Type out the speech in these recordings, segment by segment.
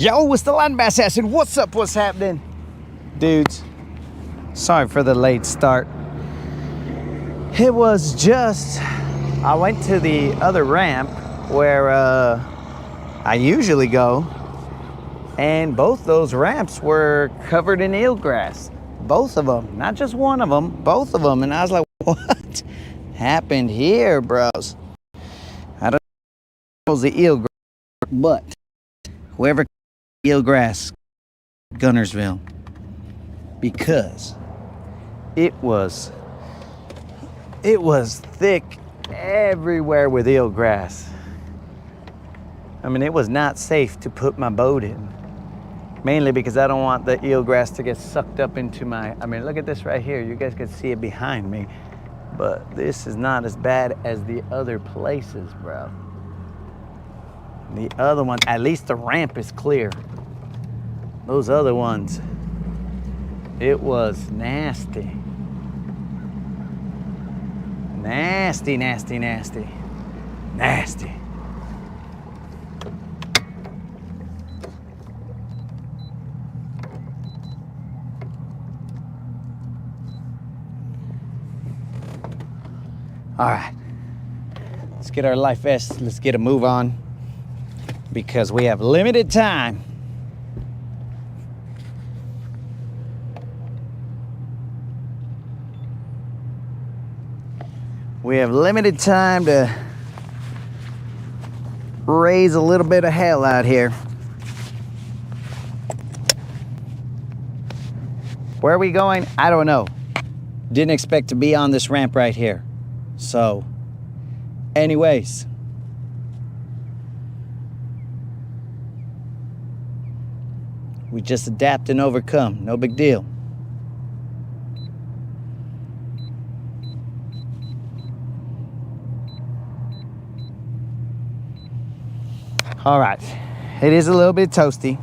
Yo, it's the Land Bass Assassin. What's up? What's happening? Dudes, sorry for the late start. It was just, I went to the other ramp where I usually go, and both those ramps were covered in eelgrass. Both of them, not just one of them, both of them. And I was like, what happened here, bros? I don't know the eelgrass, but whoever eelgrass Guntersville, because it was thick everywhere with eelgrass. I mean, it was not safe to put my boat in, mainly because I don't want the eelgrass to get sucked up into my, I mean, look at this right here. You guys can see it behind me, but this is not as bad as the other places, bro. The other one, at least the ramp is clear. Those other ones, it was nasty. Nasty, nasty, nasty. Nasty. All right, let's get our life vests. Let's get a move on because we have limited time. We have limited time to raise a little bit of hell out here. Where are we going? I don't know. Didn't expect to be on this ramp right here. So, anyways. We just adapt and overcome. No big deal. All right, it is a little bit toasty.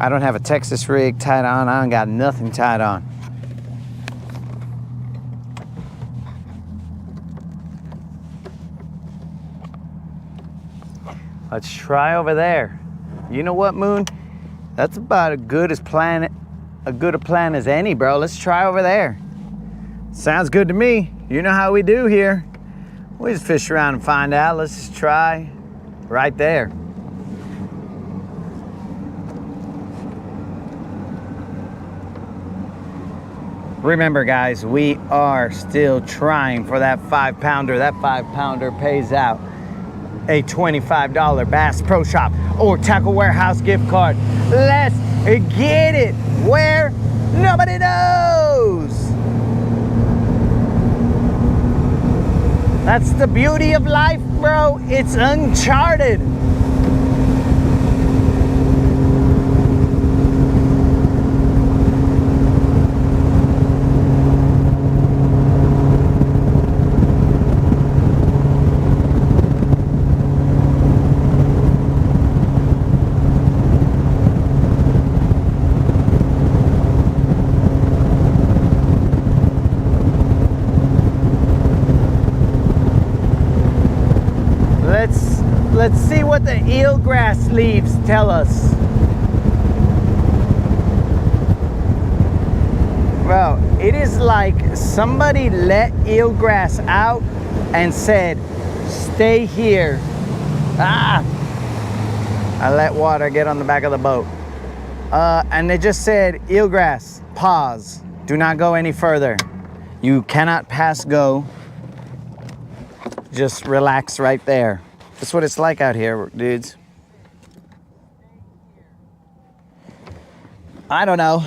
I don't have a Texas rig tied on. I don't got nothing tied on. Let's try over there. You know what, Moon? That's about as good a plan as any, bro. Let's try over there. Sounds good to me. You know how we do here. We just fish around and find out. Let's just try right there. Remember, guys, we are still trying for that 5-pounder. That 5-pounder pays out a $25 Bass Pro Shop or Tackle Warehouse gift card. Let's get it where nobody knows. That's the beauty of life, bro. It's uncharted. Let's see what the eelgrass leaves tell us. Bro, it is like somebody let eelgrass out and said, stay here. I let water get on the back of the boat. And they just said, eelgrass, pause. Do not go any further. You cannot pass go. Just relax right there. That's what it's like out here, dudes. I don't know.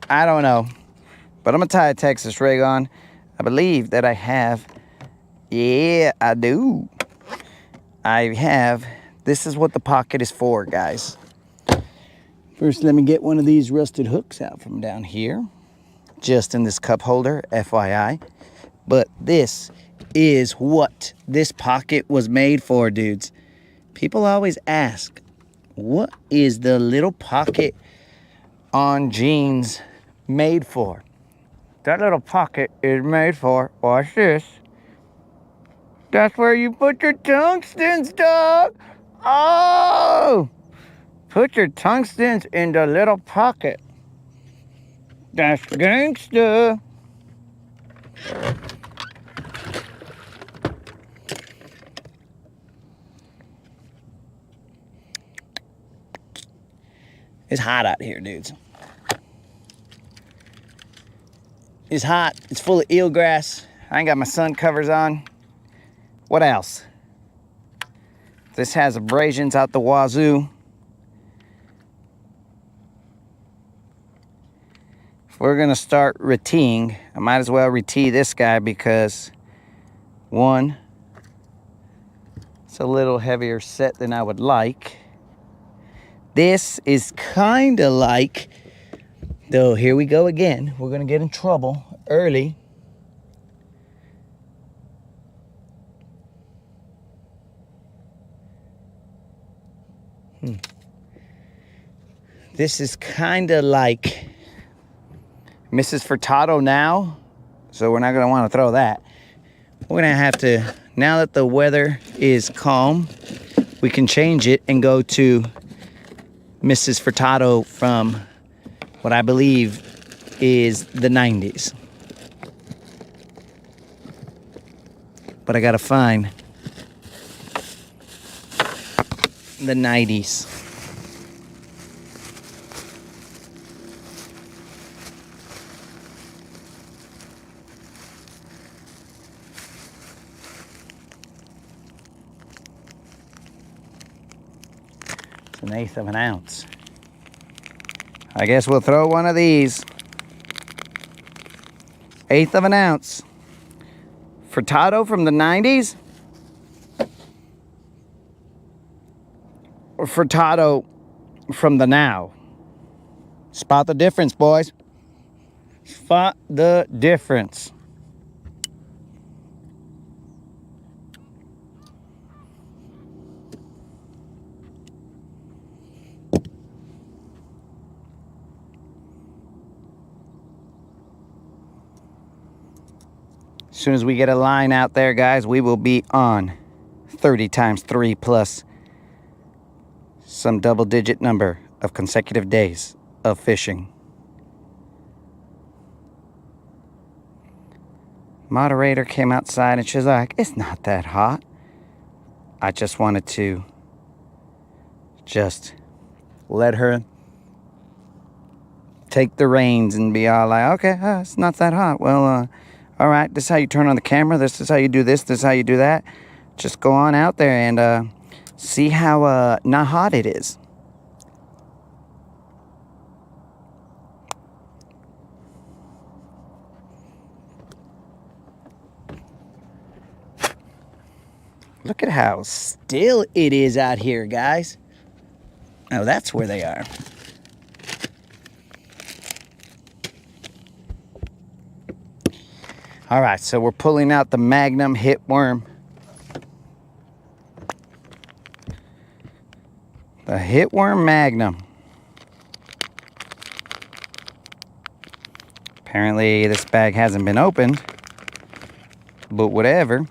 But I'm gonna tie a Texas rig on. I believe that I have. Yeah, I do. I have. This is what the pocket is for, guys. First, let me get one of these rusted hooks out from down here. Just in this cup holder, FYI. But this is what this pocket was made for, dudes. People always ask, What is the little pocket on jeans made for? That little pocket is made for, watch this. That's where you put your tungstens, dog. Oh! Put your tungstens in the little pocket. That's gangsta. It's hot out here, dudes. It's hot. It's full of eelgrass. I ain't got my sun covers on. What else? This has abrasions out the wazoo. If we're gonna start reteeing, I might as well retee this guy because one, it's a little heavier set than I would like. This is kind of like, though, here we go again. We're gonna get in trouble early. This is kind of like Mrs. Fittado now, so we're not gonna want to throw that. We're gonna have to, now that the weather is calm, we can change it and go to Mrs. Fittado from what I believe is the 90s. But I gotta find the 90s. It's an eighth of an ounce. I guess we'll throw one of these. Eighth of an ounce. Fittado from the 90s? Or Fittado from the now? Spot the difference, boys. Spot the difference. As soon as we get a line out there, guys, we will be on 30 times 3 plus some double-digit number of consecutive days of fishing. Moderator came outside and she's like, it's not that hot. I just wanted to just let her take the reins and be all like, okay, it's not that hot. Well, all right, this is how you turn on the camera. This is how you do this. This is how you do that. Just go on out there and see how not hot it is. Look at how still it is out here, guys. Oh, that's where they are. All right, so we're pulling out the Magnum hit worm. The hit worm Magnum. Apparently this bag hasn't been opened, but whatever.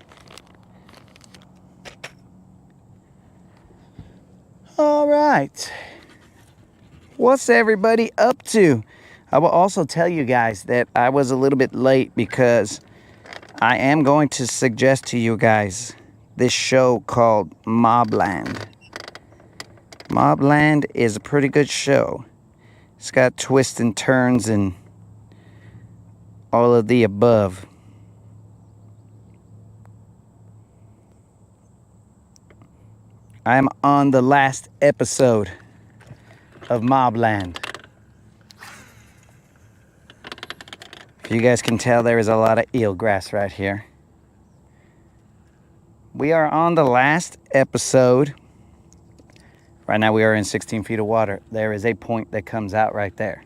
All right. What's everybody up to? I will also tell you guys that I was a little bit late because I am going to suggest to you guys this show called Mobland. Mobland is a pretty good show. It's got twists and turns and all of the above. I'm on the last episode of Mobland. If you guys can tell, there is a lot of eelgrass right here. We are on the last episode. Right now we are in 16 feet of water. There is a point that comes out right there.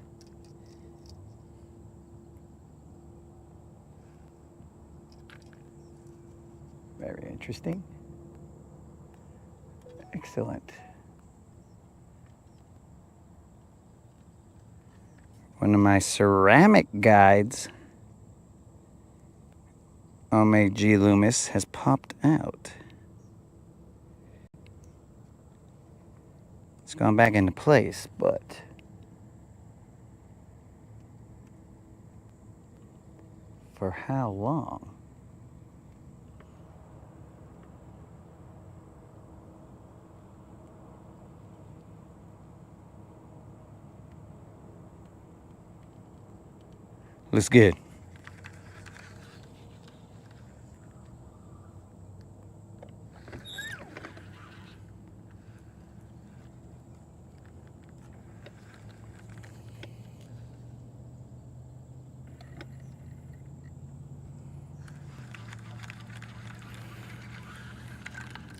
Very interesting. Excellent. One of my ceramic guides, Omega G Loomis, has popped out. It's gone back into place, but for how long? Looks good.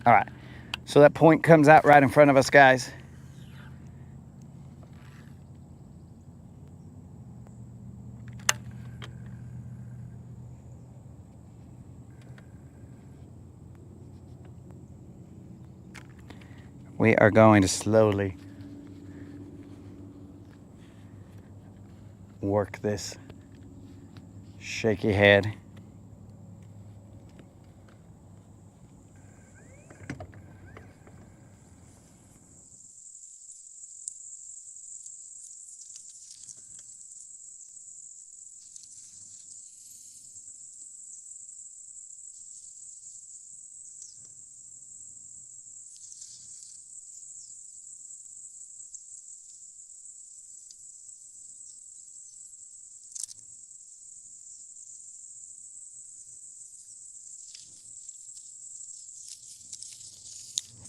All right, so that point comes out right in front of us, guys. We are going to slowly work this shaky head.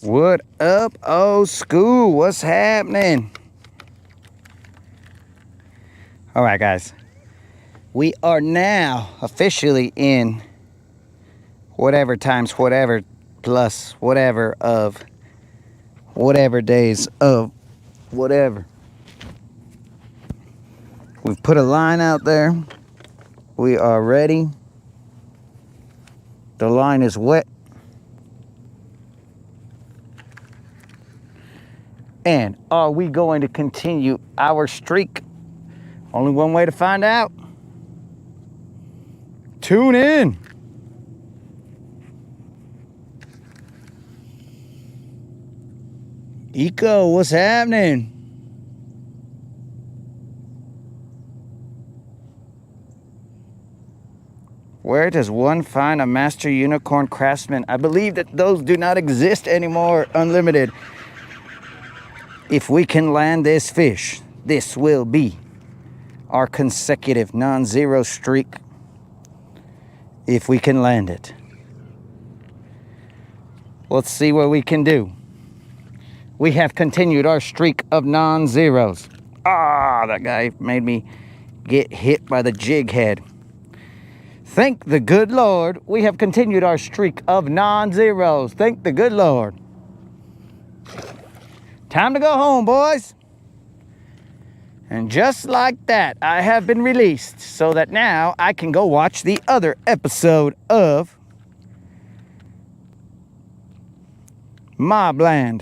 What up, old school? What's happening? All right, guys. We are now officially in whatever times whatever plus whatever of whatever days of whatever. We've put a line out there. We are ready. The line is wet. And are we going to continue our streak? Only one way to find out. Tune in. Eco, what's happening? Where does one find a master unicorn craftsman? I believe that those do not exist anymore, Unlimited. If we can land this fish, this will be our consecutive non-zero streak. If we can land it. Let's see what we can do. We have continued our streak of non-zeros. Ah, that guy made me get hit by the jig head. Thank the good Lord, we have continued our streak of non-zeros. Thank the good Lord. Time to go home, boys. And just like that, I have been released so that now I can go watch the other episode of Mobland.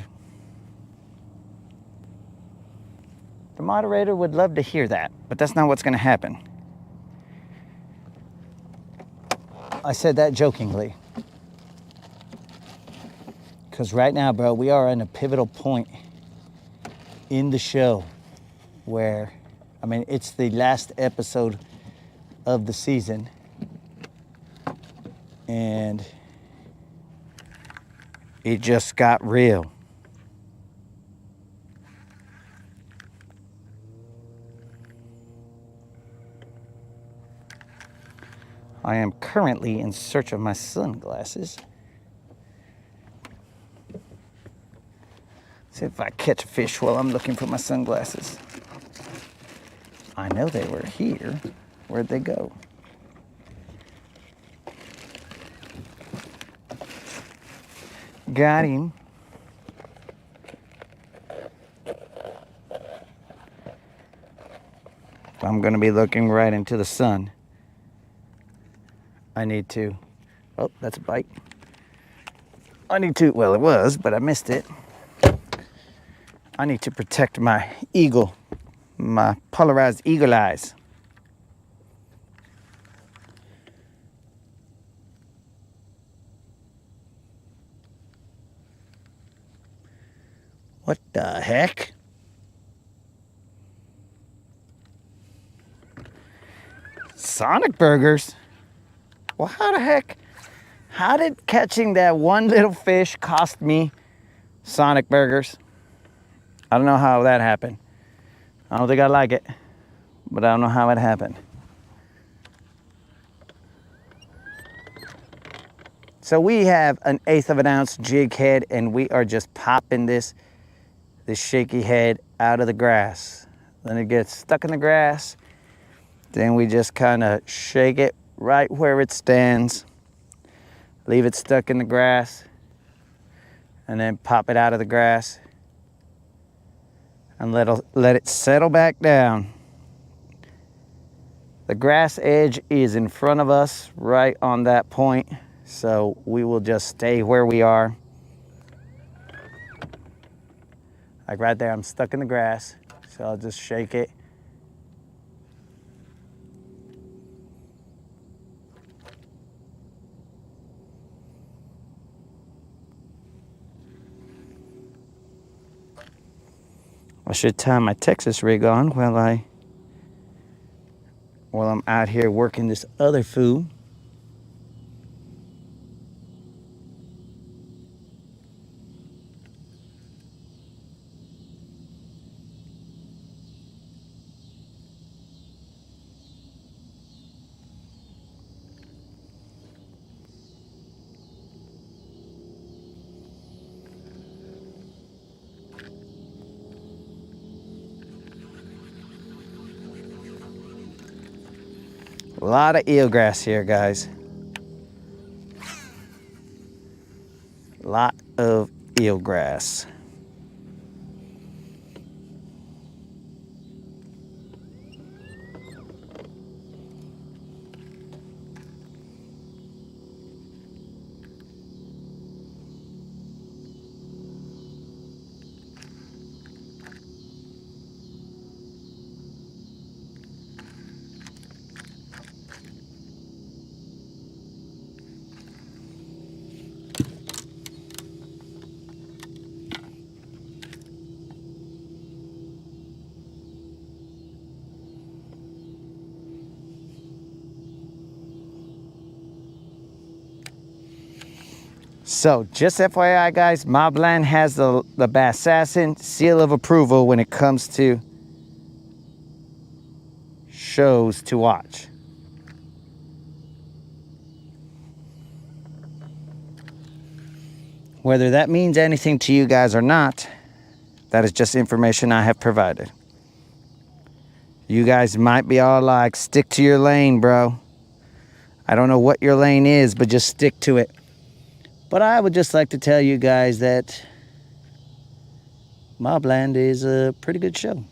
The moderator would love to hear that, but that's not what's going to happen. I said that jokingly. Because right now, bro, we are in a pivotal point in the show where, I mean, it's the last episode of the season. And it just got real. I am currently in search of my sunglasses. See if I catch a fish while I'm looking for my sunglasses. I know they were here. Where'd they go? Got him. I'm gonna be looking right into the sun. I need to, oh, that's a bite. I need to, well, it was, but I missed it. I need to protect my eagle my polarized eagle eyes. What the heck? Sonic burgers? Well, how the heck? How did catching that one little fish cost me Sonic burgers? I don't know how that happened. I don't think I like it, but I don't know how it happened. So we have an 1/8 of an ounce jig head, and we are just popping this shaky head out of the grass. Then it gets stuck in the grass. Then we just kind of shake it right where it stands. Leave it stuck in the grass. And then pop it out of the grass. And let it settle back down. The grass edge is in front of us, right on that point. So we will just stay where we are. Like right there, I'm stuck in the grass. So I'll just shake it. I should tie my Texas rig on while I'm out here working this other food. A lot of eelgrass here, guys. A lot of eelgrass. So just FYI, guys, Mobland has the Bassassin seal of approval when it comes to shows to watch. Whether that means anything to you guys or not, that is just information I have provided. You guys might be all like, stick to your lane, bro. I don't know what your lane is, but just stick to it. But I would just like to tell you guys that Mobland is a pretty good show.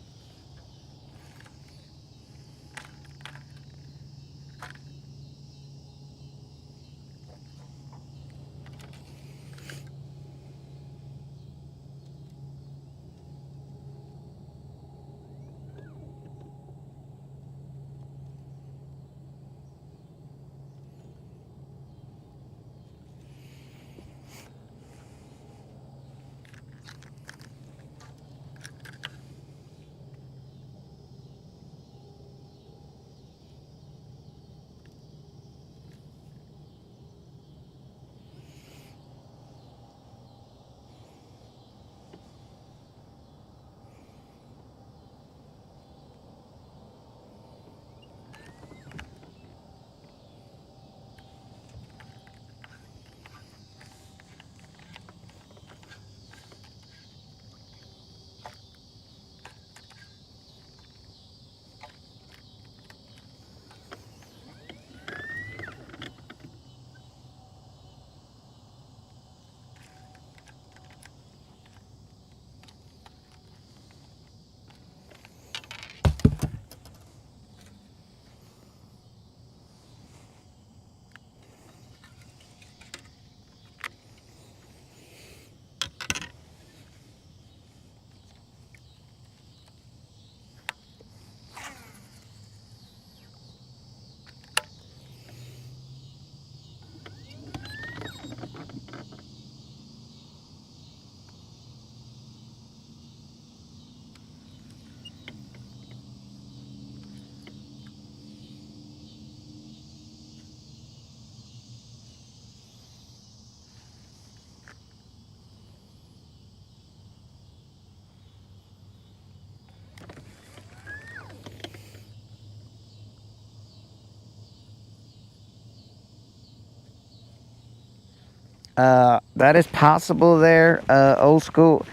That is possible there, old school.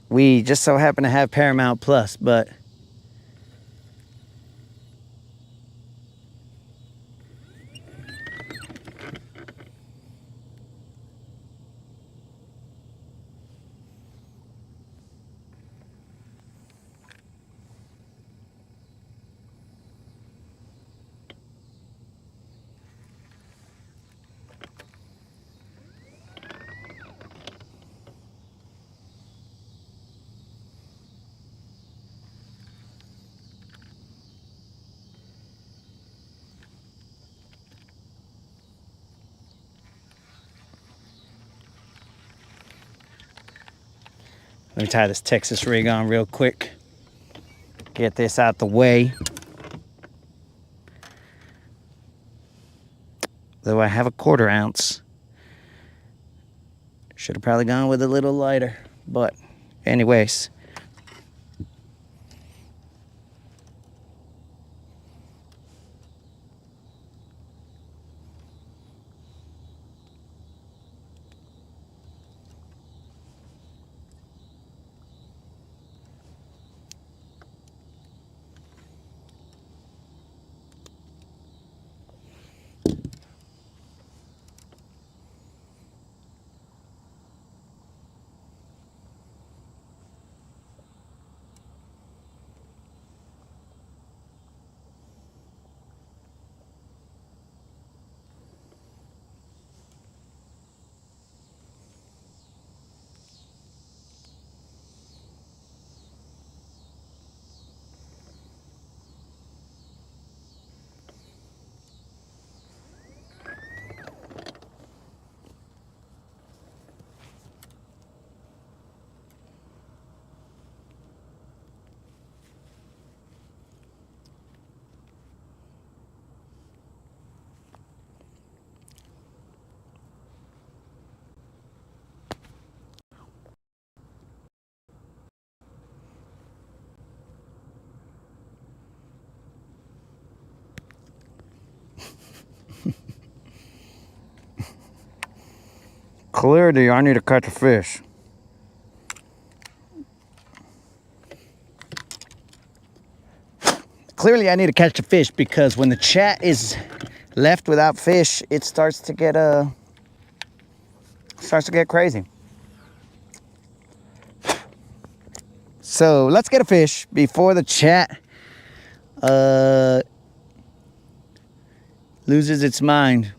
We just so happen to have Paramount Plus, but let me tie this Texas rig on real quick. Get this out the way. Though I have a 1/4 ounce. Should have probably gone with a little lighter. But anyways. Clearly, I need to catch a fish. Clearly, I need to catch a fish because when the chat is left without fish, it starts to get crazy. So let's get a fish before the chat loses its mind.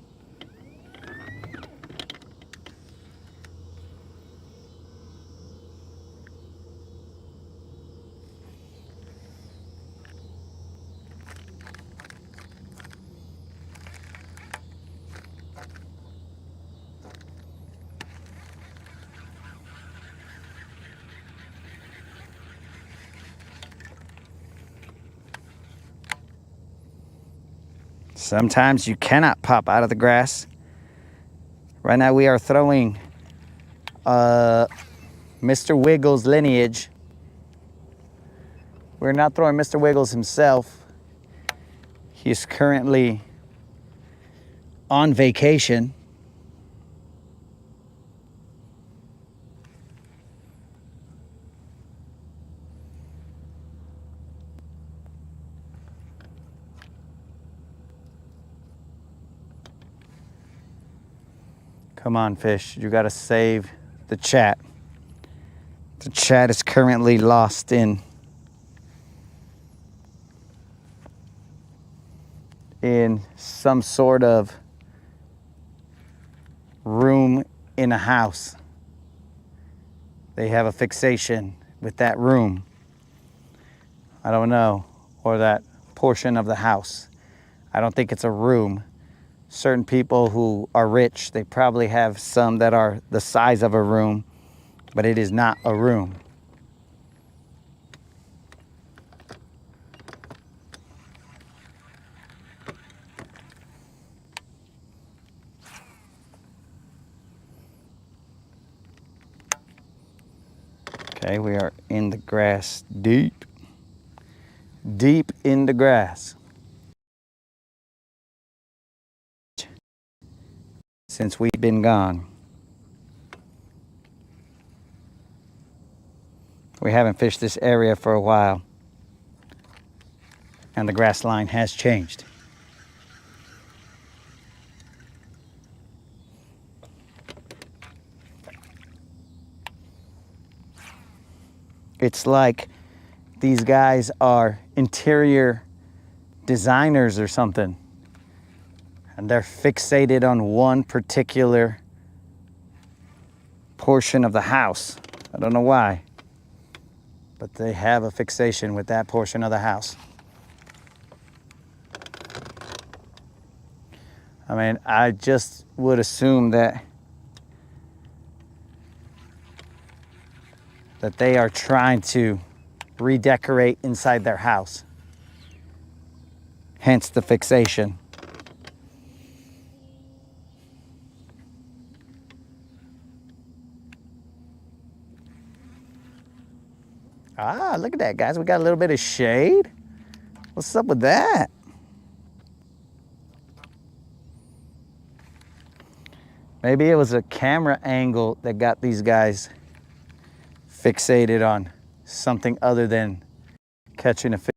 Sometimes you cannot pop out of the grass. Right now we are throwing Mr. Wiggles lineage. We're not throwing Mr. Wiggles himself. He's currently on vacation. Come on, fish. You gotta save the chat. The chat is currently lost in some sort of room in a house. They have a fixation with that room. I don't know, or that portion of the house. I don't think it's a room. Certain people who are rich, they probably have some that are the size of a room, but it is not a room. Okay, we are in the grass, deep in the grass. Since we've been gone. We haven't fished this area for a while, and the grass line has changed. It's like these guys are interior designers or something, and they're fixated on one particular portion of the house. I don't know why, but they have a fixation with that portion of the house. I mean, I just would assume that they are trying to redecorate inside their house. Hence the fixation. Ah, look at that, guys. We got a little bit of shade. What's up with that? Maybe it was a camera angle that got these guys fixated on something other than catching a fish.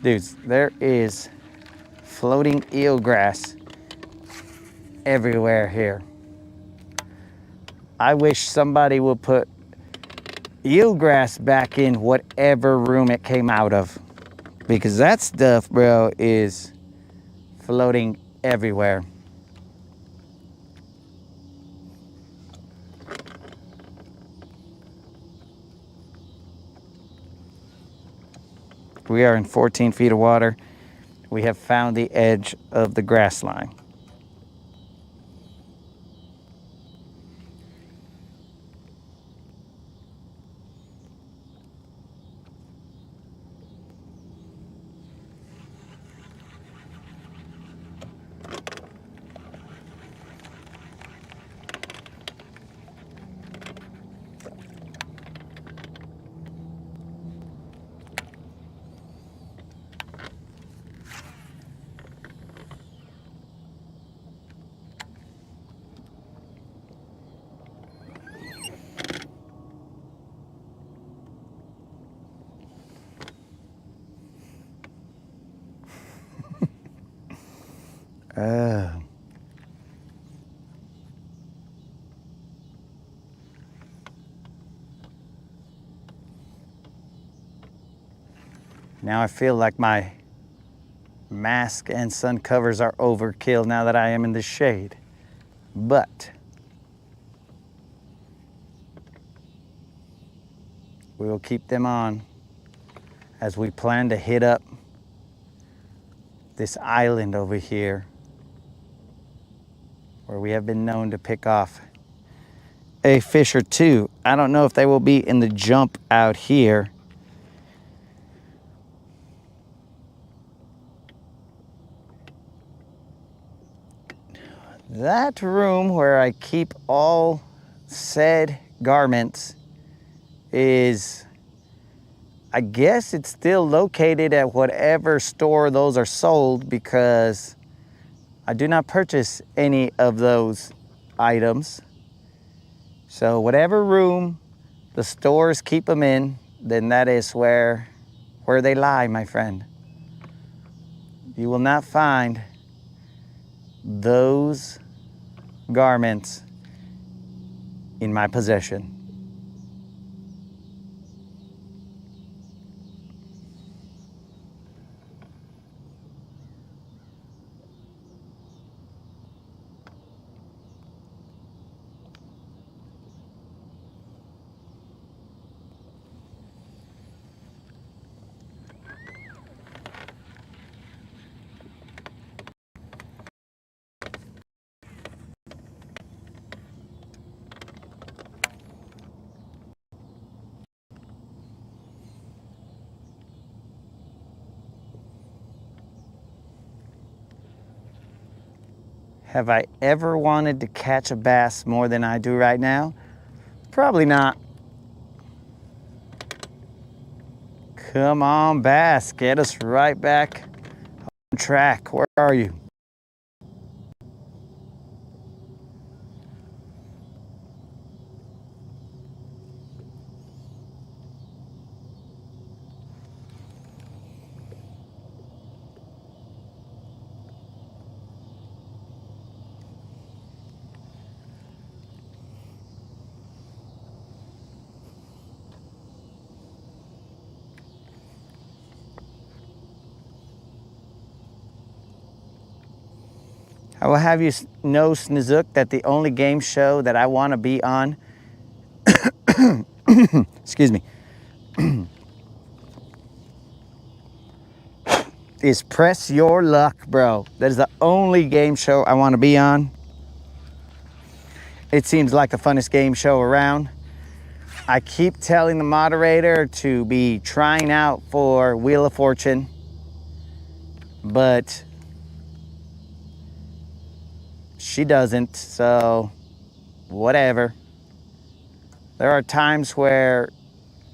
Dudes, there is floating eelgrass everywhere here. I wish somebody would put eelgrass back in whatever room it came out of, because that stuff, bro, is floating everywhere. We are in 14 feet of water. We have found the edge of the grass line. Now I feel like my mask and sun covers are overkill now that I am in the shade. But we will keep them on as we plan to hit up this island over here where we have been known to pick off a fish or two. I don't know if they will be in the jump out here. That room where I keep all said garments is, I guess it's still located at whatever store those are sold, because I do not purchase any of those items. So whatever room the stores keep them in, then that is where they lie, my friend. You will not find those garments in my possession. Have I ever wanted to catch a bass more than I do right now? Probably not. Come on, bass, get us right back on track. Where are you? I will have you know, Snizook, that the only game show that I want to be on, excuse me, is Press Your Luck, bro. That is the only game show I want to be on. It seems like the funnest game show around. I keep telling the moderator to be trying out for Wheel of Fortune, but she doesn't, so whatever. There are times where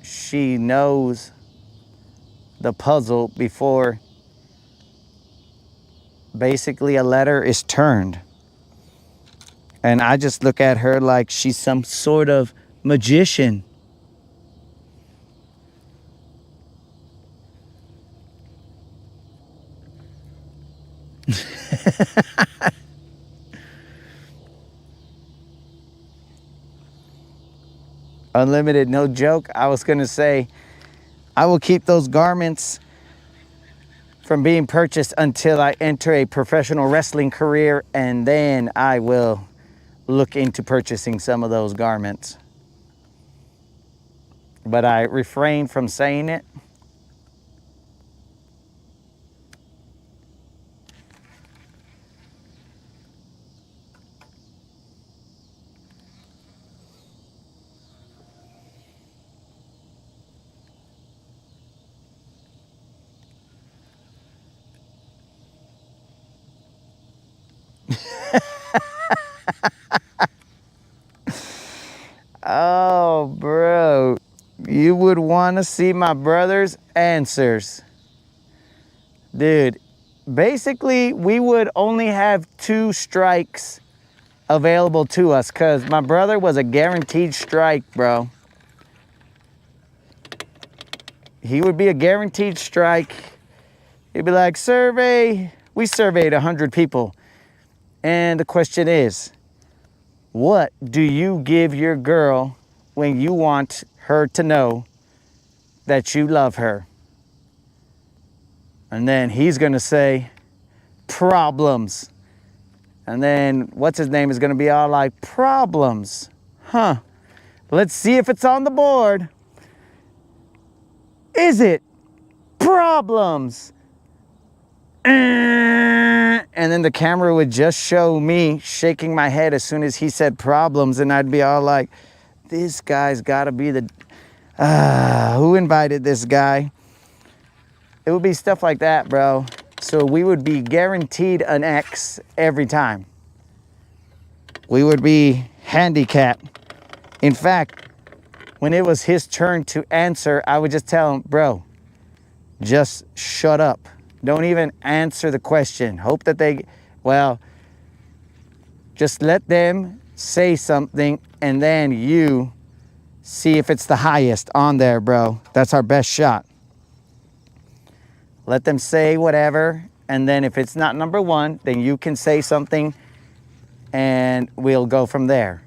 she knows the puzzle before basically a letter is turned. And I just look at her like she's some sort of magician. Unlimited, no joke. I was gonna say, I will keep those garments from being purchased until I enter a professional wrestling career, and then I will look into purchasing some of those garments. But I refrain from saying it. Oh, bro, you would want to see my brother's answers. Dude, basically, we would only have 2 strikes available to us because my brother was a guaranteed strike, bro. He would be a guaranteed strike. He'd be like, survey. We surveyed 100 people. And the question is, what do you give your girl when you want her to know that you love her? And then he's gonna say, problems. And then what's his name is gonna be all like, problems. Huh. Let's see if it's on the board. Is it problems? And then the camera would just show me shaking my head as soon as he said problems, and I'd be all like, this guy's gotta be the, who invited this guy? It would be stuff like that, bro. So we would be guaranteed an X every time. We would be handicapped. In fact, when it was his turn to answer, I would just tell him, bro, just shut up. Don't even answer the question. Hope that they, well, just let them say something and then you see if it's the highest on there, bro. That's our best shot. Let them say whatever, and then if it's not number 1, then you can say something and we'll go from there.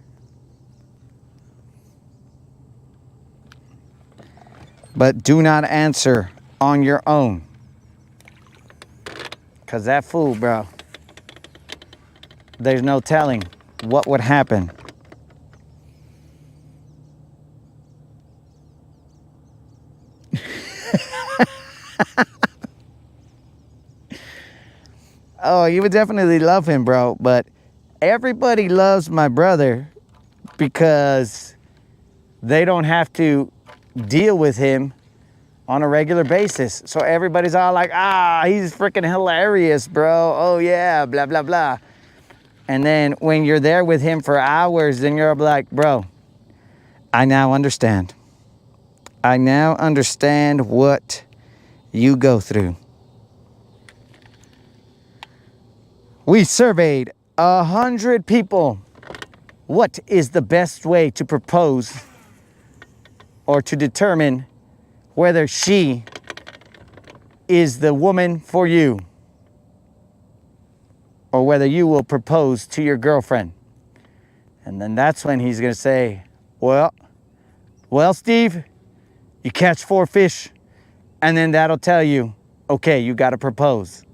But do not answer on your own. Because that fool, bro, there's no telling what would happen. Oh, you would definitely love him, bro. But everybody loves my brother because they don't have to deal with him on a regular basis. So everybody's all like, he's freaking hilarious, bro. Oh yeah, blah, blah, blah. And then when you're there with him for hours, then you're like, bro, I now understand. I now understand what you go through. We surveyed 100 people. What is the best way to propose or to determine whether she is the woman for you or whether you will propose to your girlfriend? And then that's when he's gonna say, well, Steve, you catch 4 fish, and then that'll tell you, okay, you gotta propose.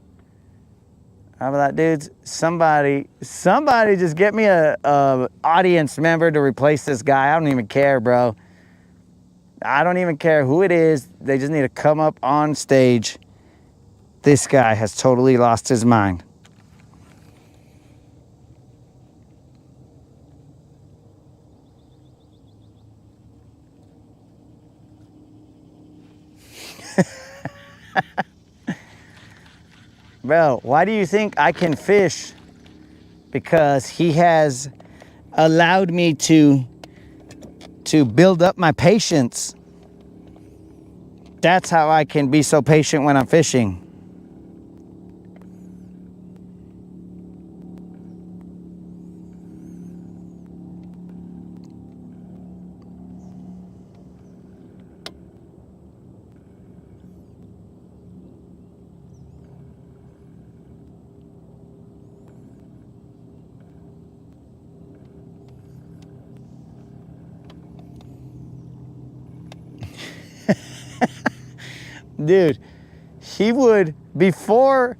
I'll be like, dudes, somebody just get me a audience member to replace this guy. I don't even care, bro. I don't even care who it is. They just need to come up on stage. This guy has totally lost his mind. Bro, why do you think I can fish? Because he has allowed me to build up my patience. That's how I can be so patient when I'm fishing. Dude, he would, before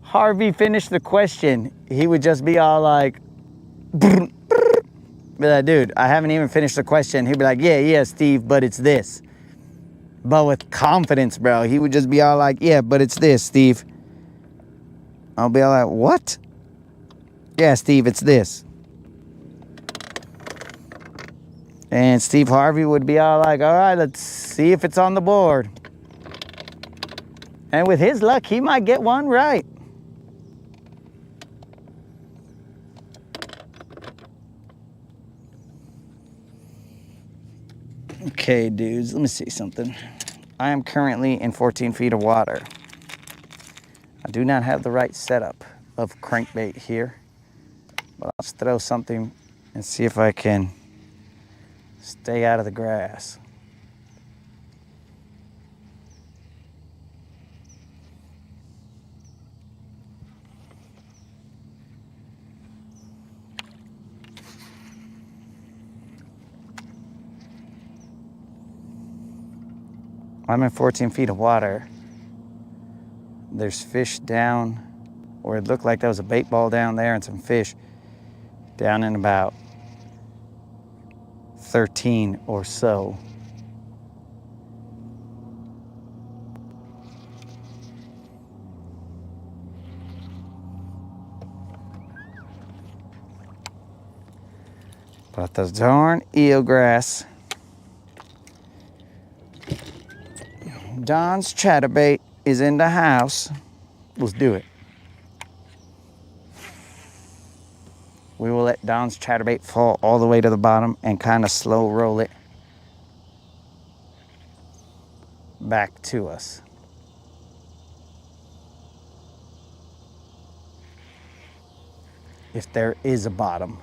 Harvey finished the question, he would just be all like, be like, dude, I haven't even finished the question. He'd be like, yeah, Steve, but it's this. But with confidence, bro, he would just be all like, yeah, but it's this, Steve. I'll be all like, what? Yeah, Steve, it's this. And Steve Harvey would be all like, all right, let's see if it's on the board. And with his luck, he might get one right. Okay, dudes, let me see something. I am currently in 14 feet of water. I do not have the right setup of crankbait here, but I'll just throw something and see if I can stay out of the grass. I'm in 14 feet of water. There's fish down, or it looked like there was a bait ball down there and some fish down in about 13 or so. But the darn eelgrass. Don's chatterbait is in the house. Let's do it. We will let Don's chatterbait fall all the way to the bottom and kind of slow roll it back to us. If there is a bottom,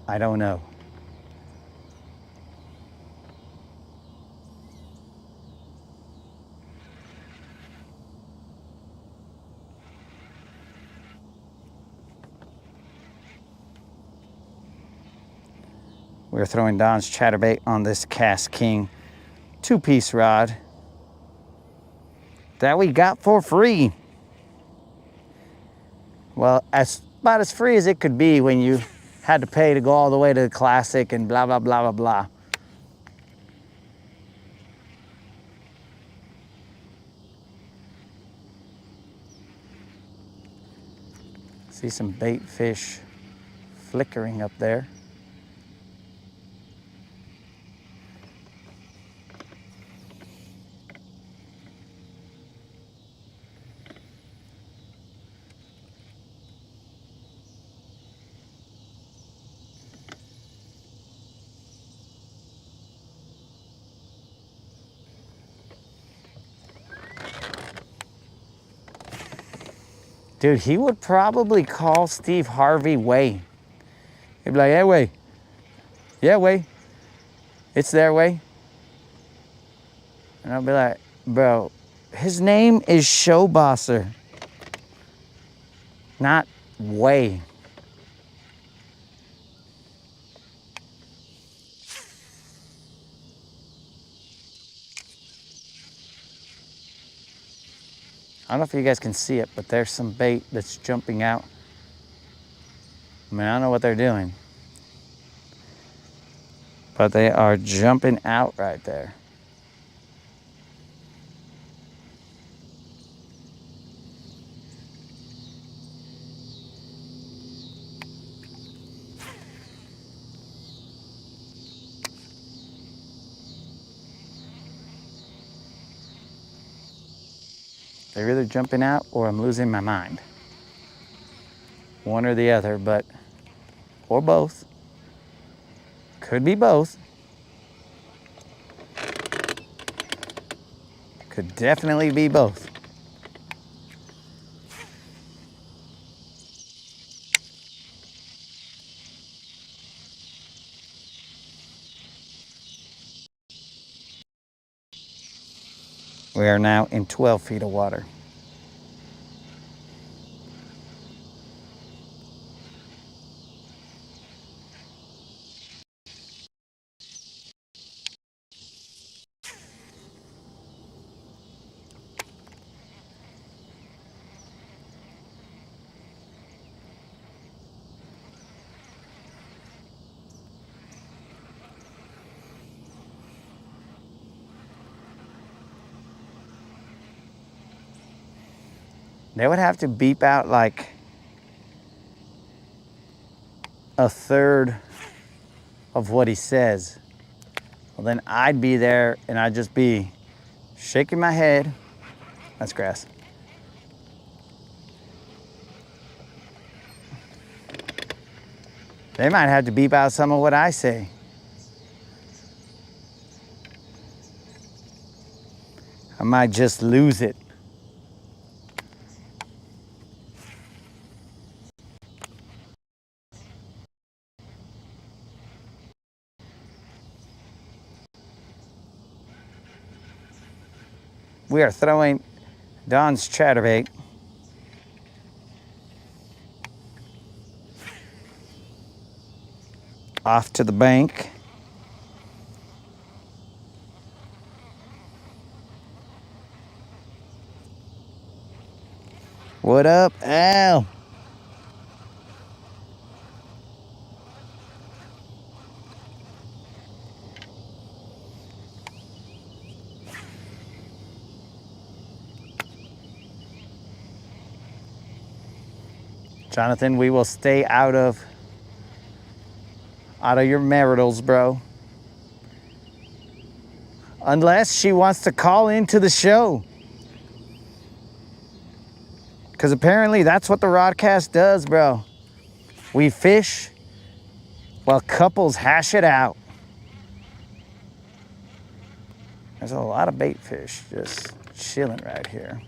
I don't know. We're throwing Don's chatterbait on this Cast King 2-piece rod that we got for free. Well, about as free as it could be when you had to pay to go all the way to the Classic and blah, blah, blah, blah, blah. See some bait fish flickering up there. Dude, he would probably call Steve Harvey Way. He'd be like, hey, Way. Yeah, Way. It's their Way. And I'll be like, bro, his name is Showboser, not Way. I don't know if you guys can see it, but there's some bait that's jumping out. I mean, I don't know what they're doing, but they are jumping out right there. They're either jumping out or I'm losing my mind. One or the other, but, or both. Could be both. Could definitely be both. We are now in 12 feet of water. They would have to beep out like a third of what he says. Well, then I'd be there and I'd just be shaking my head. That's grass. They might have to beep out some of what I say. I might just lose it. We are throwing Don's chatterbait. Off to the bank. What up, Al? Jonathan, we will stay out of your maritals, bro. Unless she wants to call into the show. Because apparently that's what the Rodcast does, bro. We fish while couples hash it out. There's a lot of bait fish just chilling right here.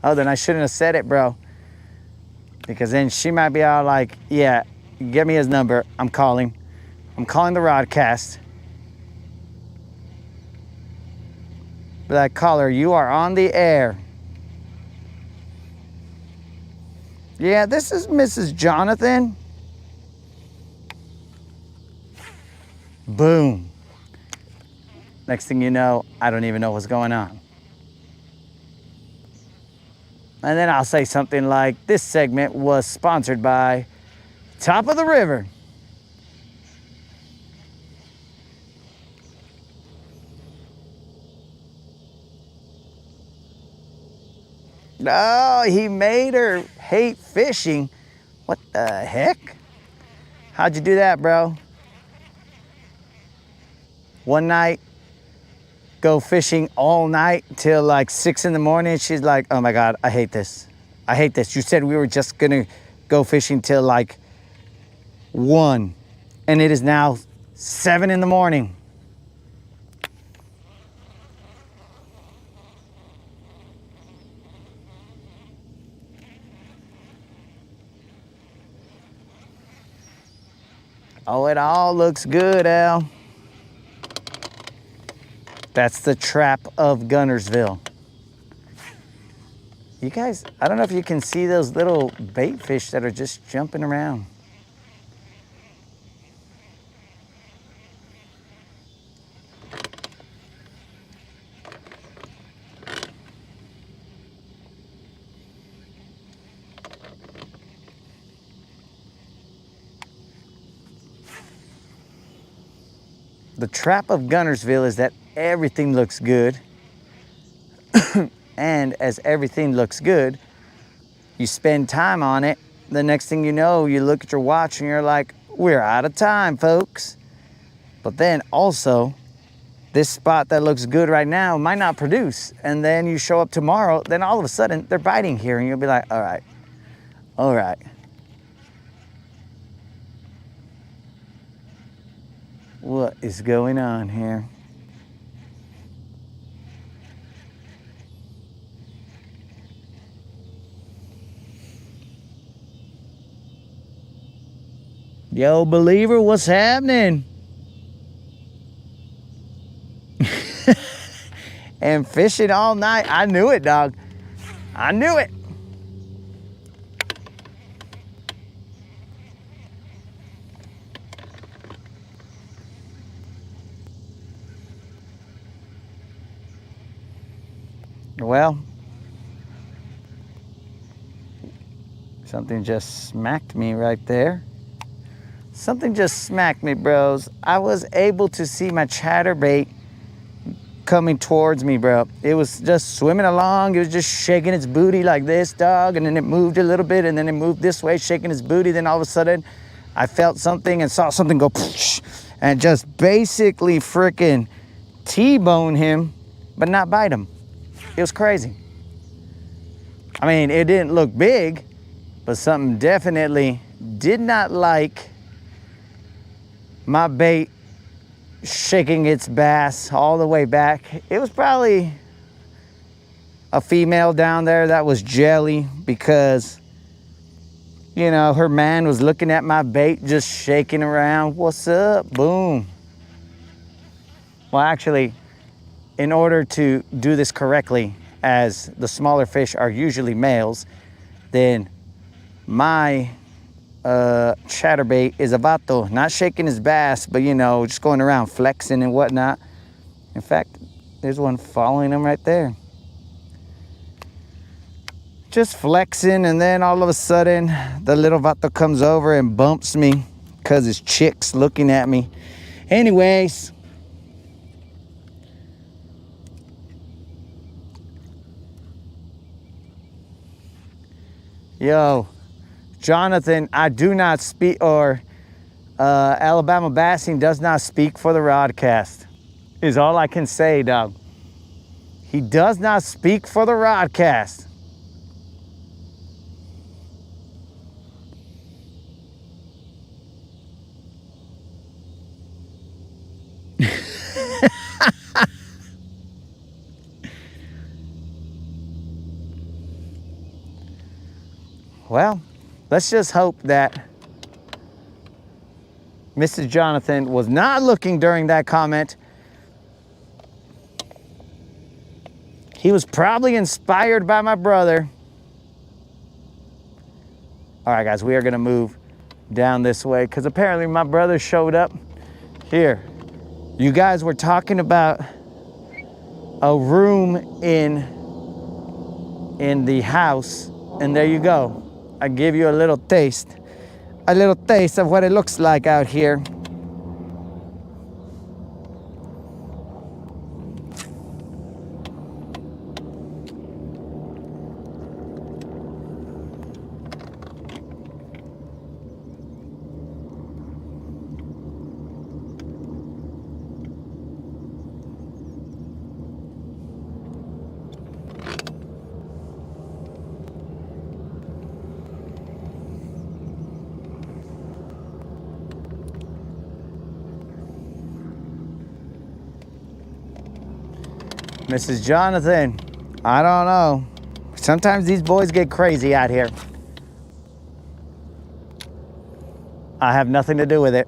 Oh, then I shouldn't have said it, bro. Because then she might be all like, yeah, give me his number. I'm calling. I'm calling the Rodcast. Be like, caller, you are on the air. Yeah, this is Mrs. Jonathan. Boom. Next thing you know, I don't even know what's going on. And then I'll say something like, this segment was sponsored by Top of the River. Oh, he made her hate fishing. What the heck? How'd you do that, bro? One night, go fishing all night till like 6 in the morning. She's like, oh my God, I hate this. I hate this. You said we were just gonna go fishing till like 1, and it is now 7 in the morning. Oh, it all looks good, Al. That's the trap of Guntersville. You guys, I don't know if you can see those little bait fish that are just jumping around. The trap of Guntersville is that everything looks good. And as everything looks good, you spend time on it. The next thing you know, you look at your watch and you're like, we're out of time, folks. But then also, this spot that looks good right now might not produce. And then you show up tomorrow, then all of a sudden they're biting here and you'll be like, all right. What is going on here? Yo, believer, what's happening? And fishing all night. I knew it, dog. I knew it. Well, something just smacked me right there. Something just smacked me, bros. I was able to see my chatterbait coming towards me, bro. It was just swimming along. It was just shaking its booty like this, dog. And then it moved a little bit, and then it moved this way, shaking its booty. Then all of a sudden, I felt something and saw something go and just basically freaking T-bone him, but not bite him. It was crazy. I mean, it didn't look big, but something definitely did not like my bait shaking its bass all the way back. It was probably a female down there that was jelly because, you know, her man was looking at my bait just shaking around. What's up? Boom. Well, actually, in order to do this correctly, as the smaller fish are usually males, then my chatterbait is a vato, not shaking his bass, but you know, just going around flexing and whatnot. In fact, there's one following him right there. Just flexing, and then all of a sudden, the little vato comes over and bumps me because his chick's looking at me. Anyways, yo, Jonathan, I do not speak, or Alabama Bassing does not speak for the Rodcast, is all I can say, dog. He does not speak for the Rodcast. Well, let's just hope that Mrs. Jonathan was not looking during that comment. He was probably inspired by my brother. All right, guys, we are gonna move down this way because apparently my brother showed up here. You guys were talking about a room in the house, and there you go. I give you a little taste of what it looks like out here. Mrs. Jonathan, I don't know. Sometimes these boys get crazy out here. I have nothing to do with it.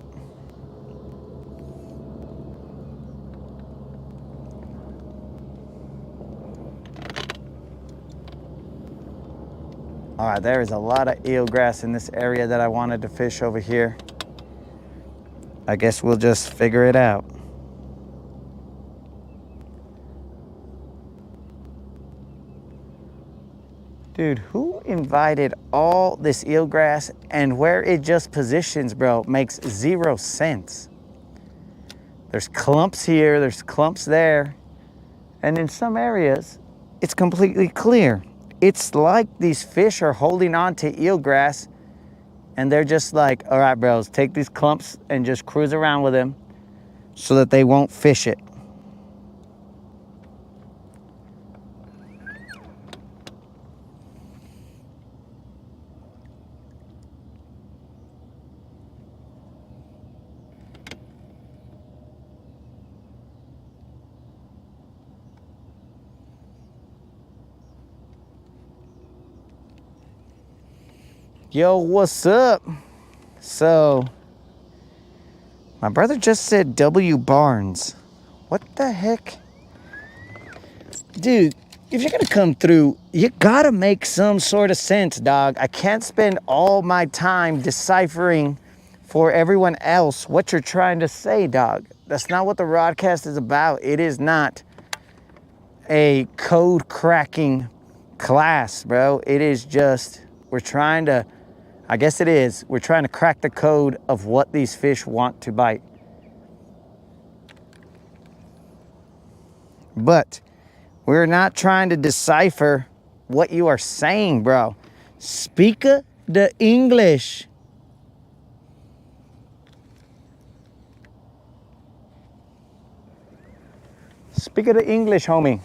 All right, there is a lot of eelgrass in this area that I wanted to fish over here. I guess we'll just figure it out. Dude, who invited all this eelgrass, and where it just positions, bro, makes 0 sense. There's clumps here, there's clumps there, and in some areas, it's completely clear. It's like these fish are holding on to eelgrass, and they're just like, all right, bros, take these clumps and just cruise around with them so that they won't fish it. Yo, what's up? So, my brother just said W Barnes. What the heck? Dude, if you're gonna come through, you gotta make some sort of sense, dog. I can't spend all my time deciphering for everyone else what you're trying to say, dog. That's not what the Rodcast is about. It is not a code cracking class, bro. It is just, we're trying to, I guess it is, we're trying to crack the code of what these fish want to bite. But we're not trying to decipher what you are saying, bro. Speak the English. Speak the English, homie.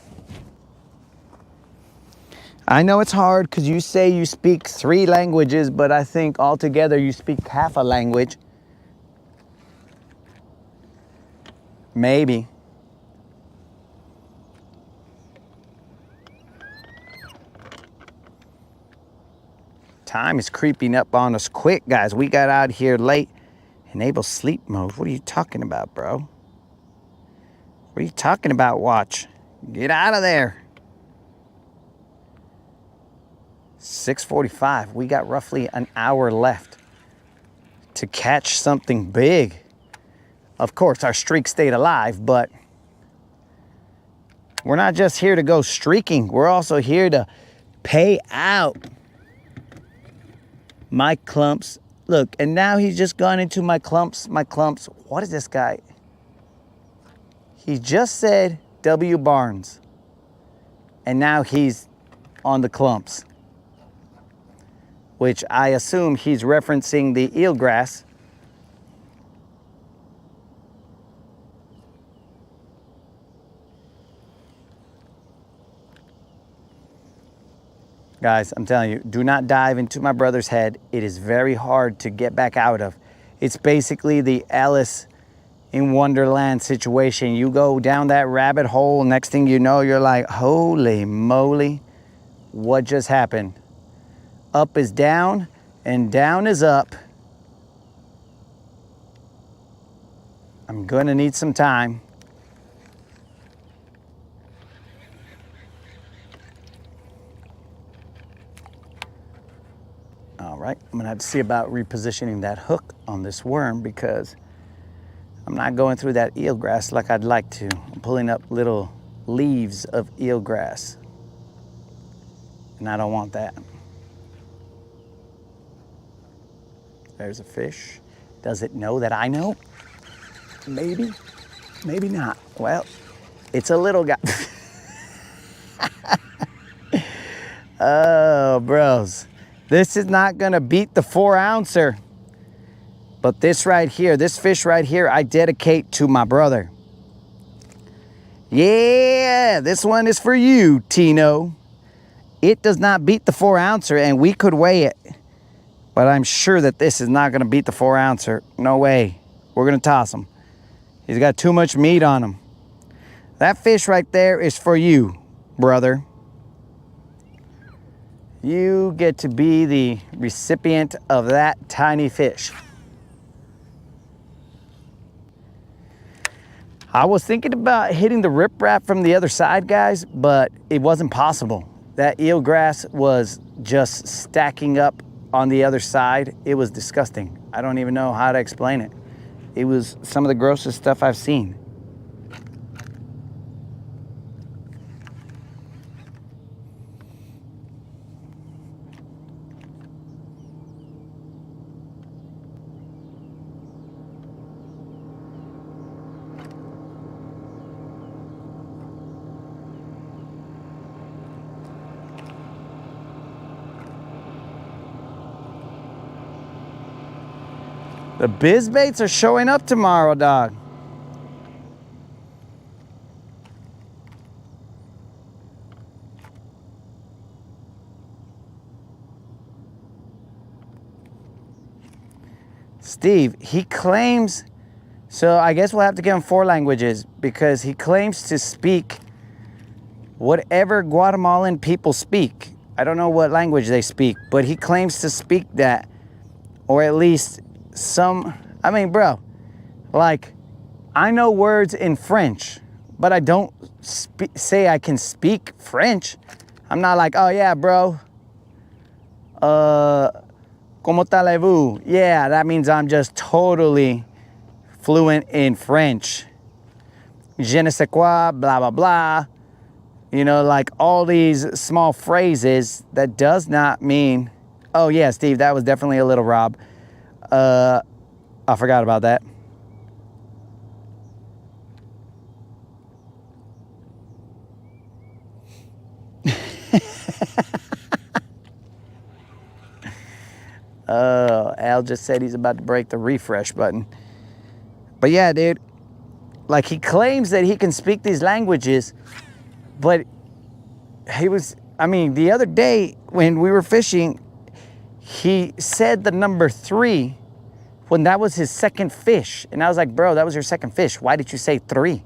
I know it's hard because you say you speak 3 languages, but I think altogether you speak half a language. Maybe. Time is creeping up on us quick, guys. We got out here late. Enable sleep mode. What are you talking about, bro? What are you talking about, watch? Get out of there. 6:45. We got roughly an hour left to catch something big. Of course, our streak stayed alive, but we're not just here to go streaking. We're also here to pay out. My clumps. Look, and now he's just gone into my clumps. My clumps. What is this guy? He just said W Barnes. And now he's on the clumps, which I assume he's referencing the eelgrass. Guys, I'm telling you, do not dive into my brother's head. It is very hard to get back out of. It's basically the Alice in Wonderland situation. You go down that rabbit hole, next thing you know, you're like, holy moly, what just happened? Up is down and down is up. I'm gonna need some time. All right, I'm gonna have to see about repositioning that hook on this worm because I'm not going through that eelgrass like I'd like to. I'm pulling up little leaves of eelgrass, and I don't want that. There's a fish. Does it know that I know? Maybe, maybe not. Well, it's a little guy. Oh, bros. This is not gonna beat the 4-ouncer. But this right here, this fish right here, I dedicate to my brother. Yeah, this one is for you, Tino. It does not beat the 4-ouncer, and we could weigh it. But I'm sure that this is not gonna beat the 4-ouncer. No way. We're gonna toss him. He's got too much meat on him. That fish right there is for you, brother. You get to be the recipient of that tiny fish. I was thinking about hitting the riprap from the other side, guys, but it wasn't possible. That eelgrass was just stacking up on the other side. It was disgusting. I don't even know how to explain it. It was some of the grossest stuff I've seen. The bizbaits are showing up tomorrow, dog. Steve, he claims, so I guess we'll have to give him 4 languages because he claims to speak whatever Guatemalan people speak. I don't know what language they speak, but he claims to speak that, or at least some. I mean, bro, like, I know words in French, but I don't say I can speak French. I'm not like, oh yeah, bro. Comment allez-vous? Yeah, that means I'm just totally fluent in French. Je ne sais quoi, blah, blah, blah. You know, like all these small phrases that does not mean, oh yeah, Steve, that was definitely a little Rob. I forgot about that. Al just said he's about to break the refresh button. But yeah, dude, like he claims that he can speak these languages, but he was, I mean, the other day when we were fishing, he said the number 3 when that was his second fish. And I was like, bro, that was your second fish. Why did you say 3?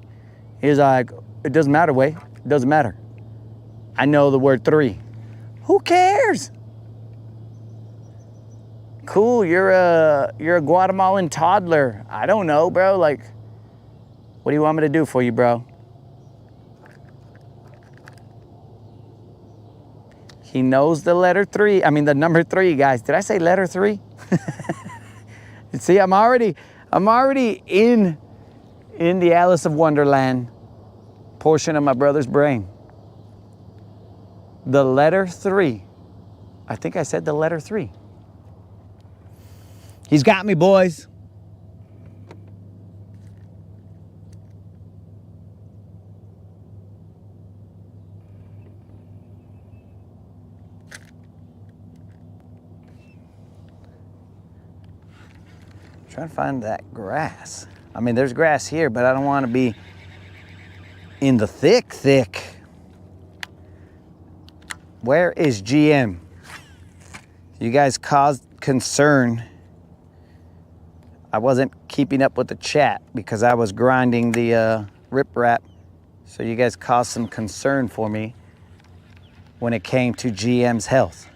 He was like, it doesn't matter, Way. It doesn't matter. I know the word 3. Who cares? Cool, you're a Guatemalan toddler. I don't know, bro. Like, what do you want me to do for you, bro? He knows the letter 3. I mean, the number 3, guys. Did I say letter 3? See, I'm already in the Alice of Wonderland portion of my brother's brain. The letter 3. I think I said the letter 3. He's got me, boys. Trying to find that grass. I mean, there's grass here, but I don't want to be in the thick. Where is GM? You guys caused concern. I wasn't keeping up with the chat because I was grinding the riprap. So you guys caused some concern for me when it came to GM's health.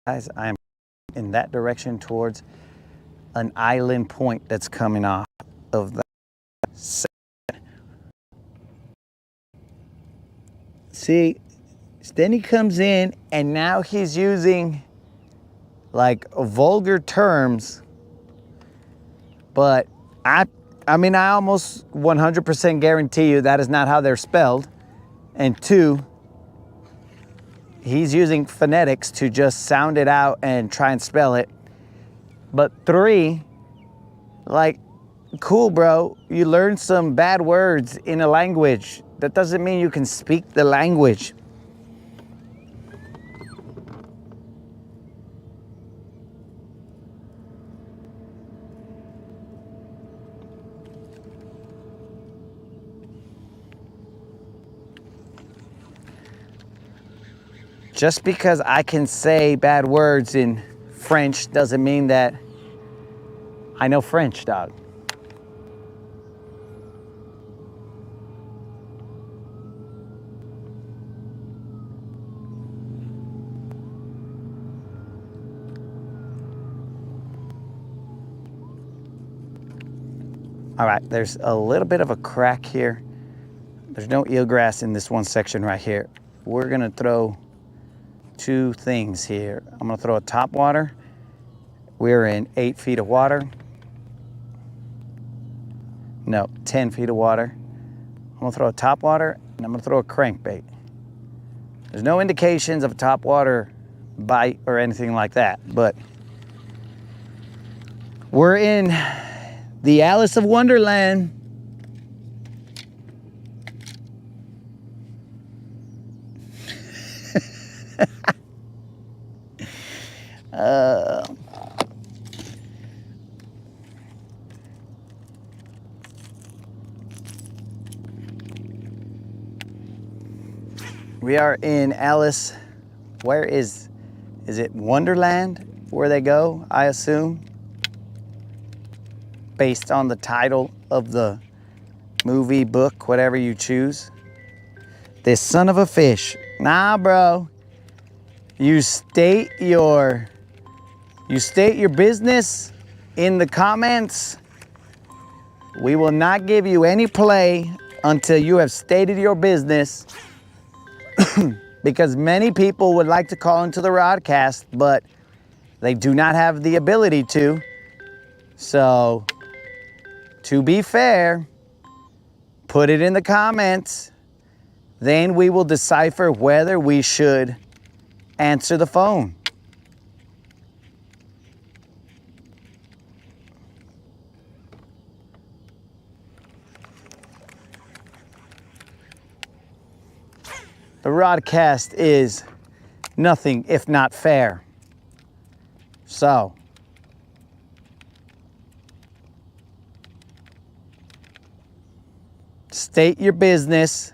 Guys, I'm in that direction towards an island point that's coming off of the See, then he comes in and now he's using like vulgar terms, but I mean, I almost 100% guarantee you that is not how they're spelled. And 2, he's using phonetics to just sound it out and try and spell it. But 3, like, cool, bro. You learn some bad words in a language. That doesn't mean you can speak the language. Just because I can say bad words in French doesn't mean that I know French, dog. All right, there's a little bit of a crack here. There's no eelgrass in this one section right here. We're gonna throw two things here. I'm gonna throw a top water. We're in 8 feet of water. No, 10 feet of water. I'm gonna throw a top water and I'm gonna throw a crankbait. There's no indications of a top water bite or anything like that, but we're in the Alice of Wonderland. We are in Alice. Where is it Wonderland where they go, I assume? Based on the title of the movie, book, whatever you choose. This son of a fish. Nah, bro. You state your business in the comments. We will not give you any play until you have stated your business. Because many people would like to call into the Rodcast, but they do not have the ability to. So, to be fair, put it in the comments. Then we will decipher whether we should answer the phone. The Rodcast is nothing if not fair. So, state your business.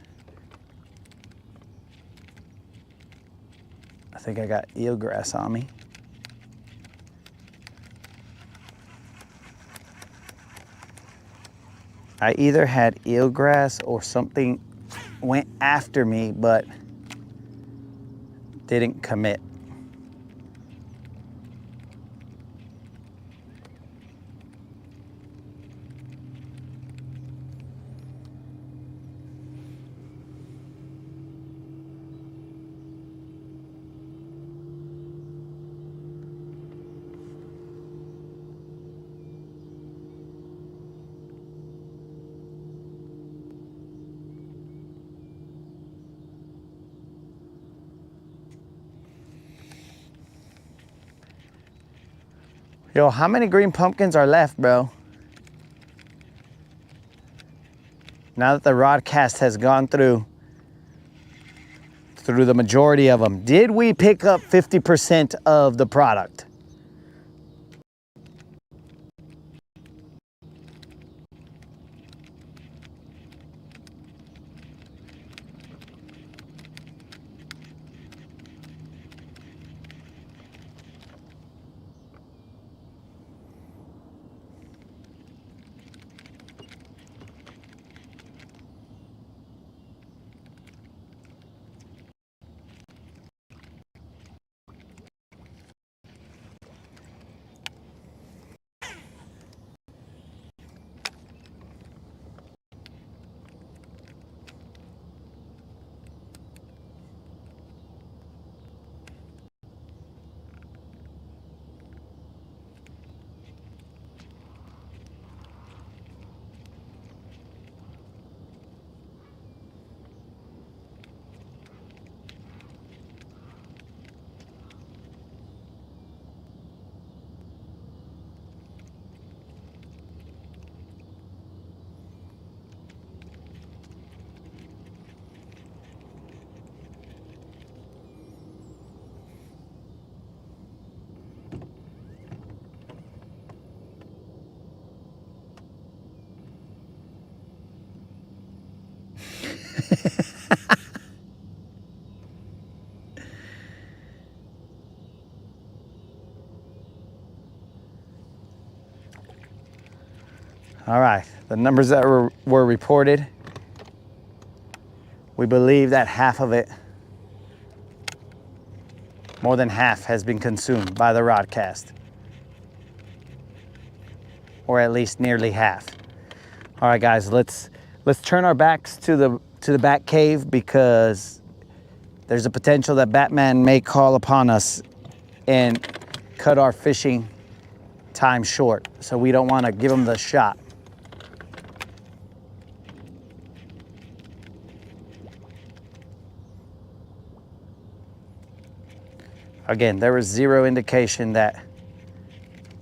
I think I got eelgrass on me. I either had eelgrass or something went after me, but didn't commit. Yo, how many green pumpkins are left, bro? Now that the Rodcast has gone through the majority of them, did we pick up 50% of the product? All right, the numbers that were reported, we believe that half of it, more than half, has been consumed by the Rodcast. Or at least nearly half. All right, guys, let's turn our backs to the back cave because there's a potential that Batman may call upon us and cut our fishing time short. So we don't want to give him the shot. Again, there was zero indication that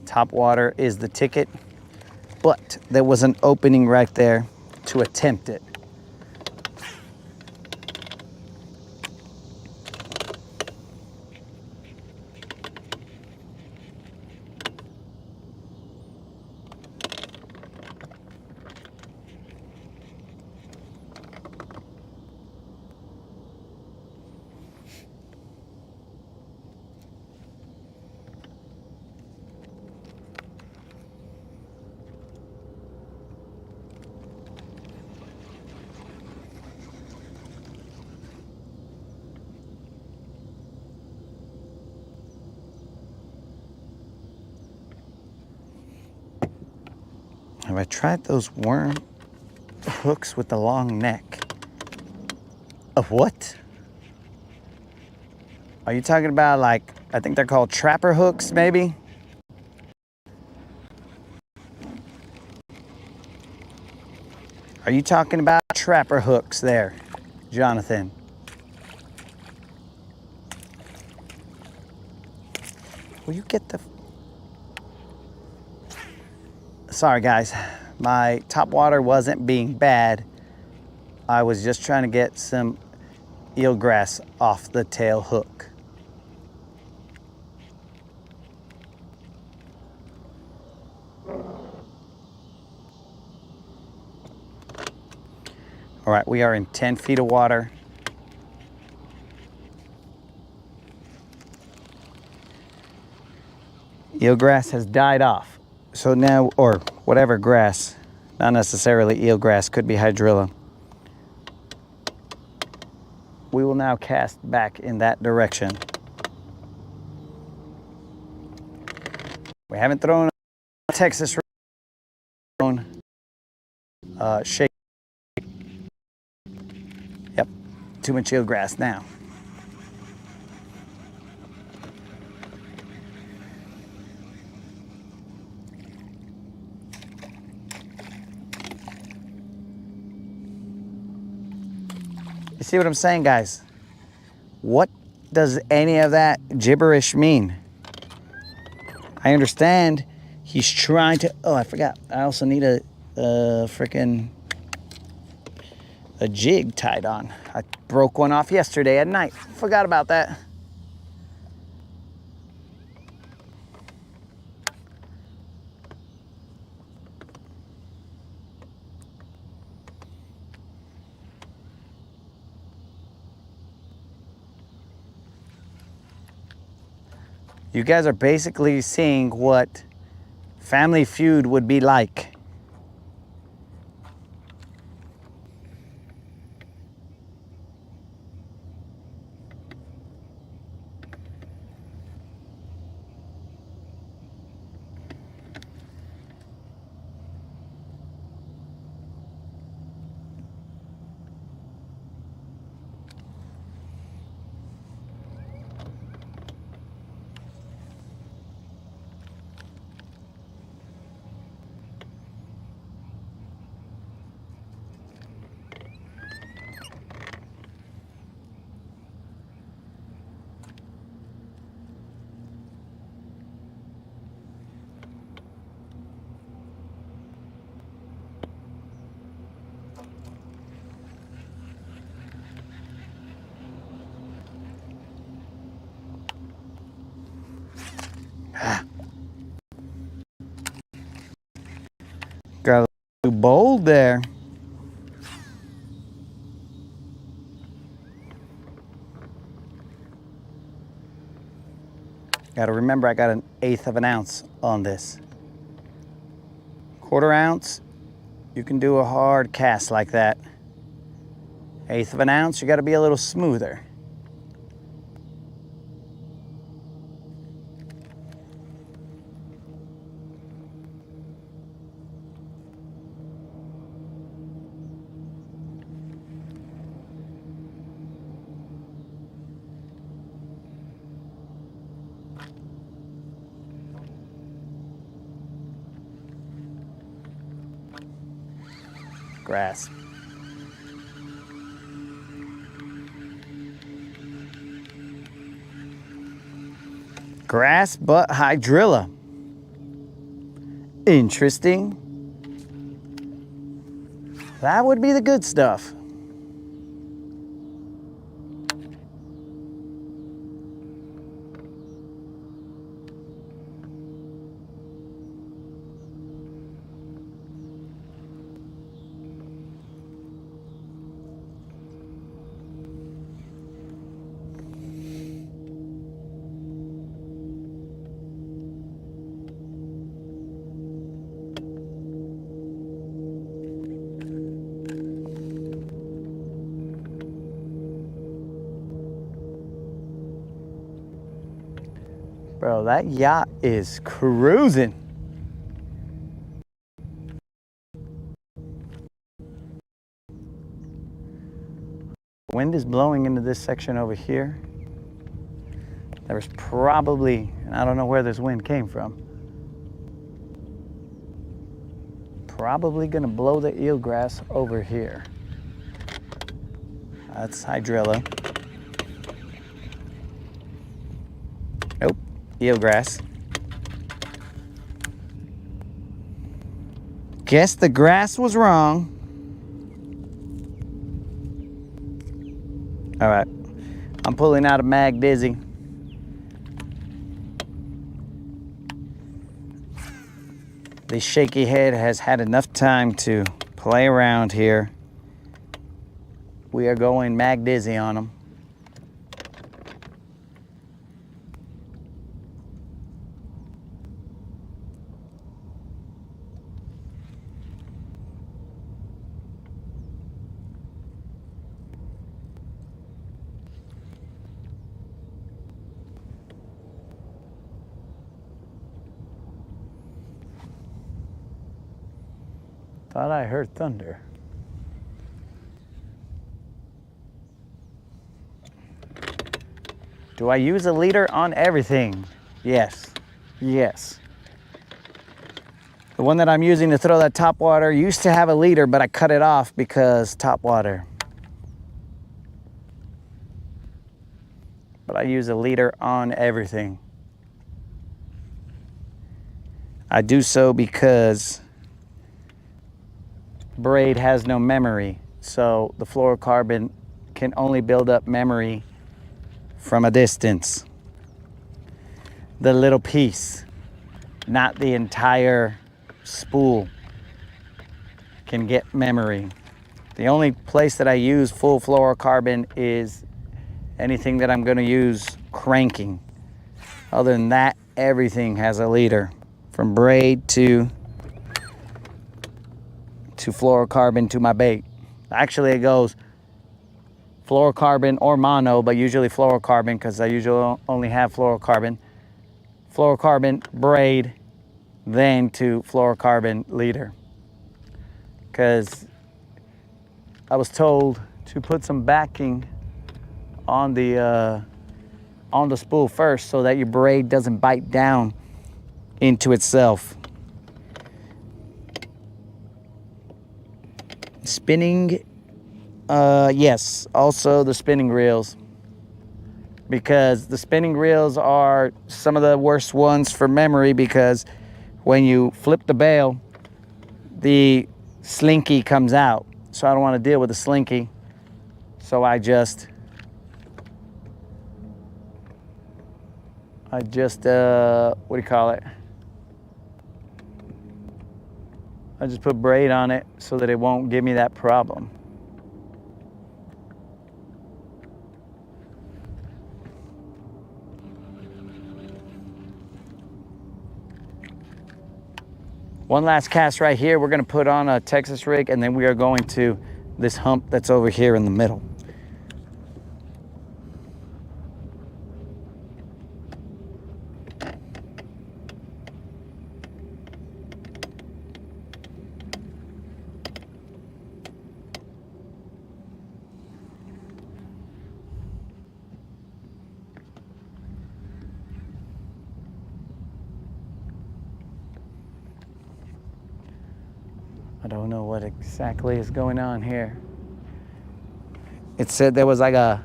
top water is the ticket, but there was an opening right there to attempt it. Have I tried those worm hooks with the long neck? Of what? Are you talking about, like, I think they're called trapper hooks, maybe? Are you talking about trapper hooks there, Jonathan? Will you get the... Sorry, guys. My top water wasn't being bad. I was just trying to get some eelgrass off the tail hook. All right, we are in 10 feet of water. Eelgrass has died off. So now, or whatever grass, not necessarily eelgrass, could be hydrilla. We will now cast back in that direction. We haven't thrown a Texas shake. Yep, too much eelgrass now. You see what I'm saying, guys? What does any of that gibberish mean? I understand he's trying to... Oh, I forgot. I also need a jig tied on. I broke one off yesterday at night. Forgot about that. You guys are basically seeing what Family Feud would be like. Got a little bold there. Got to remember I got 1/8 of an ounce on this. 1/4 ounce, you can do a hard cast like that. 1/8 of an ounce, you got to be a little smoother. Grass. Grass, but hydrilla. Interesting. That would be the good stuff. Bro, that yacht is cruising. Wind is blowing into this section over here. There was probably, and I don't know where this wind came from, probably gonna blow the eelgrass over here. That's hydrilla. Nope, eelgrass. Guess the grass was wrong. All right, I'm pulling out a Mag Dizzy. The shaky head has had enough time to play around here. We are going Mag Dizzy on him. Thought I heard thunder. Do I use a leader on everything? Yes. Yes. The one that I'm using to throw that topwater used to have a leader, but I cut it off because topwater. But I use a leader on everything. I do so because braid has no memory, so the fluorocarbon can only build up memory from a distance. The little piece, not the entire spool, can get memory. The only place that I use full fluorocarbon is anything that I'm going to use cranking. Other than that, everything has a leader, from braid to fluorocarbon to my bait. Actually, it goes fluorocarbon or mono, but usually fluorocarbon because I usually only have fluorocarbon. Fluorocarbon, braid, then to fluorocarbon leader. Because I was told to put some backing on the spool first so that your braid doesn't bite down into itself. Spinning, yes, also the spinning reels, because the spinning reels are some of the worst ones for memory, because when you flip the bail, the slinky comes out. So I don't want to deal with the slinky. So I just what do you call it? I just put braid on it so that it won't give me that problem. One last cast right here. We're gonna put on a Texas rig, and then we are going to this hump that's over here in the middle. I don't know what exactly is going on here. It said there was like a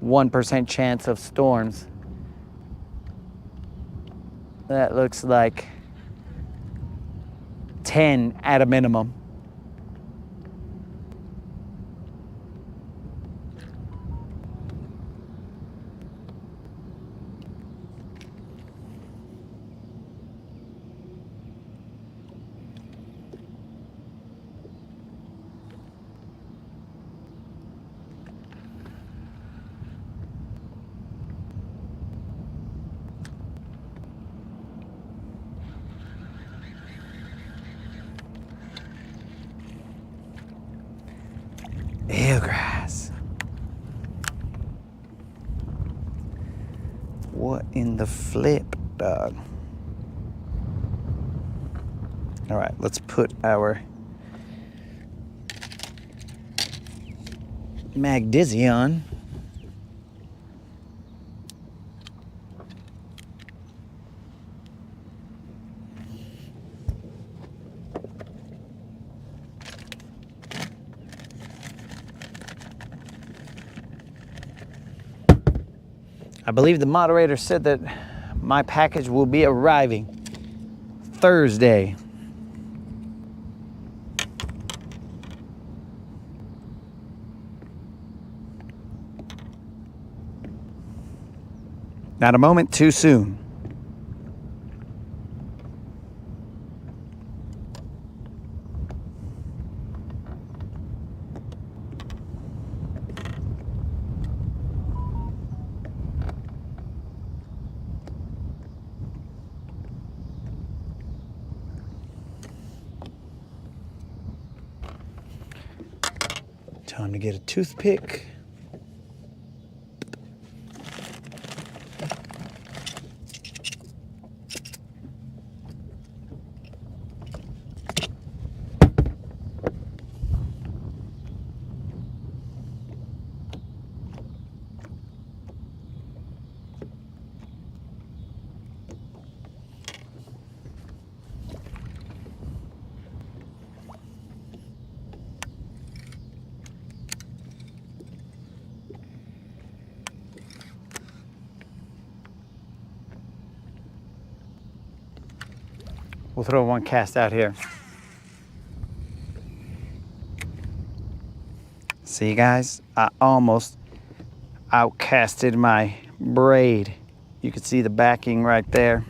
1% chance of storms. That looks like 10 at a minimum. Eelgrass. What in the flip, dog? All right, let's put our Mag Dizzy on. I believe the moderator said that my package will be arriving Thursday. Not a moment too soon. Time to get a toothpick. We'll throw one cast out here. See guys, I almost outcasted my braid. You can see the backing right there.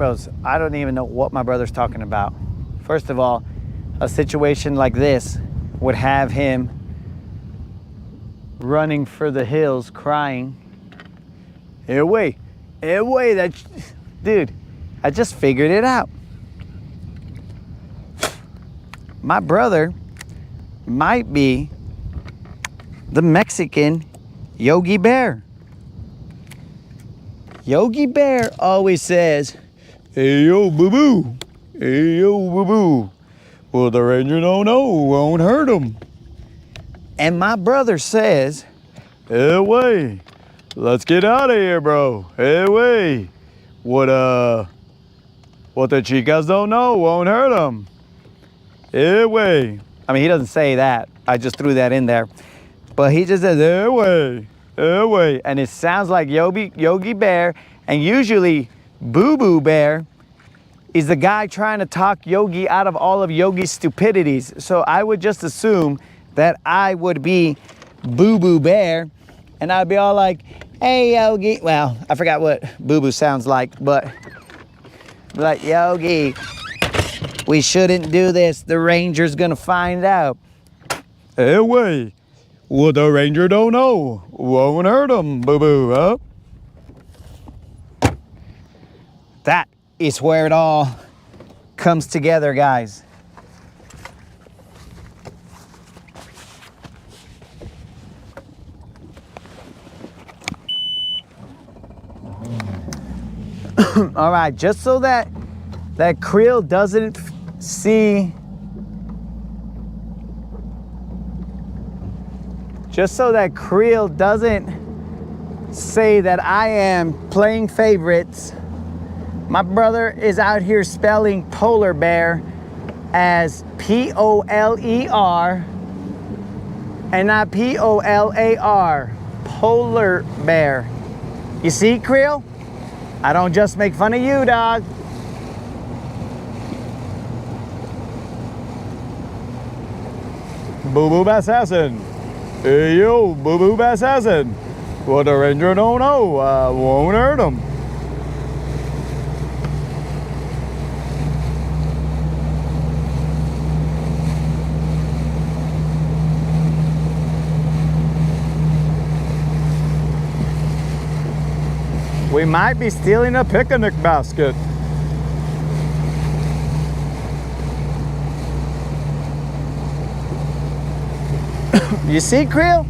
Bros, I don't even know what my brother's talking about. First of all, a situation like this would have him running for the hills crying, away, that, dude, I just figured it out. My brother might be the Mexican Yogi Bear. Yogi Bear always says, "Hey yo, boo boo. Hey yo, boo boo. Well, the ranger don't know, won't hurt him." And my brother says, "Hey, way, let's get out of here, bro. Hey, way. What the chicas don't know won't hurt them. Hey, way." I mean, he doesn't say that. I just threw that in there. But he just says, "Hey, way. Hey, way." And it sounds like Yogi Bear, and usually Boo Boo Bear is the guy trying to talk Yogi out of all of Yogi's stupidities. So I would just assume that I would be Boo Boo Bear, and I'd be all like, hey Yogi. Well, I forgot what Boo Boo sounds like, but like, Yogi, we shouldn't do this. The ranger's gonna find out. Hey, wait. What the ranger don't know won't hurt him, Boo Boo, huh? That is where it all comes together, guys. All right, just so that Creel doesn't see, just so that Creel doesn't say that I am playing favorites, my brother is out here spelling polar bear as P-O-L-E-R and not P-O-L-A-R, polar bear. You see, Creel? I don't just make fun of you, dog. Boo Boo Assassin. Hey, yo, Boo Boo Assassin. What the ranger don't know won't hurt him. We might be stealing a picnic basket. You see, Creel?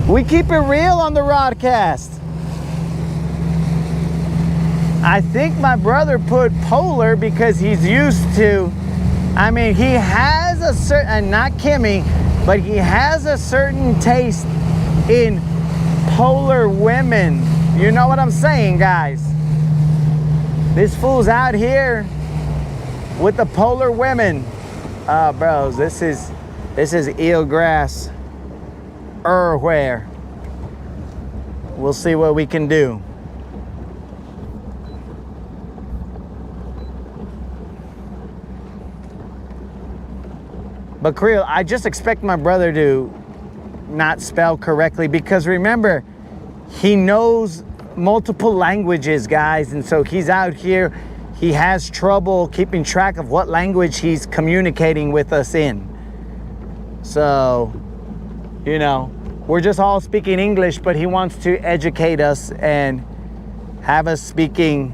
We keep it real on the Rodcast. I think my brother put polar because he's used to, I mean, he has a certain, and not Kimmy, but he has a certain taste in polar women. You know what I'm saying, guys? This fool's out here with the polar women. Bros, this is eelgrass where. We'll see what we can do. But Creel, I just expect my brother to not spell correctly, because remember, he knows multiple languages, guys, and so he's out here, he has trouble keeping track of what language he's communicating with us in. So, you know, we're just all speaking English, but he wants to educate us and have us speaking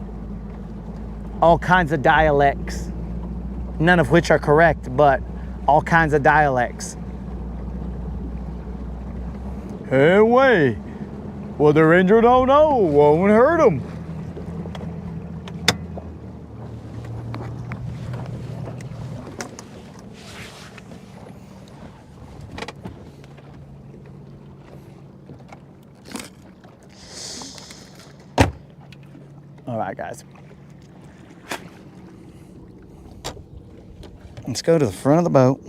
all kinds of dialects, none of which are correct, but all kinds of dialects. Hey, wait. What the ranger don't know won't hurt him. All right, guys. Let's go to the front of the boat.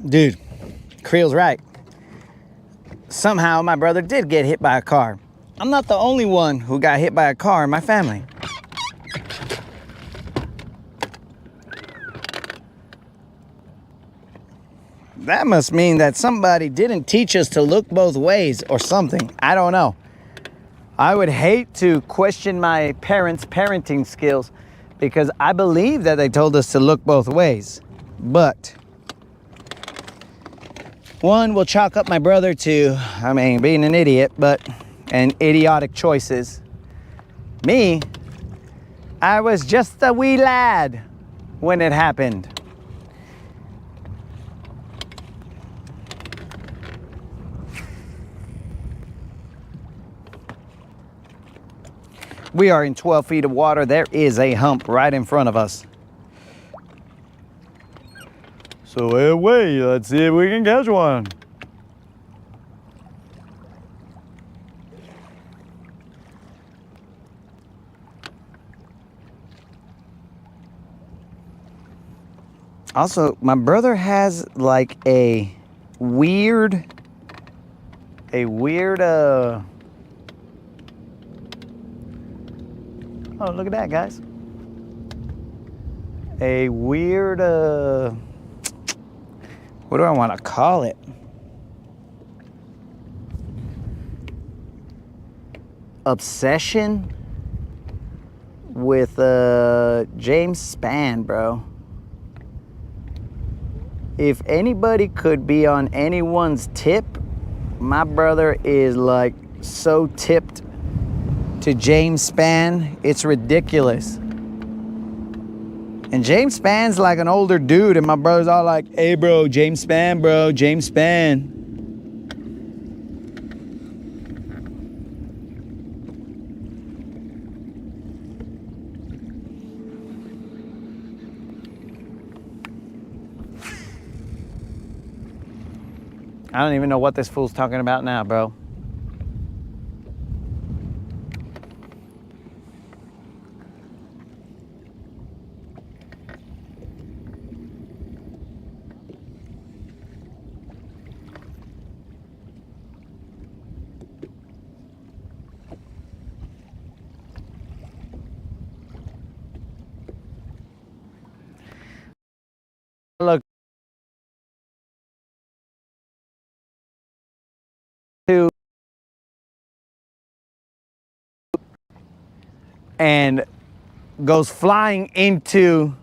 Dude, Creel's right. Somehow my brother did get hit by a car. I'm not the only one who got hit by a car in my family. That must mean that somebody didn't teach us to look both ways or something. I don't know. I would hate to question my parents' parenting skills because I believe that they told us to look both ways. But one will chalk up my brother to, I mean, being an idiot, and idiotic choices. Me, I was just a wee lad when it happened. We are in 12 feet of water. There is a hump right in front of us. So anyway, let's see if we can catch one. Also, my brother has like a weird, oh, look at that, guys. A weird, what do I want to call it? Obsession with James Spann, bro. If anybody could be on anyone's tip, my brother is like so tipped to James Spann, it's ridiculous. And James Spann's like an older dude, and my brother's all like, hey bro, James Spann, bro, James Spann. I don't even know what this fool's talking about now, bro. Look. And goes flying into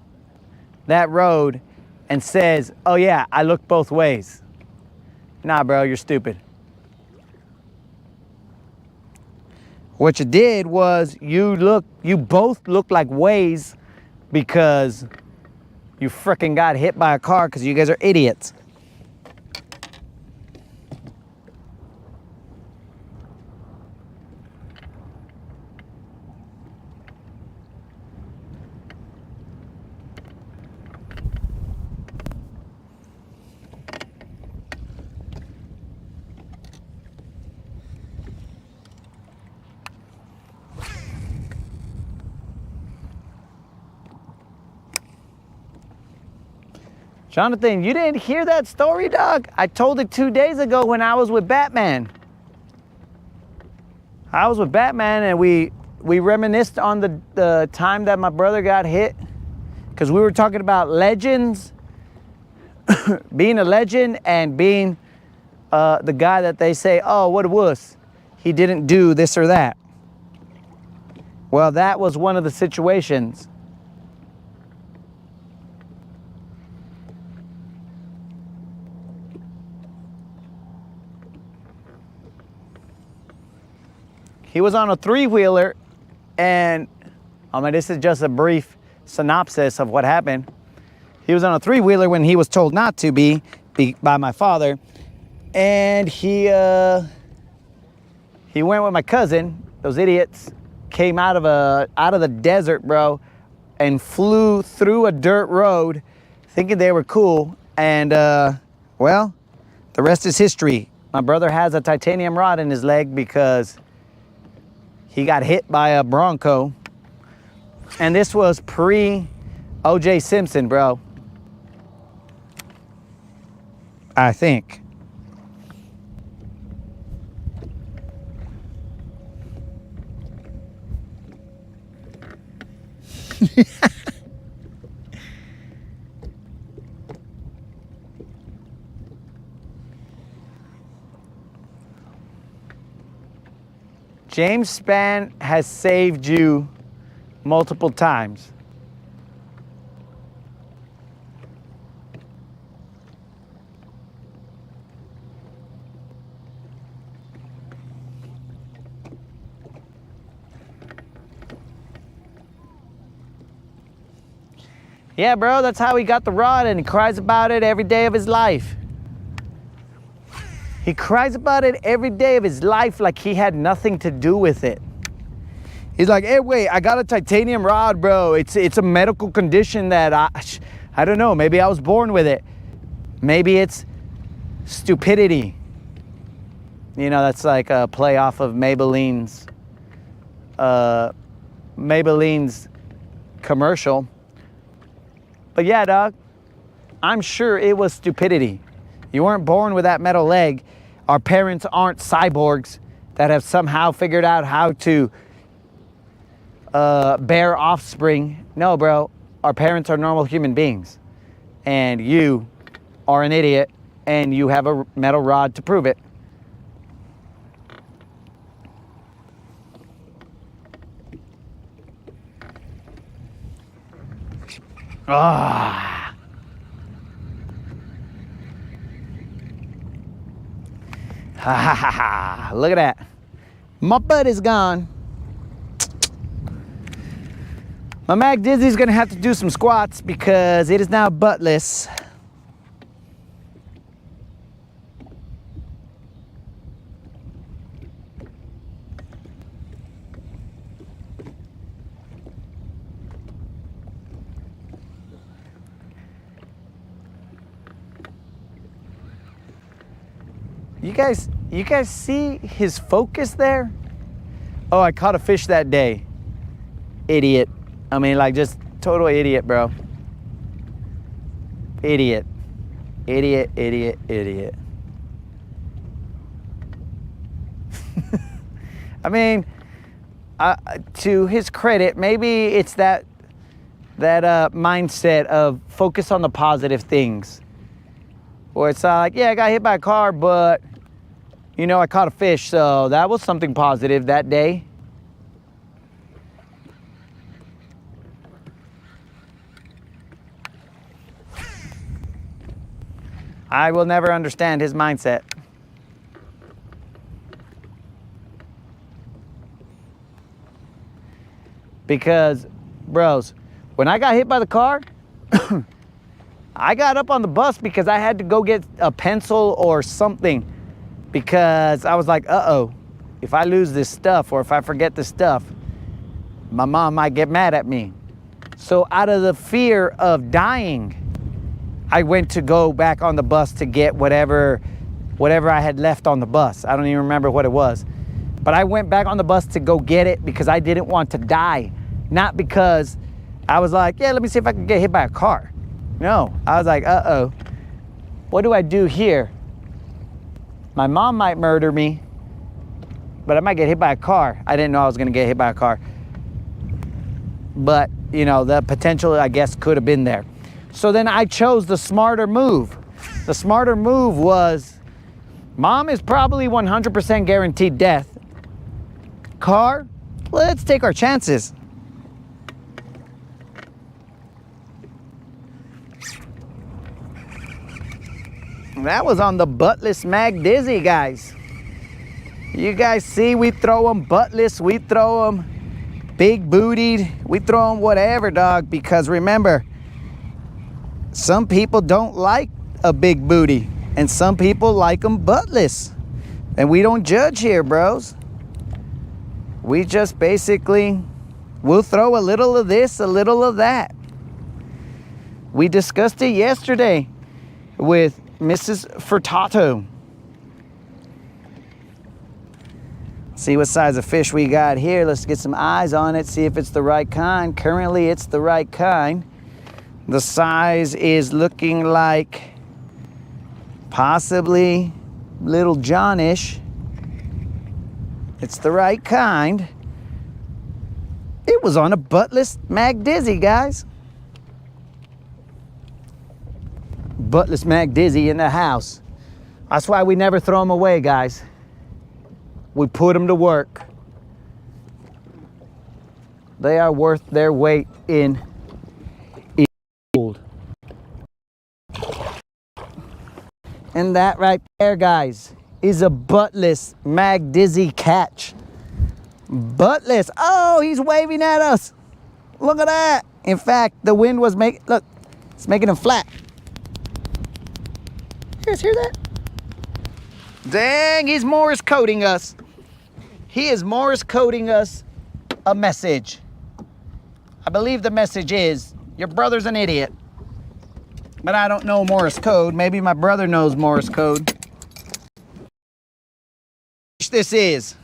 that road and says, oh yeah, I looked both ways. Nah, bro, you're stupid. What you did was you both looked like ways because you frickin' got hit by a car because you guys are idiots. Jonathan, you didn't hear that story, dog? I told it 2 days ago when I was with Batman. I was with Batman and we reminisced on the time that my brother got hit. Because we were talking about legends, being a legend and being the guy that they say, oh, what a wuss. He didn't do this or that. Well, that was one of the situations. He was on a three-wheeler, and I mean, this is just a brief synopsis of what happened. He was on a three-wheeler when he was told not to be by my father, and he went with my cousin. Those idiots came out of the desert, bro, and flew through a dirt road, thinking they were cool. And well, the rest is history. My brother has a titanium rod in his leg because he got hit by a Bronco. And this was pre-O.J. Simpson, bro. I think. James Spann has saved you multiple times. Yeah, bro, that's how he got the rod, and he cries about it every day of his life. He cries about it every day of his life like he had nothing to do with it. He's like, hey, wait, I got a titanium rod, bro. It's a medical condition that I don't know, maybe I was born with it. Maybe it's stupidity. You know, that's like a play off of Maybelline's commercial. But yeah, dog, I'm sure it was stupidity. You weren't born with that metal leg. Our parents aren't cyborgs that have somehow figured out how to bear offspring. No, bro. Our parents are normal human beings. And you are an idiot, and you have a metal rod to prove it. Ah. Ha ha ha ha. Look at that. My butt is gone. My Mag Dizzy's gonna have to do some squats because it is now buttless. You guys see his focus there? Oh, I caught a fish that day. Idiot. I mean, like, just total idiot, bro. Idiot. Idiot, idiot, idiot. I mean, to his credit, maybe it's that mindset of focus on the positive things. Or it's like, yeah, I got hit by a car, but, you know, I caught a fish, so that was something positive that day. I will never understand his mindset. Because, bros, when I got hit by the car, I got up on the bus because I had to go get a pencil or something, because I was like, uh-oh, if I lose this stuff or if I forget this stuff, my mom might get mad at me. So out of the fear of dying, I went to go back on the bus to get whatever I had left on the bus. I don't even remember what it was. But I went back on the bus to go get it because I didn't want to die. Not because I was like, yeah, let me see if I can get hit by a car. No, I was like, uh-oh, what do I do here? My mom might murder me, but I might get hit by a car. I didn't know I was gonna get hit by a car. But, you know, the potential, I guess, could have been there. So then I chose the smarter move. The smarter move was, mom is probably 100% guaranteed death. Car, let's take our chances. That was on the buttless Mag Dizzy, guys. You guys see, we throw them buttless, we throw them big bootied, we throw them whatever, dog, because remember, some people don't like a big booty, and some people like them buttless. And we don't judge here, bros. We just basically, we'll throw a little of this, a little of that. We discussed it yesterday with Mrs. Fittado. See what size of fish we got here. Let's get some eyes on it, see if it's the right kind. Currently, it's the right kind. The size is looking like possibly Little John-ish. It's the right kind. It was on a buttless Mag Dizzy, guys. Buttless Mag Dizzy in the house. That's why we never throw them away, guys. We put them to work. They are worth their weight in gold. And that right there, guys, is a buttless Mag Dizzy catch. Buttless. Oh, he's waving at us. Look at that. In fact, the wind was making, look, it's making him flat. You guys hear that? Dang, he's Morse coding us. He is Morse coding us a message. I believe the message is, your brother's an idiot. But I don't know Morse code. Maybe my brother knows Morse code. This is.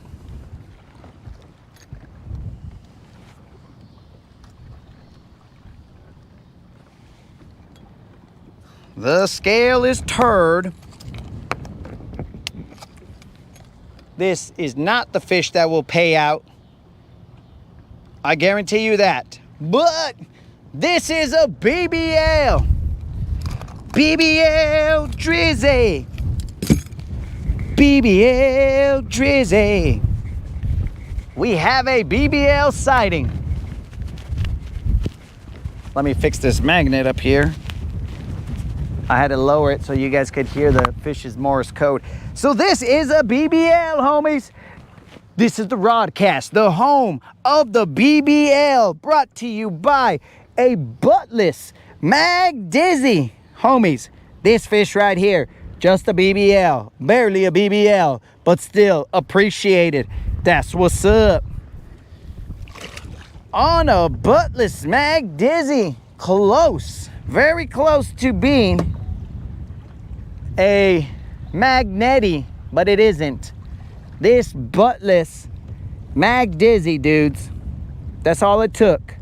The scale is turned. This is not the fish that will pay out. I guarantee you that. But this is a BBL. BBL Drizzy. BBL Drizzy. We have a BBL sighting. Let me fix this magnet up here. I had to lower it so you guys could hear the fish's Morse code. So this is a BBL, homies. This is the Rodcast, the home of the BBL, brought to you by a buttless Mag Dizzy. Homies, this fish right here, just a BBL, barely a BBL, but still appreciated. That's what's up. On a buttless Mag Dizzy, close, very close to being a Magneti, but it isn't. This buttless Mag Dizzy, dudes, that's all it took.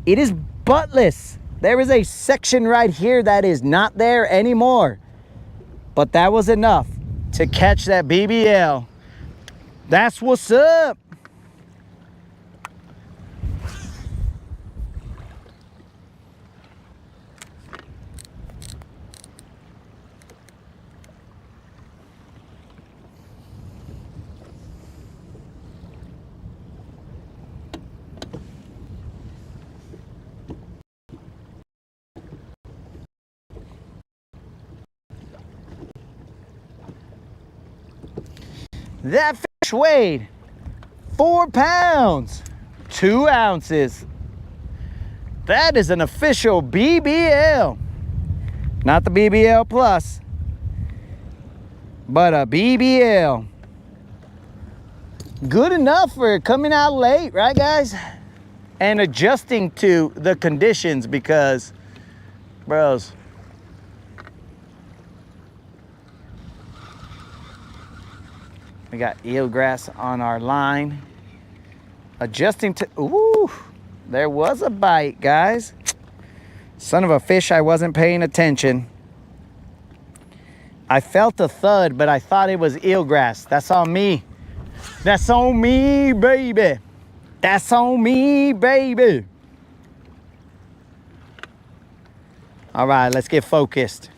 It is buttless. There is a section right here that is not there anymore, but that was enough to catch that BBL. That's what's up. That fish weighed 4 pounds, 2 ounces. That is an official BBL. Not the BBL Plus, but a BBL. Good enough for coming out late, right guys? And adjusting to the conditions because, bros, we got eelgrass on our line. Adjusting to, ooh, there was a bite, guys. Son of a fish, I wasn't paying attention. I felt a thud, but I thought it was eelgrass. That's on me. That's on me, baby. That's on me, baby. All right, let's get focused.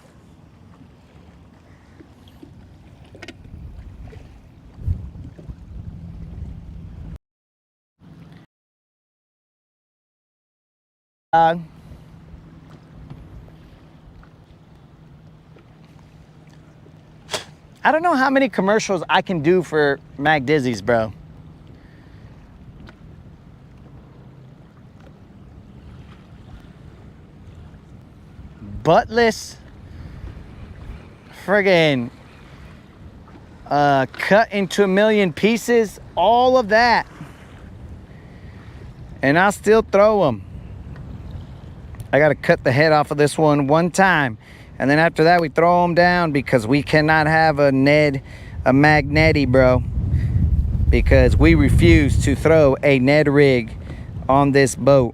I don't know how many commercials I can do for Mag Dizzy's, bro. Buttless, friggin' cut into a million pieces, all of that. And I'll still throw them. I gotta cut the head off of this one time. And then after that, we throw them down because we cannot have a Magneti, bro. Because we refuse to throw a Ned rig on this boat.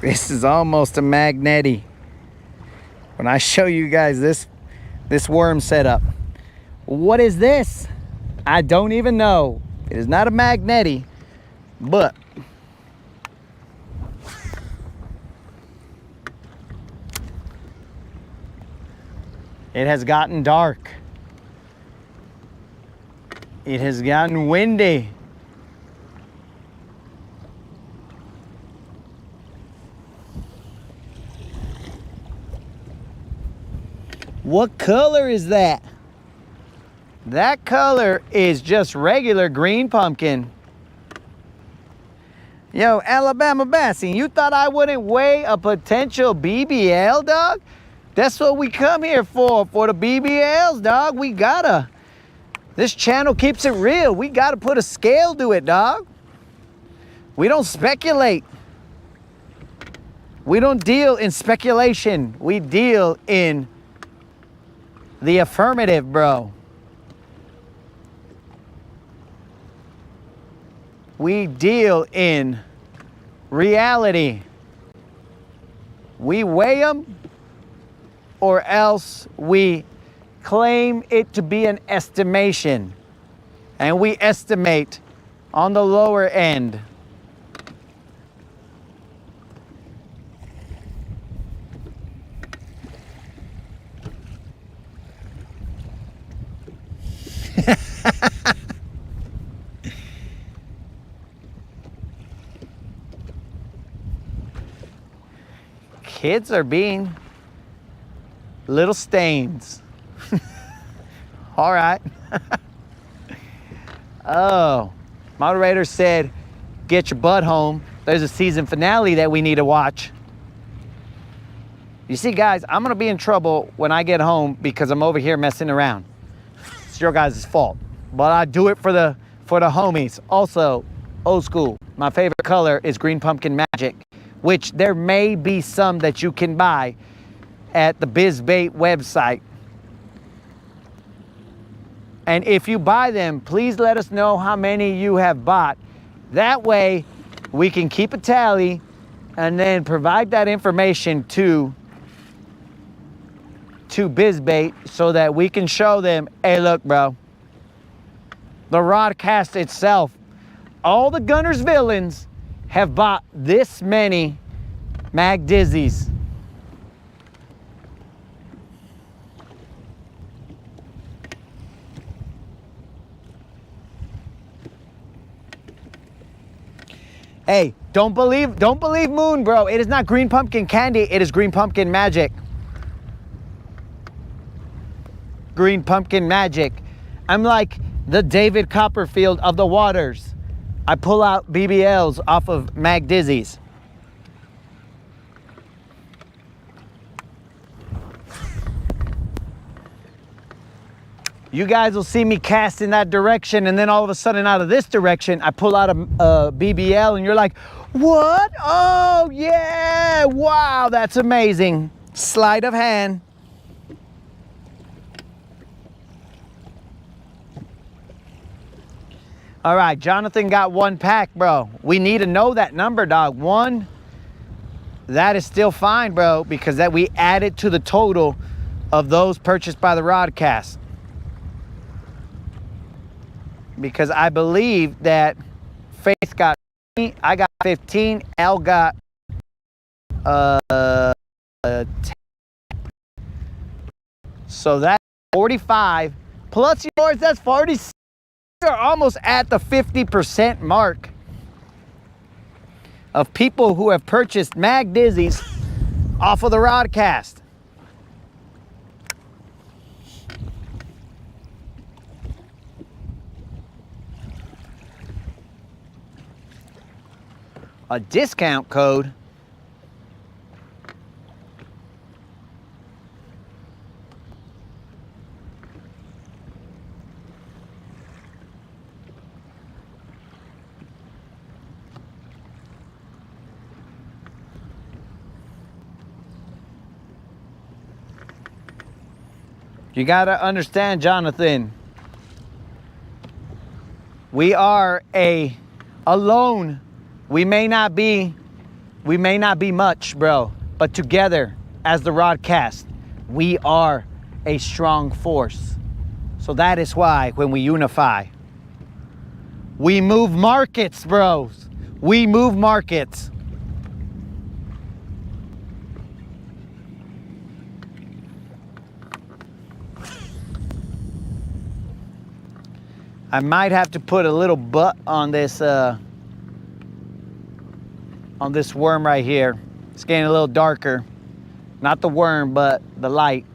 This is almost a Magneti. When I show you guys this worm setup. What is this? I don't even know. It is not a Magneti. But it has gotten dark. It has gotten windy. What color is that? That color is just regular green pumpkin. Yo, Alabama Bassing, you thought I wouldn't weigh a potential BBL, dog? That's what we come here for the BBLs, dog. We gotta. This channel keeps it real. We gotta put a scale to it, dog. We don't speculate. We don't deal in speculation. We deal in the affirmative, bro. we deal in reality. We weigh them, or else we claim it to be an estimation. And we estimate on the lower end. Kids are being little stains. All right. Oh, moderator said, get your butt home. There's a season finale that we need to watch. You see, guys, I'm gonna be in trouble when I get home because I'm over here messing around. It's your guys' fault, but I do it for the homies. Also, old school. My favorite color is Green Pumpkin Magic, which there may be some that you can buy at the BizBait website. And if you buy them, please let us know how many you have bought. That way we can keep a tally and then provide that information to BizBait so that we can show them, hey, look, bro, the Rodcast itself, all the Guntersvilleans have bought this many Mag Dizzies. Hey, don't believe Moon, bro. It is not green pumpkin candy, it is green pumpkin magic. Green pumpkin magic. I'm like the David Copperfield of the waters. I pull out BBLs off of Mag Dizzies. You guys will see me cast in that direction, and then all of a sudden out of this direction, I pull out a BBL, and you're like, what? Oh, yeah, wow, that's amazing. Sleight of hand. All right, Jonathan got 1 pack, bro. We need to know that number, dog. 1, that is still fine, bro, because that we added to the total of those purchased by the Rodcast. Because I believe that Faith got 20, I got 15, Al got 10. So that's 45 plus yours, that's 46. You're almost at the 50% mark of people who have purchased Mag Dizzies off of the Rodcast. A discount code. You gotta understand, Jonathan. We are alone. We may not be much, bro, but together as the Rodcast, we are a strong force. So that is why when we unify, we move markets, bros. We move markets. I might have to put a little butt on this worm right here. It's getting a little darker. Not the worm, but the light.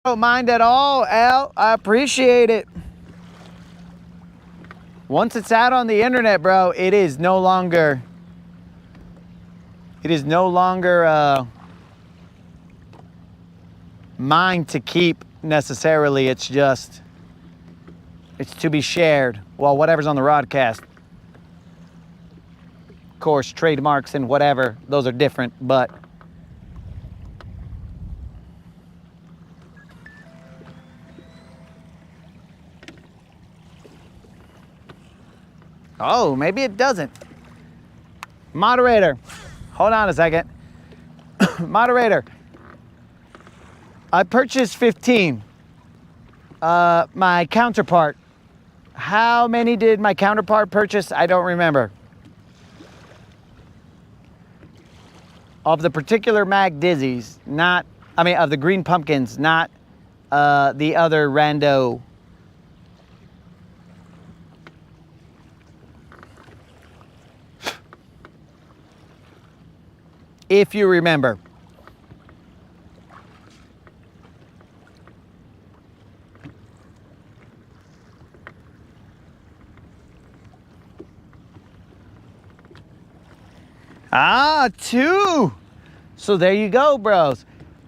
Don't mind at all, Al. I appreciate it. Once it's out on the internet, bro, it is no longer mine to keep necessarily. It's to be shared. Well, whatever's on the Rodcast. Of course, trademarks and whatever, those are different, but oh, maybe it doesn't. Moderator, hold on a second. Moderator, I purchased 15. My counterpart, how many did my counterpart purchase? I don't remember. Of the particular Mag Dizzies, not, I mean, of the green pumpkins, not the other rando. If you remember. Ah, 2. So there you go, bros.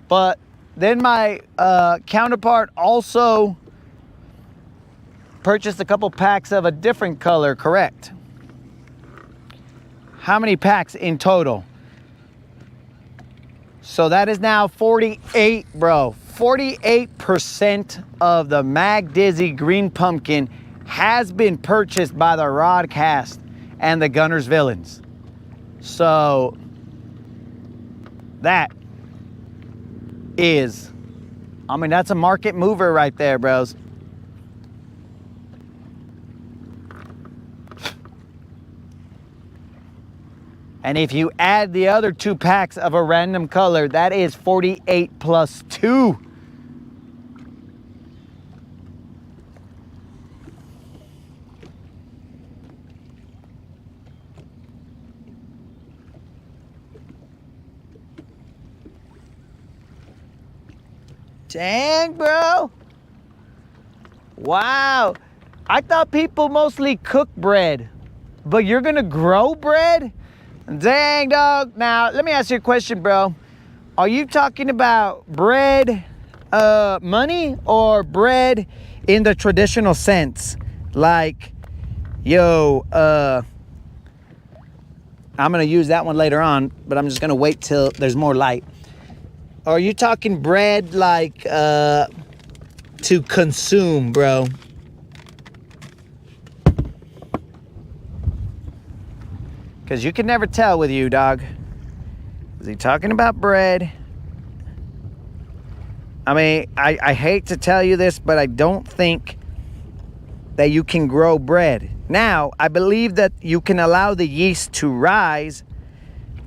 But then my counterpart also purchased a couple packs of a different color, correct? How many packs in total? So that is now 48, bro. 48% of the Mag Dizzy Green Pumpkin has been purchased by the Rodcast and the Guntersville. So that is, I mean, that's a market mover right there, bros. And if you add the other 2 packs of a random color, that is 48 plus 2. Dang, bro. Wow. I thought people mostly cook bread, but you're gonna grow bread? Dang, dog. Now, let me ask you a question, bro. Are you talking about bread money or bread in the traditional sense? Like, yo, I'm gonna use that one later on, but I'm just gonna wait till there's more light. Are you talking bread like to consume, bro? Because you can never tell with you, dog. Is he talking about bread? I mean, I hate to tell you this, but I don't think that you can grow bread. Now, I believe that you can allow the yeast to rise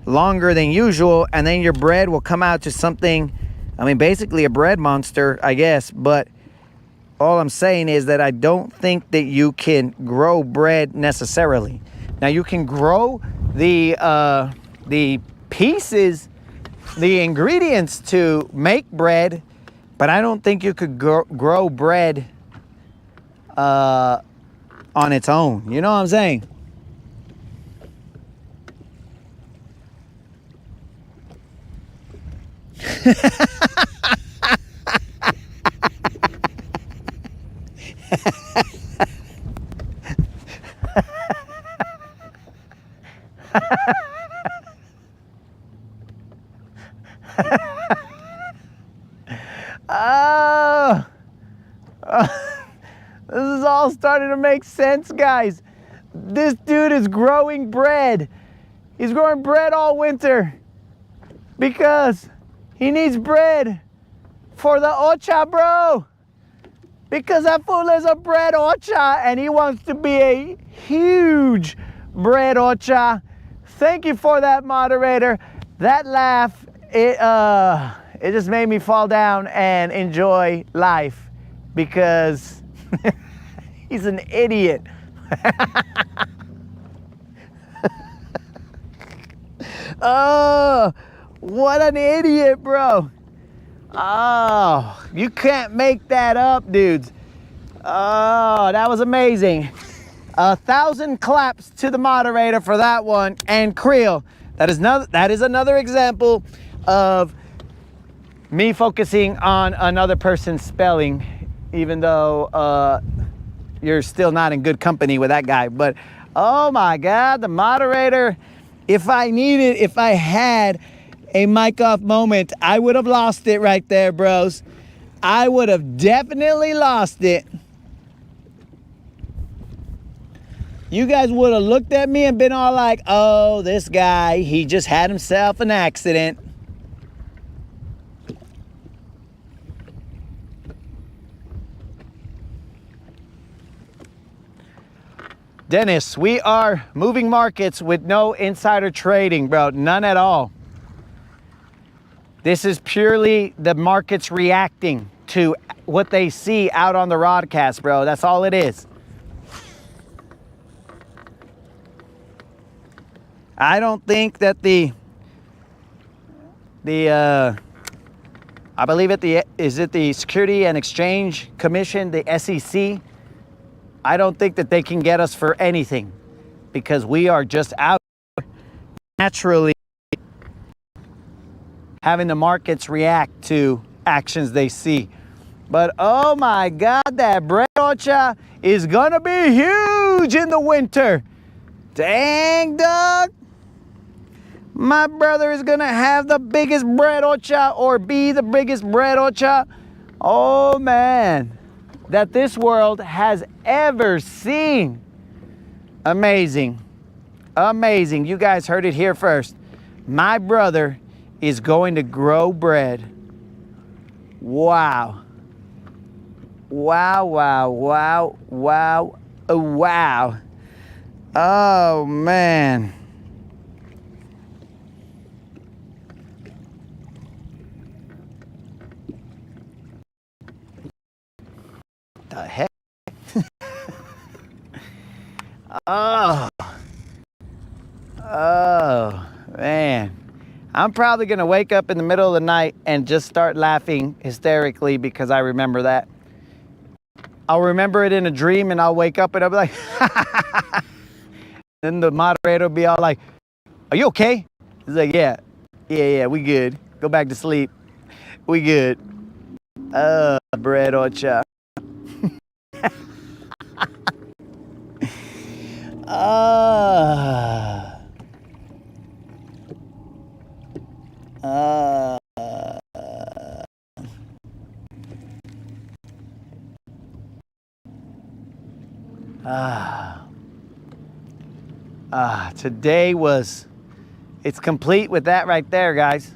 longer than usual, and then your bread will come out to something, I mean, basically a bread monster, I guess. But all I'm saying is that I don't think that you can grow bread necessarily. Now, you can grow the pieces, the ingredients to make bread, but I don't think you could grow bread on its own. You know what I'm saying? Oh, this is all starting to make sense, guys. This dude is growing bread. He's growing bread all winter because he needs bread for the ocha, bro. Because that fool is a bread ocha and he wants to be a huge bread ocha. Thank you for that, moderator. That laugh, it just made me fall down and enjoy life because he's an idiot. Oh, what an idiot, bro. Oh, you can't make that up, dudes. Oh, that was amazing. 1,000 claps to the moderator for that one. And Creel, that is another example of me focusing on another person's spelling, even though you're still not in good company with that guy. But oh my God, the moderator If I had a mic off moment, I would have lost it right there, bros. I would have definitely lost it. You guys would have looked at me and been all like, oh, this guy, he just had himself an accident. Dennis, we are moving markets with no insider trading, bro. None at all. This is purely the markets reacting to what they see out on the Rodcast, bro. That's all it is. I don't think that I believe is it the Security and Exchange Commission, the SEC? I don't think that they can get us for anything because we are just out naturally having the markets react to actions they see. But oh my God, that bread ocha is gonna be huge in the winter. Dang, dog. My brother is gonna have the biggest bread ocha or be the biggest bread ocha. Oh man, that this world has ever seen. Amazing, amazing. You guys heard it here first. My brother is going to grow bread. Wow. Wow, wow, wow, wow, wow. Oh man. The heck? Oh man, I'm probably gonna wake up in the middle of the night and just start laughing hysterically because I remember that. I'll remember it in a dream and I'll wake up and I'll be like then the moderator will be all like, are you okay? He's like, yeah, we good, go back to sleep, we good. Bread ocha. Today it's complete with that right there, guys.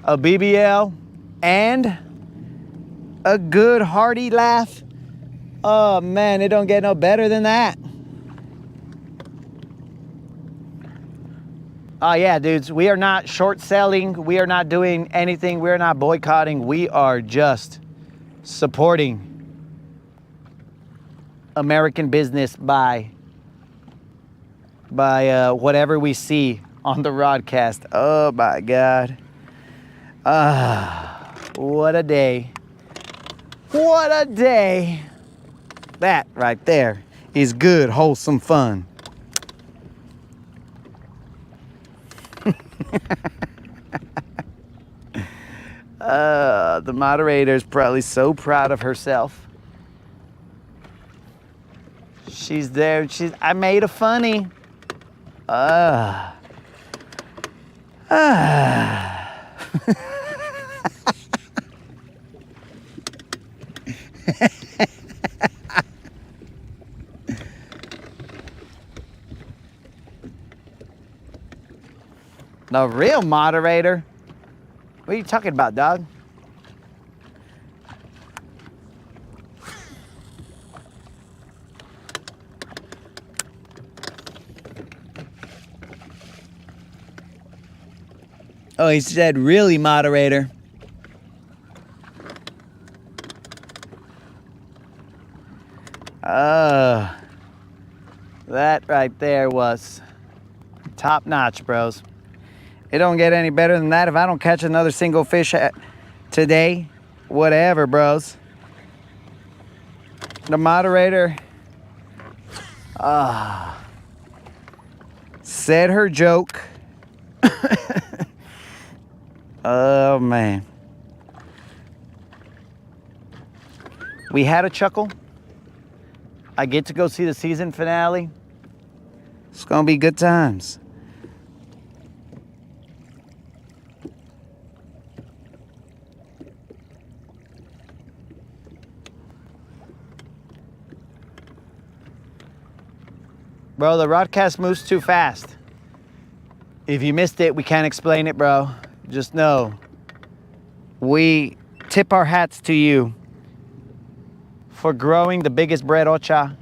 A BBL and a good hearty laugh. Oh man, it don't get no better than that. Oh yeah, dudes, we are not short selling. We are not doing anything. We're not boycotting. We are just supporting American business by whatever we see on the Rodcast. Oh my God. What a day. What a day. That right there is good, wholesome fun. The moderator is probably so proud of herself. She's there. I made a funny. The real moderator? What are you talking about, dog? Oh, he said really moderator. That right there was top notch, bros. It don't get any better than that. If I don't catch another single fish today, whatever, bros. The moderator said her joke. Oh man, we had a chuckle. I get to go see the season finale. It's gonna be good times. Bro, the Rodcast moves too fast. If you missed it, we can't explain it, bro. Just know, we tip our hats to you for growing the biggest bread ocha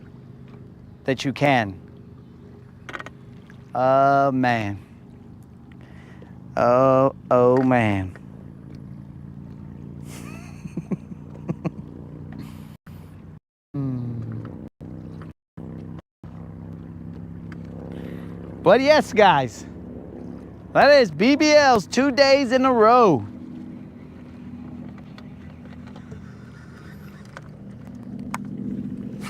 that you can. Oh, man. Oh, man. But yes, guys, that is BBL's 2 days in a row.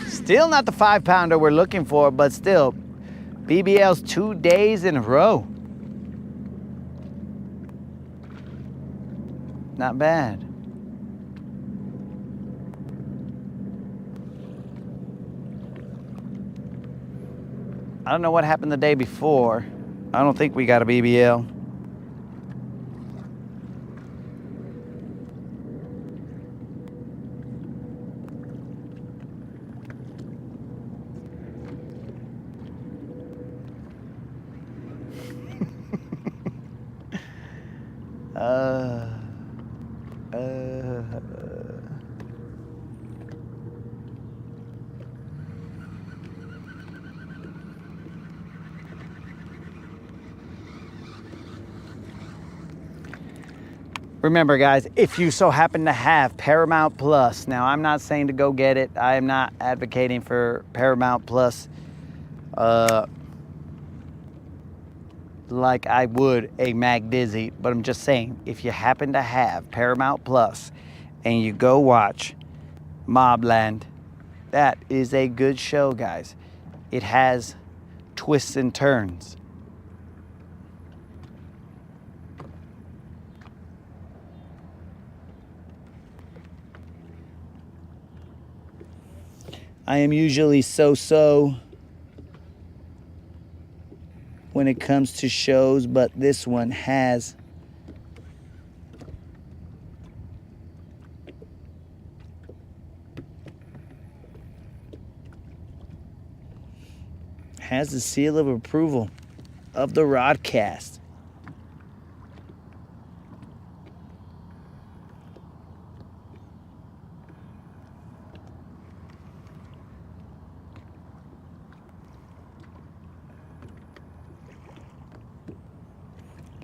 Still not the 5-pounder we're looking for, but still, BBL's 2 days in a row. Not bad. I don't know what happened the day before. I don't think we got a BBL. Remember, guys, if you so happen to have Paramount Plus, now I'm not saying to go get it. I am not advocating for Paramount Plus like I would a Mag Dizzy, but I'm just saying, if you happen to have Paramount Plus and you go watch Mobland, that is a good show, guys. It has twists and turns. I am usually so-so when it comes to shows, but this one has the seal of approval of the Rodcast.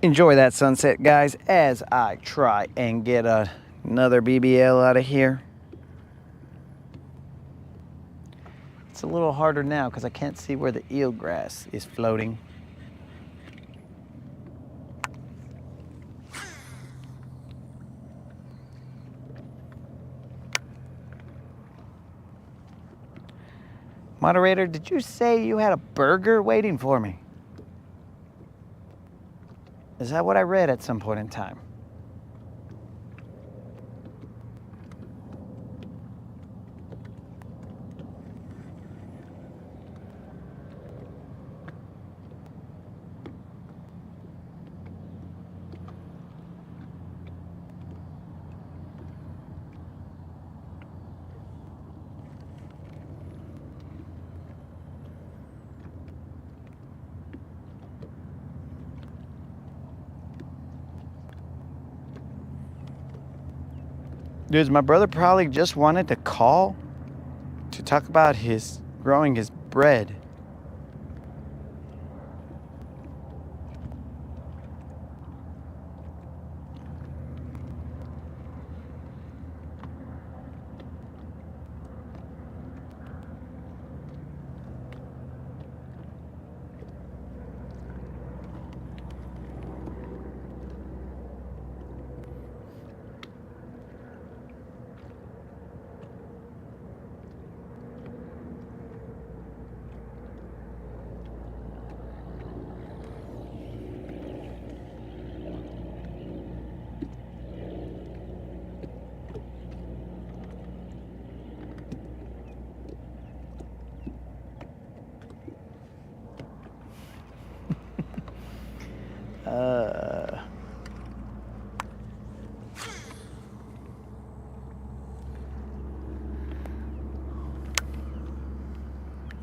Enjoy that sunset, guys, as I try and get another BBL out of here. It's a little harder now because I can't see where the eelgrass is floating. Moderator, did you say you had a burger waiting for me? Is that what I read at some point in time? Dude, my brother probably just wanted to call to talk about his growing his bread.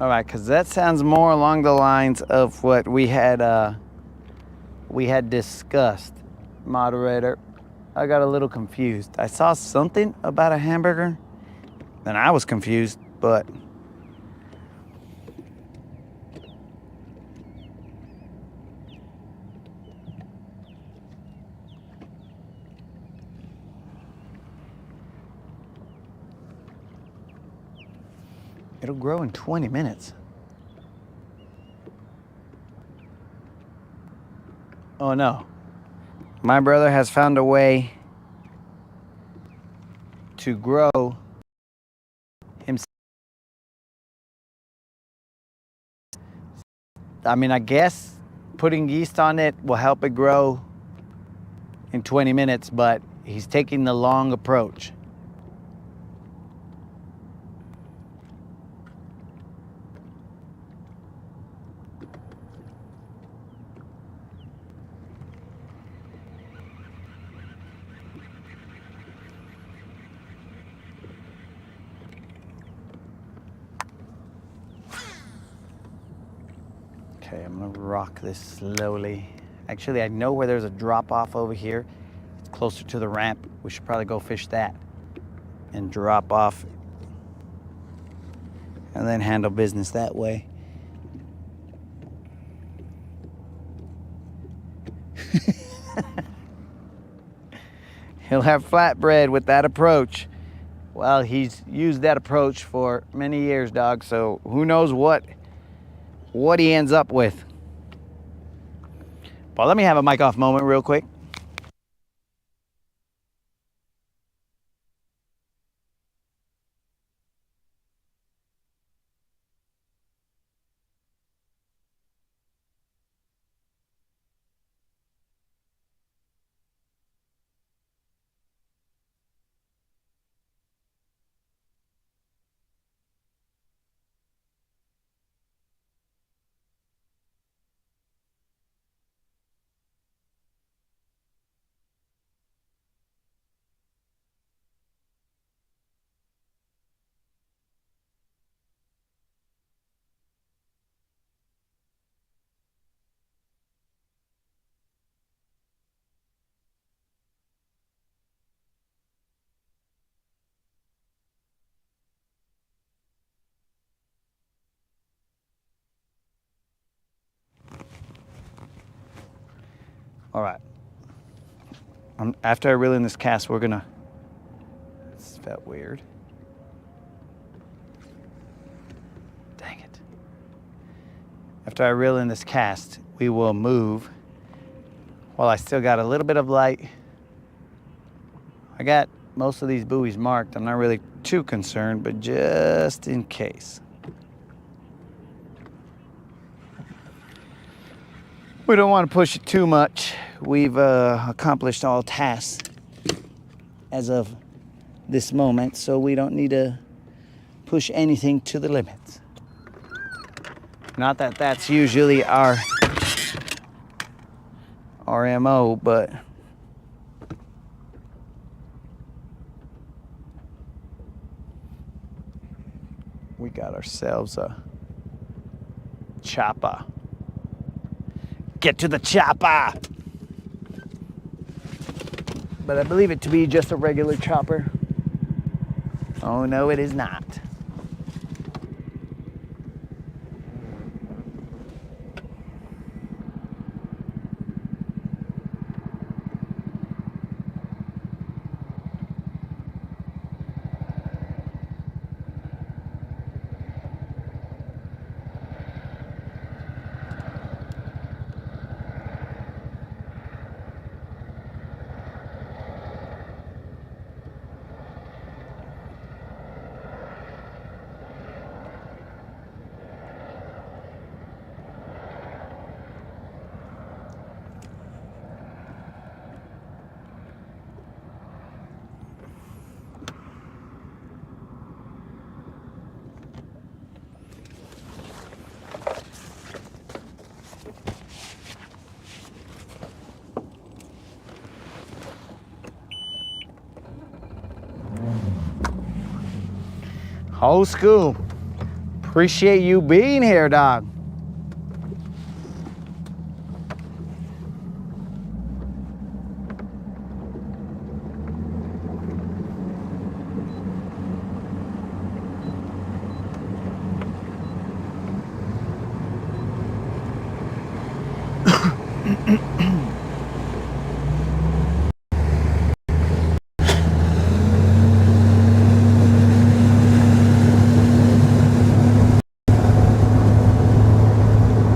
All right, because that sounds more along the lines of what we had discussed, moderator. I got a little confused. I saw something about a hamburger, and I was confused, but it'll grow in 20 minutes. Oh no. My brother has found a way to grow himself. I mean, I guess putting yeast on it will help it grow in 20 minutes, but he's taking the long approach. Okay, I'm gonna rock this slowly. Actually, I know where there's a drop off over here. It's closer to the ramp. We should probably go fish that and drop off and then handle business that way. He'll have flatbread with that approach. Well, he's used that approach for many years, dog, so who knows what he ends up with. But let me have a mic off moment real quick. All right. After I reel in this cast, we're gonna. This felt weird. Dang it. After I reel in this cast, we will move. While I still got a little bit of light. I got most of these buoys marked. I'm not really too concerned, but just in case. We don't want to push it too much. We've accomplished all tasks as of this moment, so we don't need to push anything to the limits. Not that that's usually our MO, but we got ourselves a chopper. Get to the chopper! But I believe it to be just a regular chopper. Oh no, it is not. Old school, Appreciate you being here, dog.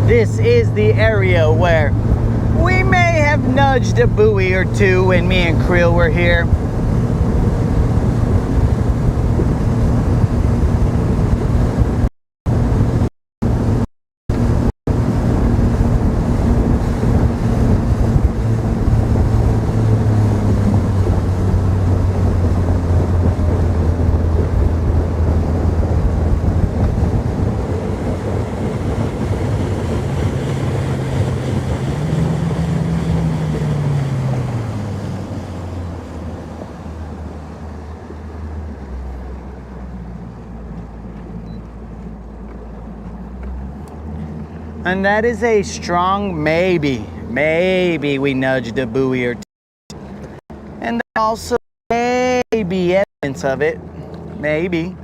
This is the area where we may have nudged a buoy or two when me and Creel were here. And that is a strong maybe. Maybe we nudged a buoy or two. And also maybe evidence of it. Maybe.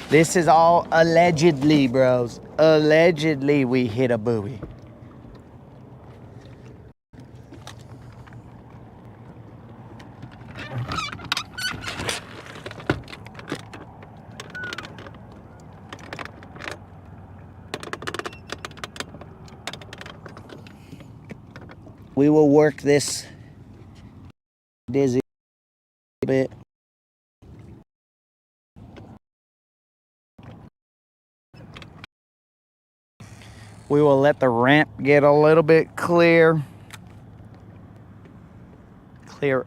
This is all allegedly, bros. Allegedly we hit a buoy. We will work this dizzy a bit. We will let the ramp get a little bit clearer. There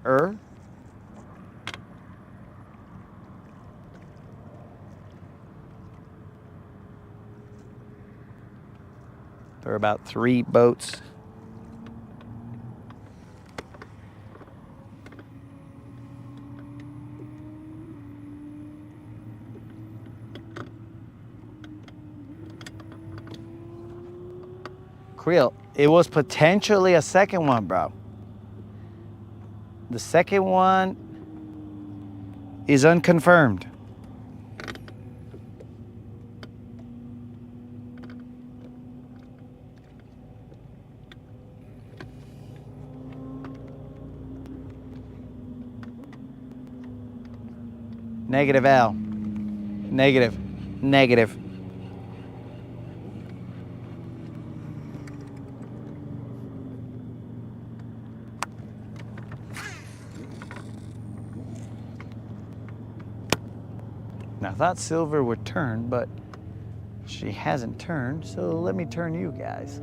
are about 3 boats. Creel, it was potentially a second one, bro. The second one is unconfirmed. Negative, Al. Negative. Negative. Now, I thought Silver would turn, but she hasn't turned, so let me turn you guys.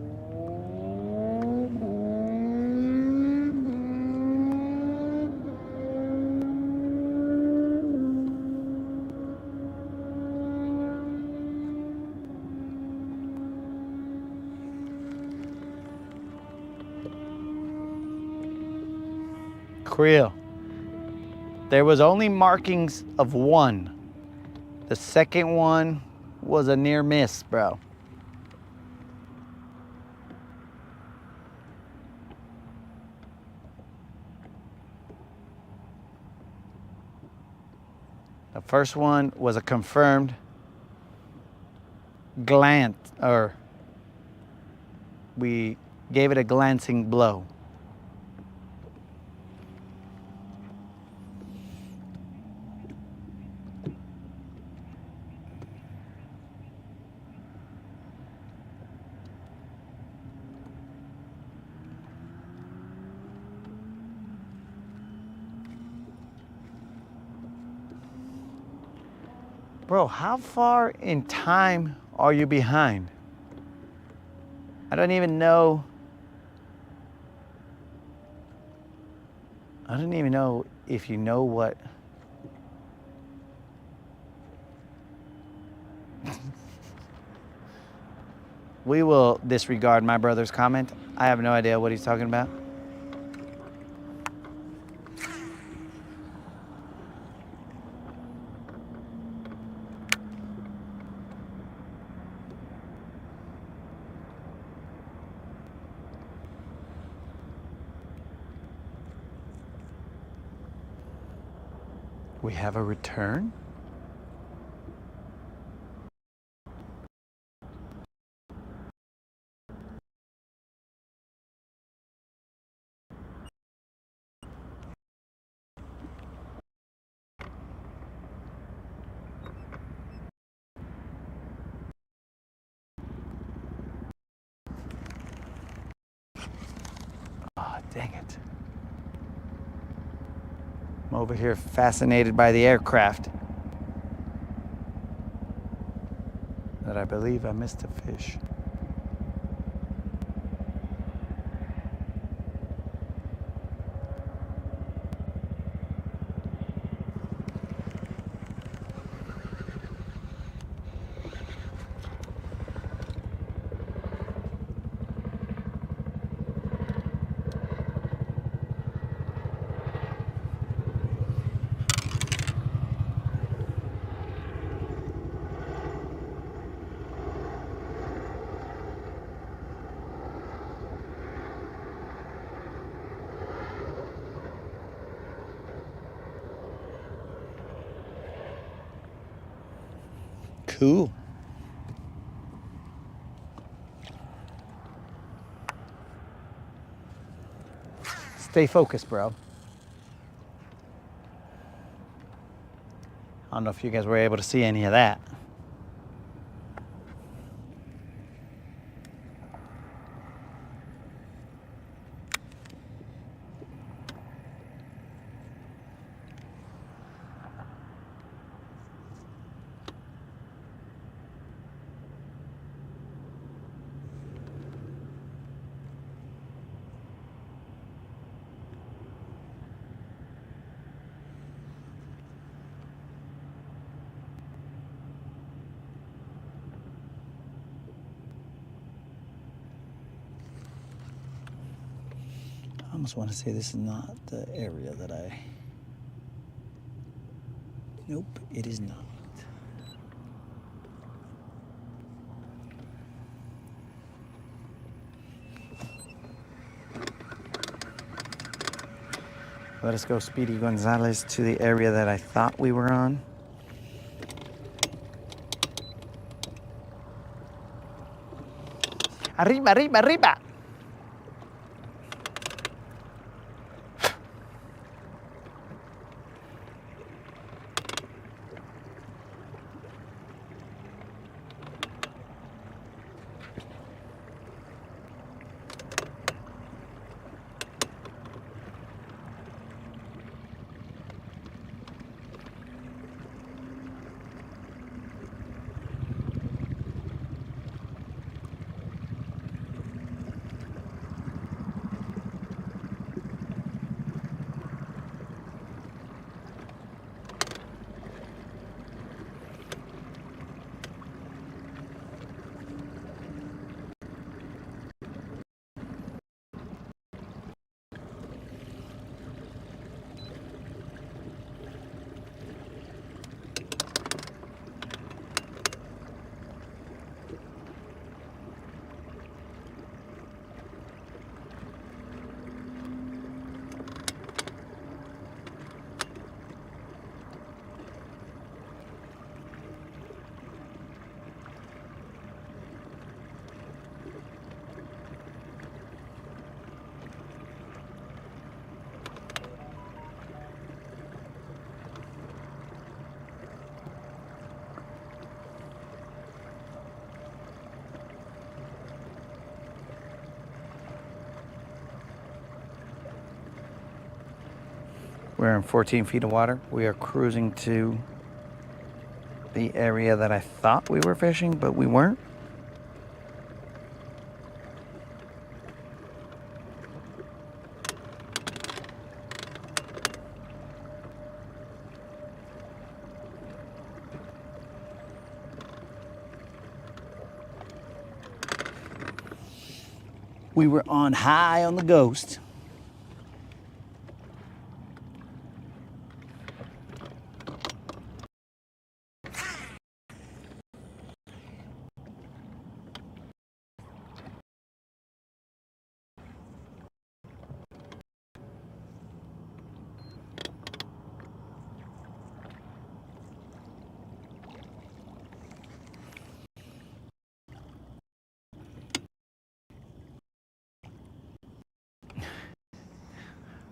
Creel, there was only markings of 1. The second one was a near miss, bro. The first one was a confirmed glance, or we gave it a glancing blow. Bro, how far in time are you behind? I don't even know. I don't even know if you know what. We will disregard my brother's comment. I have no idea what he's talking about. We have a return? Oh, dang it. I'm over here fascinated by the aircraft. That I believe I missed a fish. Cool. Stay focused, bro. I don't know if you guys were able to see any of that. I almost want to say this is not the area that I... Nope, it is not. Let us go, Speedy Gonzalez, to the area that I thought we were on. Arriba, arriba, arriba! We're in 14 feet of water. We are cruising to the area that I thought we were fishing, but we weren't. We were on high on the ghost.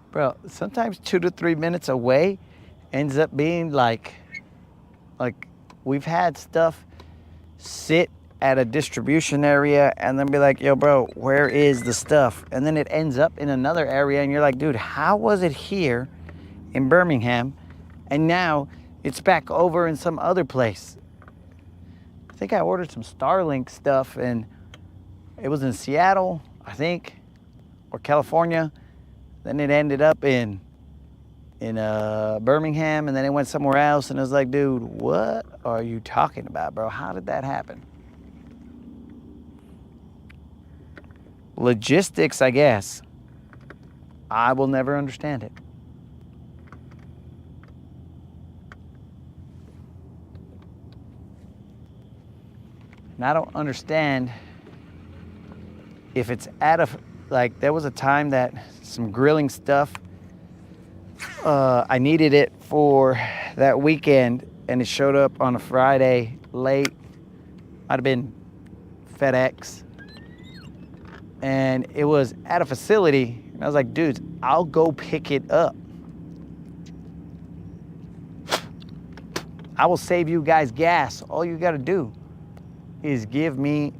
Bro, sometimes 2 to 3 minutes away ends up being like we've had stuff sit at a distribution area and then be like, yo, bro, where is the stuff? And then it ends up in another area and you're like, dude, how was it here in Birmingham and now it's back over in some other place? I think I ordered some Starlink stuff and it was in Seattle, I think, or California. Then it ended up in Birmingham, and then it went somewhere else, and I was like, dude, what are you talking about, bro? How did that happen? Logistics, I guess. I will never understand it. And I don't understand if it's out of, like, there was a time that some grilling stuff, I needed it for that weekend, and it showed up on a Friday late. Might have been FedEx. And it was at a facility, and I was like, dudes, I'll go pick it up. I will save you guys gas. All you gotta do is give me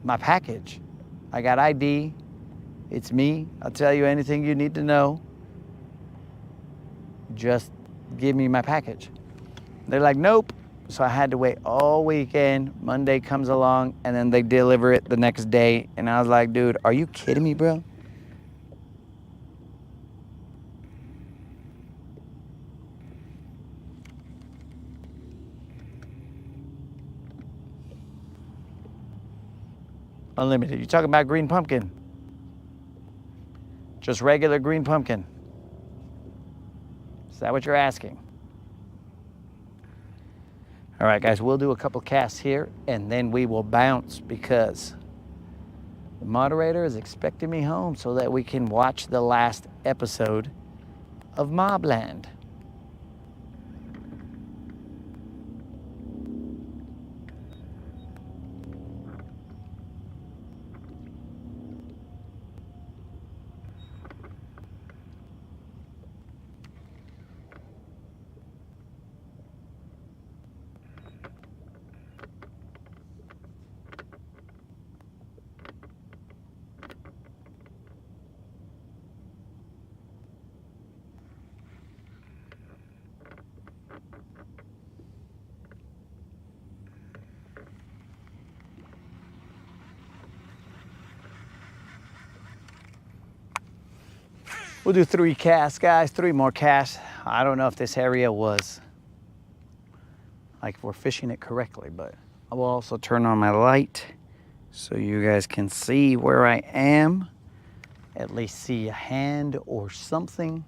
my package. I got ID. It's me. I'll tell you anything you need to know. Just give me my package. They're like, nope. So I had to wait all weekend. Monday comes along, and then they deliver it the next day. And I was like, dude, are you kidding me, bro? Unlimited. You talking about green pumpkin? Just regular green pumpkin. Is that what you're asking? All right, guys, we'll do a couple casts here, and then we will bounce because the moderator is expecting me home so that we can watch the last episode of Mobland. We'll do 3 casts, guys, 3 more casts. I don't know if this area was, like, if we're fishing it correctly, but I will also turn on my light so you guys can see where I am, at least see a hand or something.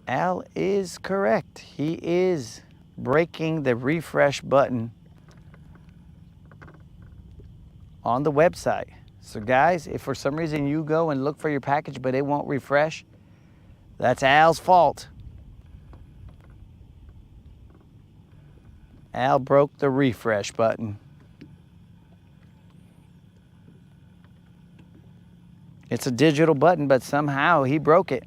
Al is correct. He is breaking the refresh button on the website. So guys, if for some reason you go and look for your package but it won't refresh, that's Al's fault. Al broke the refresh button. It's a digital button, but somehow he broke it.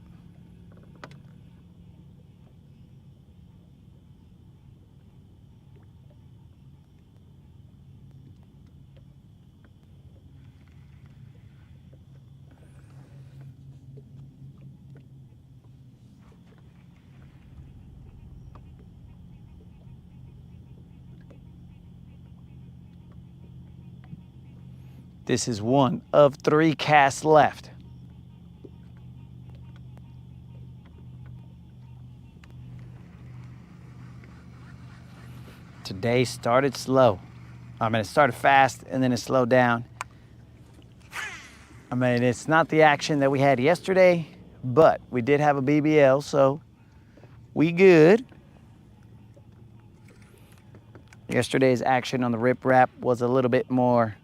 This is one of 3 casts left. Today started slow. I mean, it started fast and then it slowed down. I mean, it's not the action that we had yesterday, but we did have a BBL, so we good. Yesterday's action on the rip wrap was a little bit more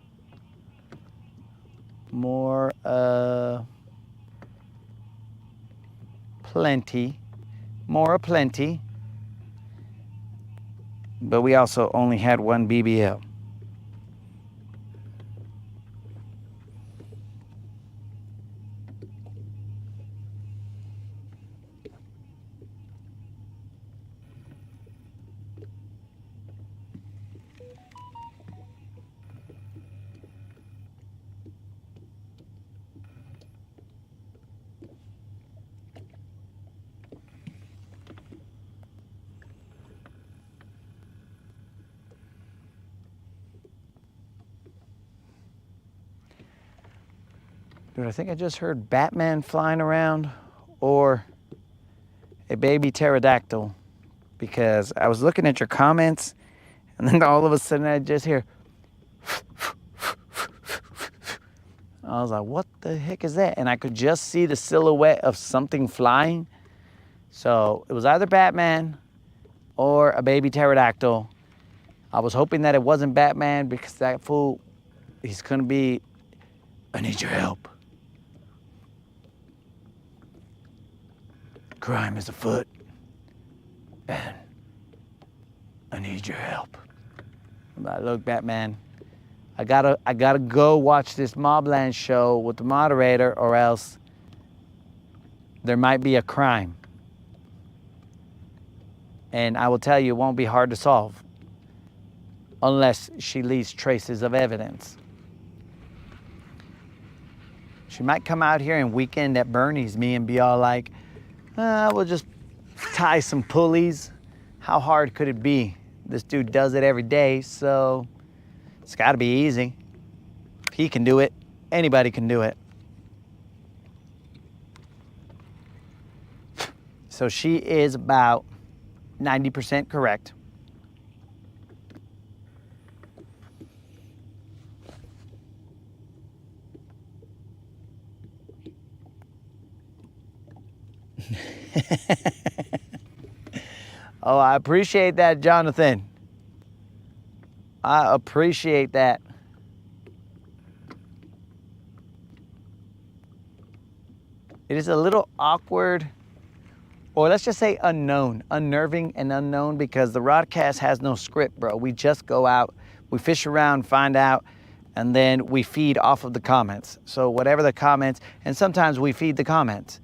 plenty. But we also only had 1 BBL. Dude, I think I just heard Batman flying around or a baby pterodactyl, because I was looking at your comments and then all of a sudden I just hear I was like, what the heck is that? And I could just see the silhouette of something flying. So it was either Batman or a baby pterodactyl. I was hoping that it wasn't Batman, because that fool, he's gonna be, I need your help. Crime is afoot, and I need your help. But look, Batman, I gotta go watch this Mobland show with the moderator, or else there might be a crime. And I will tell you, it won't be hard to solve unless she leaves traces of evidence. She might come out here and weekend at Bernie's me and be all like, we'll just tie some pulleys. How hard could it be? This dude does it every day, so it's gotta be easy. If he can do it, anybody can do it. So she is about 90% correct. Oh, I appreciate that, Jonathan. I appreciate that. It is a little awkward, or let's just say unnerving and unknown, because the Rodcast has no script, bro. We just go out, we fish around, find out, and then we feed off of the comments. So whatever the comments, and sometimes we feed the comments.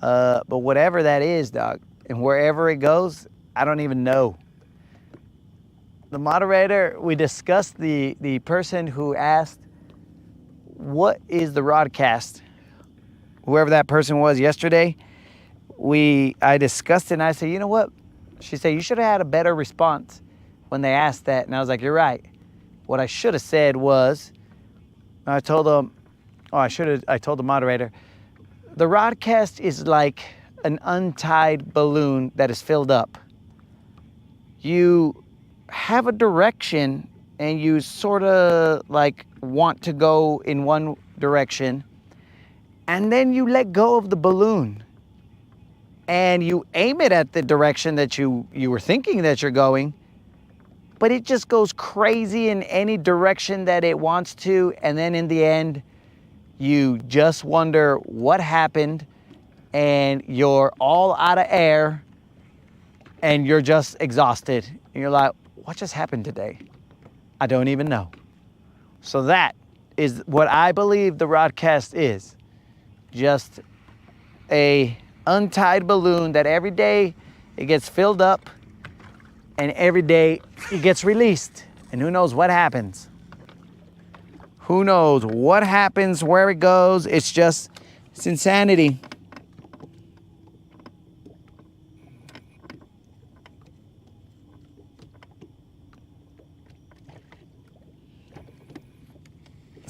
But whatever that is, dog, and wherever it goes, I don't even know. The moderator, we discussed the person who asked, what is the Rodcast? Whoever that person was yesterday, I discussed it and I said, you know what? She said, you should have had a better response when they asked that. And I was like, you're right. What I should have said was, I told them, I told the moderator, the Rodcast is like an untied balloon that is filled up. You have a direction and you sort of like want to go in one direction, and then you let go of the balloon and you aim it at the direction that you were thinking that you're going, but it just goes crazy in any direction that it wants to. And then in the end, you just wonder what happened, and you're all out of air and you're just exhausted. And you're like, what just happened today? I don't even know. So that is what I believe the Rodcast is. Just a untied balloon that every day it gets filled up and every day it gets released. And who knows what happens? Who knows what happens, where it goes? It's insanity.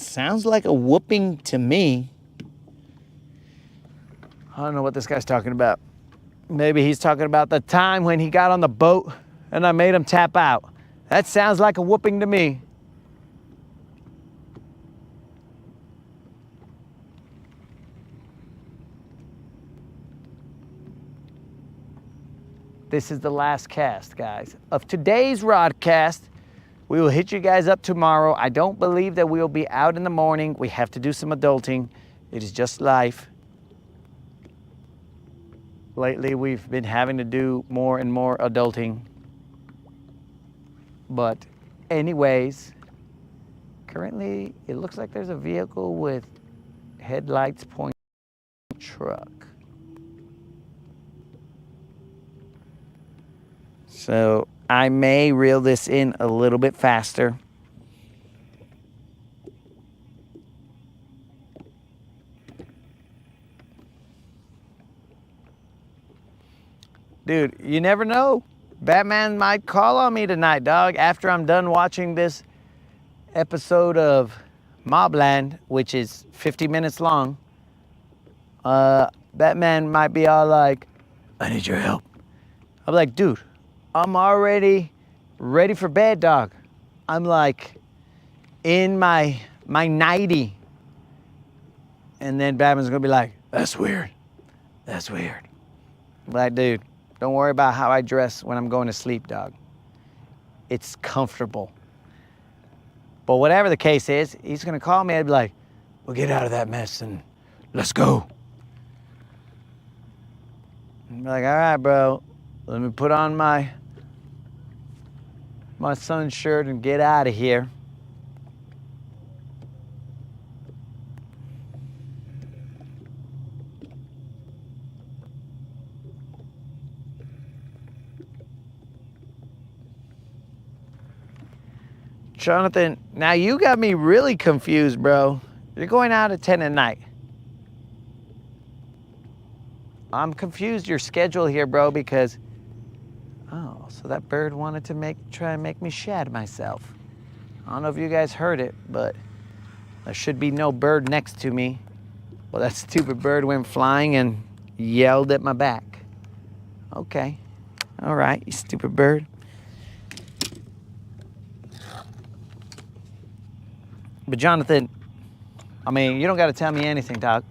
Sounds like a whooping to me. I don't know what this guy's talking about. Maybe he's talking about the time when he got on the boat and I made him tap out. That sounds like a whooping to me. This is the last cast, guys, of today's Rodcast. We will hit you guys up tomorrow. I don't believe that we'll be out in the morning. We have to do some adulting. It is just life. Lately, we've been having to do more and more adulting. But anyways, currently, it looks like there's a vehicle with headlights pointing at the truck. So I may reel this in a little bit faster. Dude, you never know. Batman might call on me tonight, dog, after I'm done watching this episode of Mobland, which is 50 minutes long. Batman might be all like, I need your help. I'm like, dude, I'm already ready for bed, dog. I'm like in my nightie. And then Batman's gonna be like, that's weird. That's weird. I'm like, dude, don't worry about how I dress when I'm going to sleep, dog. It's comfortable. But whatever the case is, he's gonna call me and be like, well, get out of that mess and let's go. I'm like, all right, bro, let me put on my son's shirt and get out of here. Jonathan, now you got me really confused, bro. You're going out at 10 at night. I'm confused your schedule here, bro, because, oh, so that bird wanted to try and make me shat myself. I don't know if you guys heard it, but there should be no bird next to me. Well, that stupid bird went flying and yelled at my back. Okay, all right, you stupid bird. But Jonathan, I mean, you don't got to tell me anything, dog.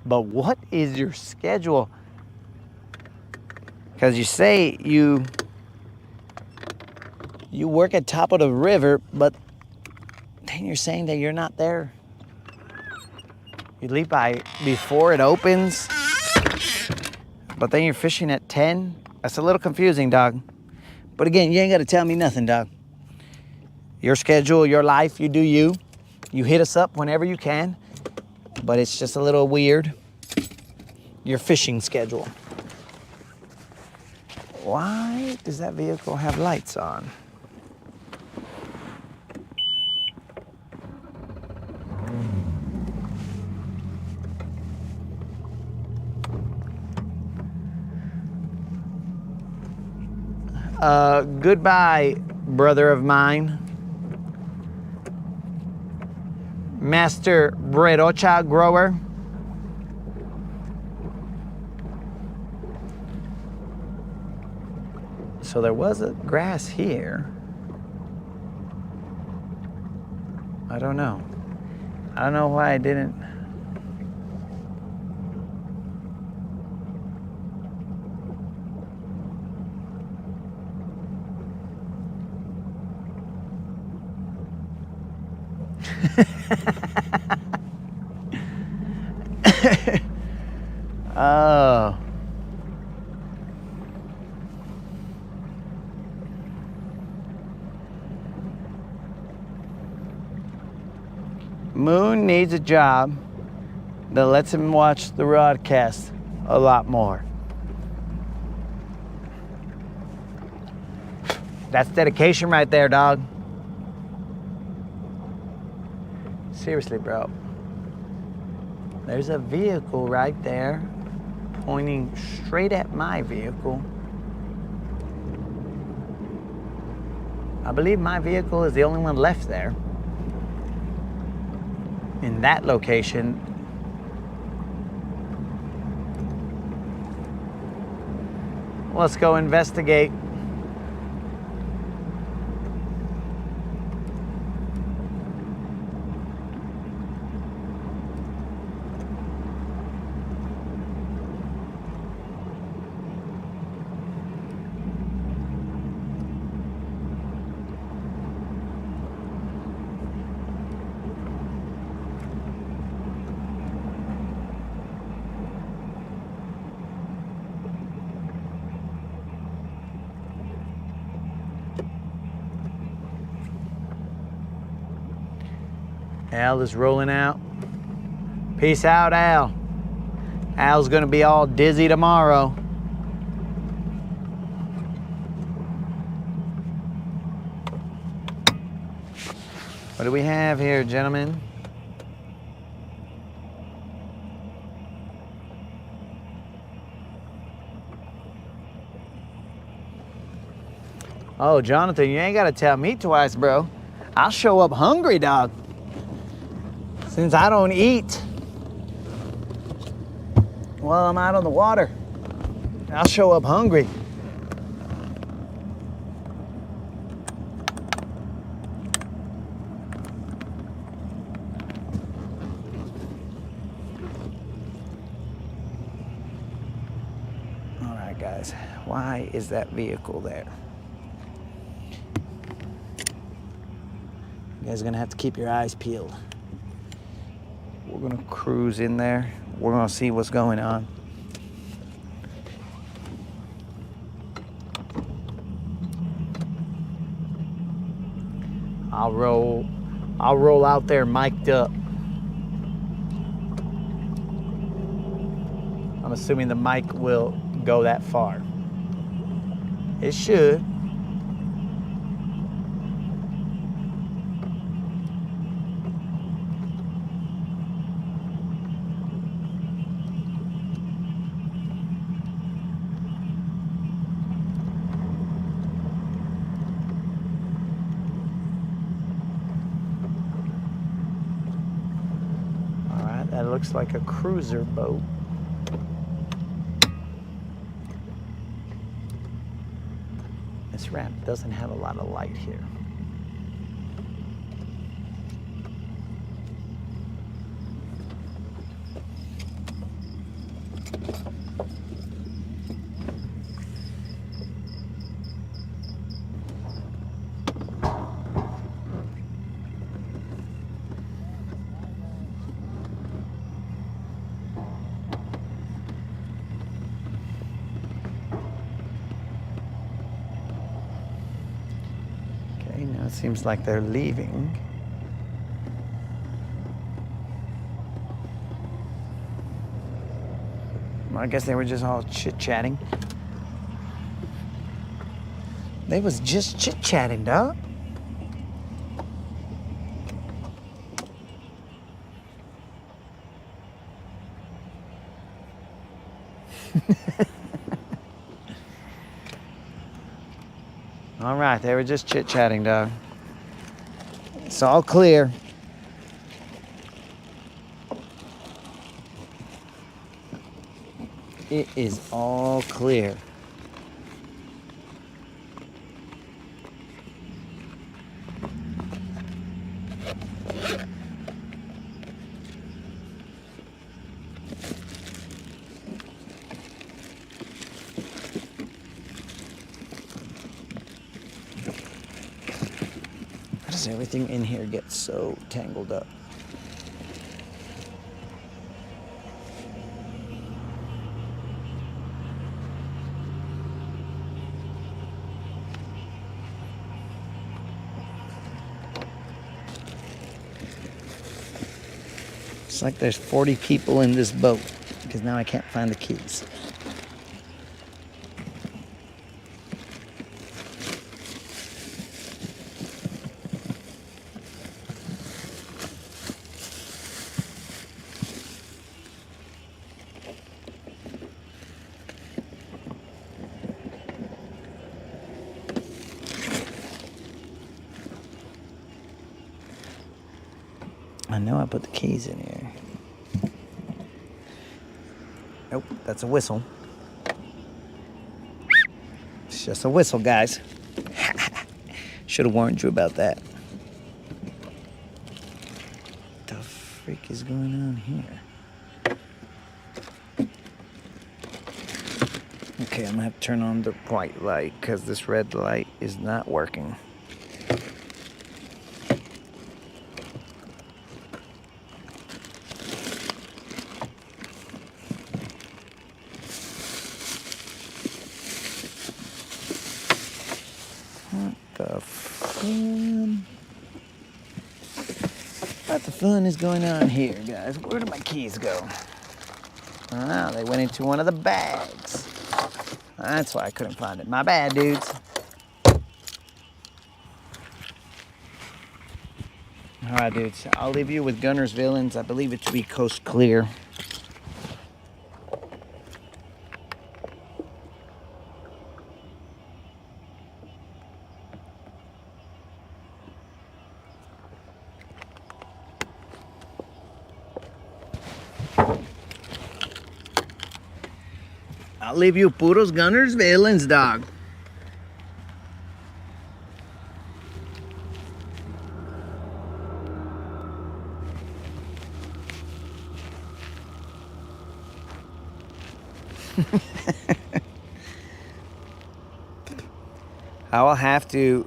But what is your schedule? Because you say you work at top of the river, but then you're saying that you're not there. You leave before it opens, but then you're fishing at 10. That's a little confusing, dog. But again, you ain't got to tell me nothing, dog. Your schedule, your life, you do you. You hit us up whenever you can, but it's just a little weird. Your fishing schedule. Why does that vehicle have lights on? Goodbye, brother of mine. Master Bredocha grower. So there was a grass here. I don't know. I don't know why I didn't. Oh. Moon needs a job that lets him watch the Rodcast a lot more. That's dedication right there, dog. Seriously, bro. There's a vehicle right there pointing straight at my vehicle. I believe my vehicle is the only one left there. In that location. Let's go investigate. Al is rolling out. Peace out, Al. Al's gonna be all dizzy tomorrow. What do we have here, gentlemen? Oh, Jonathan, you ain't gotta tell me twice, bro. I'll show up hungry, dog. Since I don't eat while I'm out on the water, I'll show up hungry. All right, guys, why is that vehicle there? You guys are gonna have to keep your eyes peeled. We're gonna cruise in there. We're gonna see what's going on. I'll roll out there mic'd up. I'm assuming the mic will go that far. It should. That looks like a cruiser boat. This ramp doesn't have a lot of light here. Now it seems like they're leaving. Well, I guess they were just all chit-chatting. They was just chit-chatting, dog. All right, they were just chit-chatting, dog. It's all clear. It is all clear. Why does everything in here get so tangled up? It's like there's 40 people in this boat because now I can't find the keys. I know I put the keys in here. Nope, that's a whistle. It's just a whistle, guys. Should have warned you about that. What the freak is going on here? Okay, I'm gonna have to turn on the white light because this red light is not working. What the fun is going on here, guys? Where did my keys go? Ah, they went into one of the bags. That's why I couldn't find it. My bad, dudes. All right, dudes. I'll leave you with Guntersville. I believe it to be coast clear. I'll leave you puros Guntersville, dog. I will have to...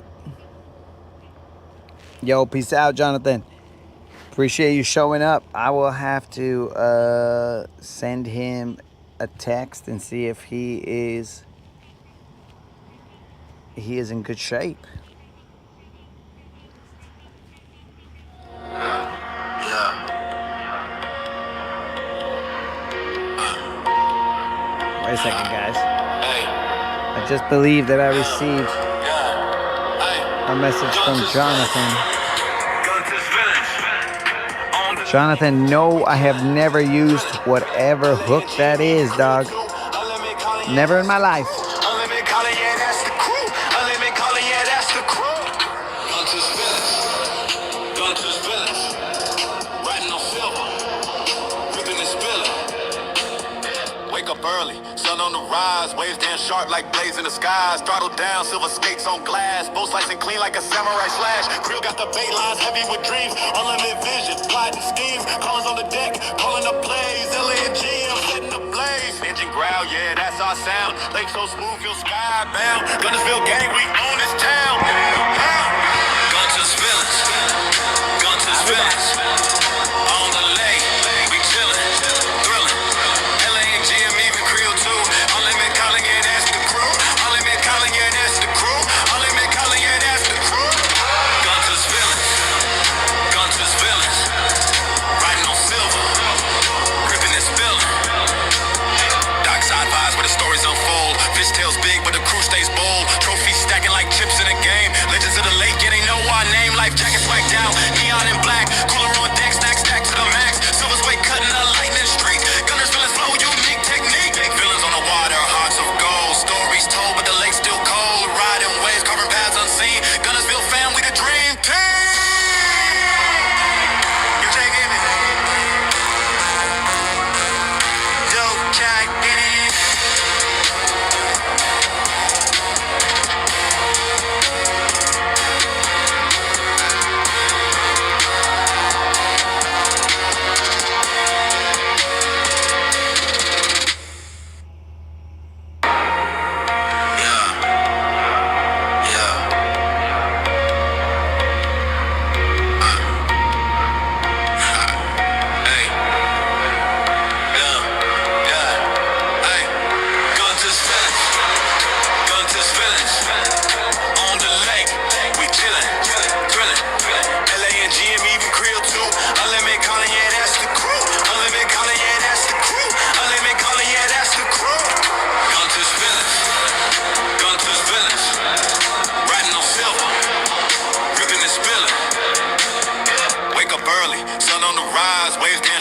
Yo, peace out, Jonathan. Appreciate you showing up. I will have to send him a text and see if he is in good shape. Wait a second, guys. I just believe that I received a message from Jonathan. Jonathan, no, I have never used whatever hook that is, dog. Never in my life. Early, sun on the rise, waves damn sharp like blades in the skies. Throttle down, silver skates on glass, both slicing clean like a samurai slash. Krill got the bait lines heavy with dreams, unlimited vision, plotting schemes. Callers on the deck, calling up plays. LA and GM setting the blaze. Engine growl, yeah, that's our sound. Lake so smooth, feel skybound. Guntersville gang, we own this town. Guntersville, Guntersville, on the lake, we chillin', thrillin'. Tails big, but the crew stays bold. Trophies stacking like chips in a game. Legends of the lake, yeah, they know our name. Life jackets whacked out, neon and black. Cooler on deck, stack to the max. Silver's way cutting the lightning streak. Guntersville flow, unique technique. Villains on the water, hearts of gold. Stories told, but the lake's still cold. Riding waves, carving paths unseen. Guntersville fam, we the dream team. You taking it? Dope jack in it.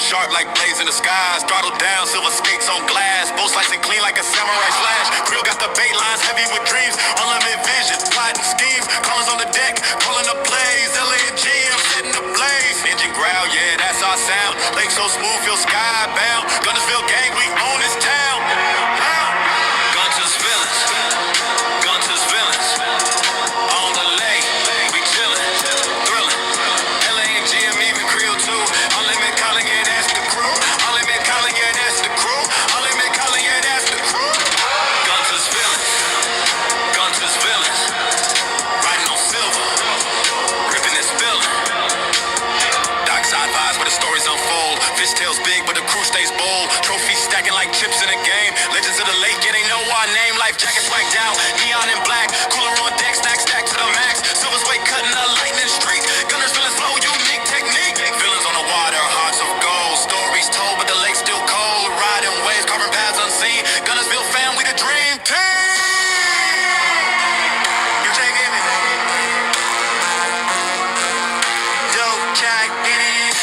Sharp like blades in the skies. Throttle down, silver skates on glass. Both slicing clean like a samurai slash. Krill got the bait lines heavy with dreams. Unlimited vision, plotting schemes. Callers on the deck, calling up plays. LA and GM setting the blaze. Engine growl, yeah, to the lake, yeah, they know our name. Life jackets whacked out, neon and black. Cooler on deck, snack stacked to the max. Silver's way cutting the lightning streak. Guntersville is slow, unique technique. Villains on the water, hearts of gold. Stories told, but the lake's still cold. Riding waves, carving paths unseen. Guntersville fam, we the dream team. You taking me? Dope jack in it.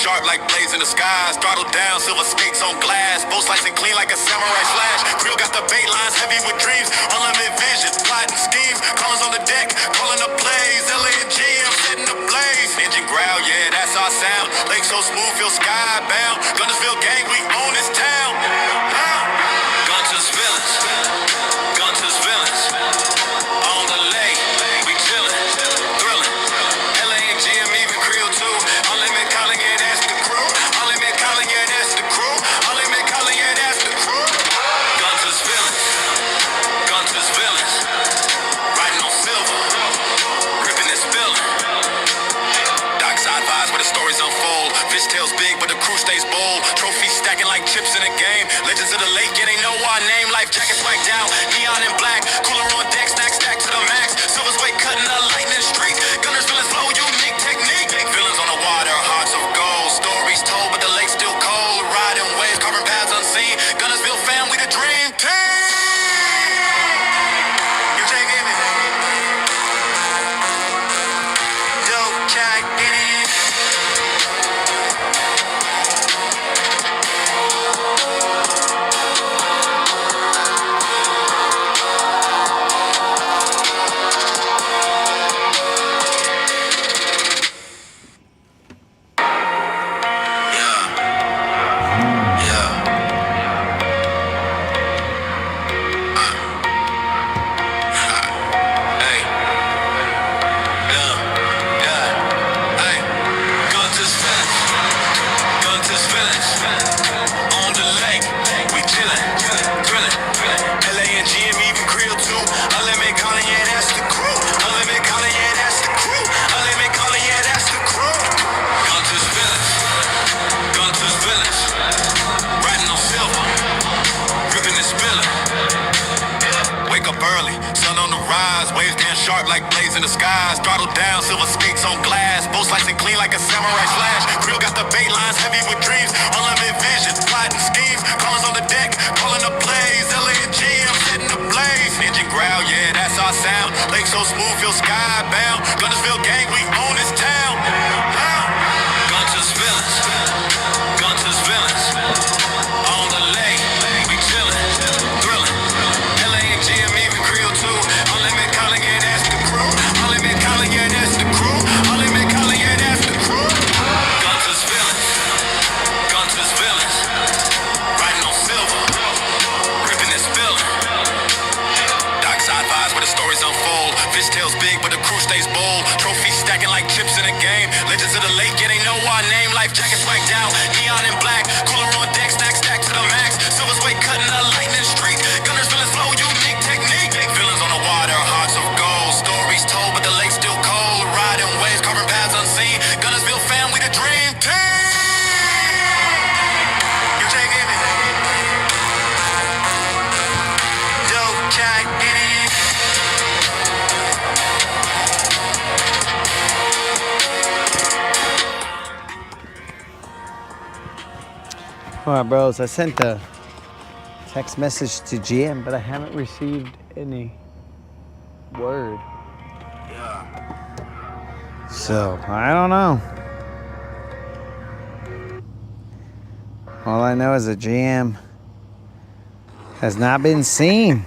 Sharp like blades in the skies, throttle down, silver skates on glass, boat slicing clean like a samurai slash. Grill got the bait lines heavy with dreams, unlimited vision, plotting schemes, callers on the deck, calling the plays, LA and G, I'm setting the blaze. Engine growl, yeah, that's our sound. Lake so smooth, feel skybound. Guntersville gang, we own this town. Gunter's villains, Gunter's villains, on the lake, we chillin', thrillin'. LA and G, I'm even Creole too. Unlimited calling, yeah, that's the crew. Unlimited calling, yeah, that's the crew. Unlimited calling, yeah, that's the crew. Gunter's villains, Gunter's villains, riding on silver, ripping and spilling. Dockside vibes where the stories unfold. Fish tails big, but the crew stays bold. Trophies stacking like chips in a game. Legends of the lake, yeah, they know our name. Life jackets whacked out, neon and black. Cooler on deck, snack stacked to the max. Silver's way cutting the lightning streak. Guntersville is slow, unique technique. Villains on the water, hearts of gold. Stories told, but the lake's still cold. Riding waves, carving paths unseen. Guntersville fam, we the dream team. You taking me? Dope jack in it. Sharp like blades in the skies, throttle down, silver skates on glass, boat slicing clean like a samurai slash. Grill got the bait lines heavy with dreams, unlimited vision, plotting schemes, callers on the deck, calling the plays, LA and G, I'm setting the blaze. Engine growl, yeah, that's our sound. Lake so smooth, feel skybound. Guntersville gang, we own this town. Gunter's villains, Gunter's villains, on the lake, we chillin', thrillin'. LA and G, I'm even Creole too. Unlimited calling, yeah, that's the crew. Unlimited calling, yeah, that's the crew. Unlimited calling, yeah, that's the crew. Gunter's villains, Gunter's villains, riding on silver, ripping and spilling. Dockside vibes where the stories unfold. Fish tails big, but the crew stays bold. Trophies stacking like chips in a game. Legends of the lake, yeah, they know our name. Life jackets whacked out, neon and black. Cooler on deck, snack stacked to the max. Silver's way cutting the lightning streak. Guntersville is slow, unique technique. Villains on the water, hearts of gold. Stories told, but the lake's still cold. Riding waves, carving paths unseen. Guntersville fam, we the dream team. You taking me? Dope jack in it. All right, bros, I sent a text message to GM, but I haven't received any word. So, I don't know. All I know is the GM has not been seen.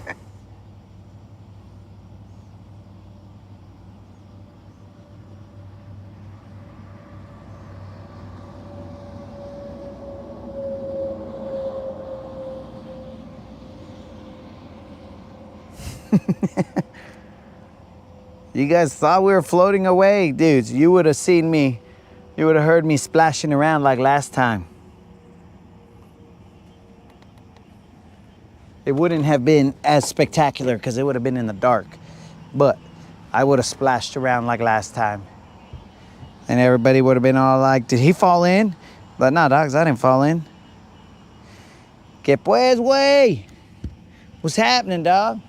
You guys thought we were floating away, dudes. You would have seen me. You would have heard me splashing around like last time. It wouldn't have been as spectacular because it would have been in the dark. But I would have splashed around like last time. And everybody would have been all like, did he fall in? But no, dogs, I didn't fall in. Que pues, way. What's happening, dog?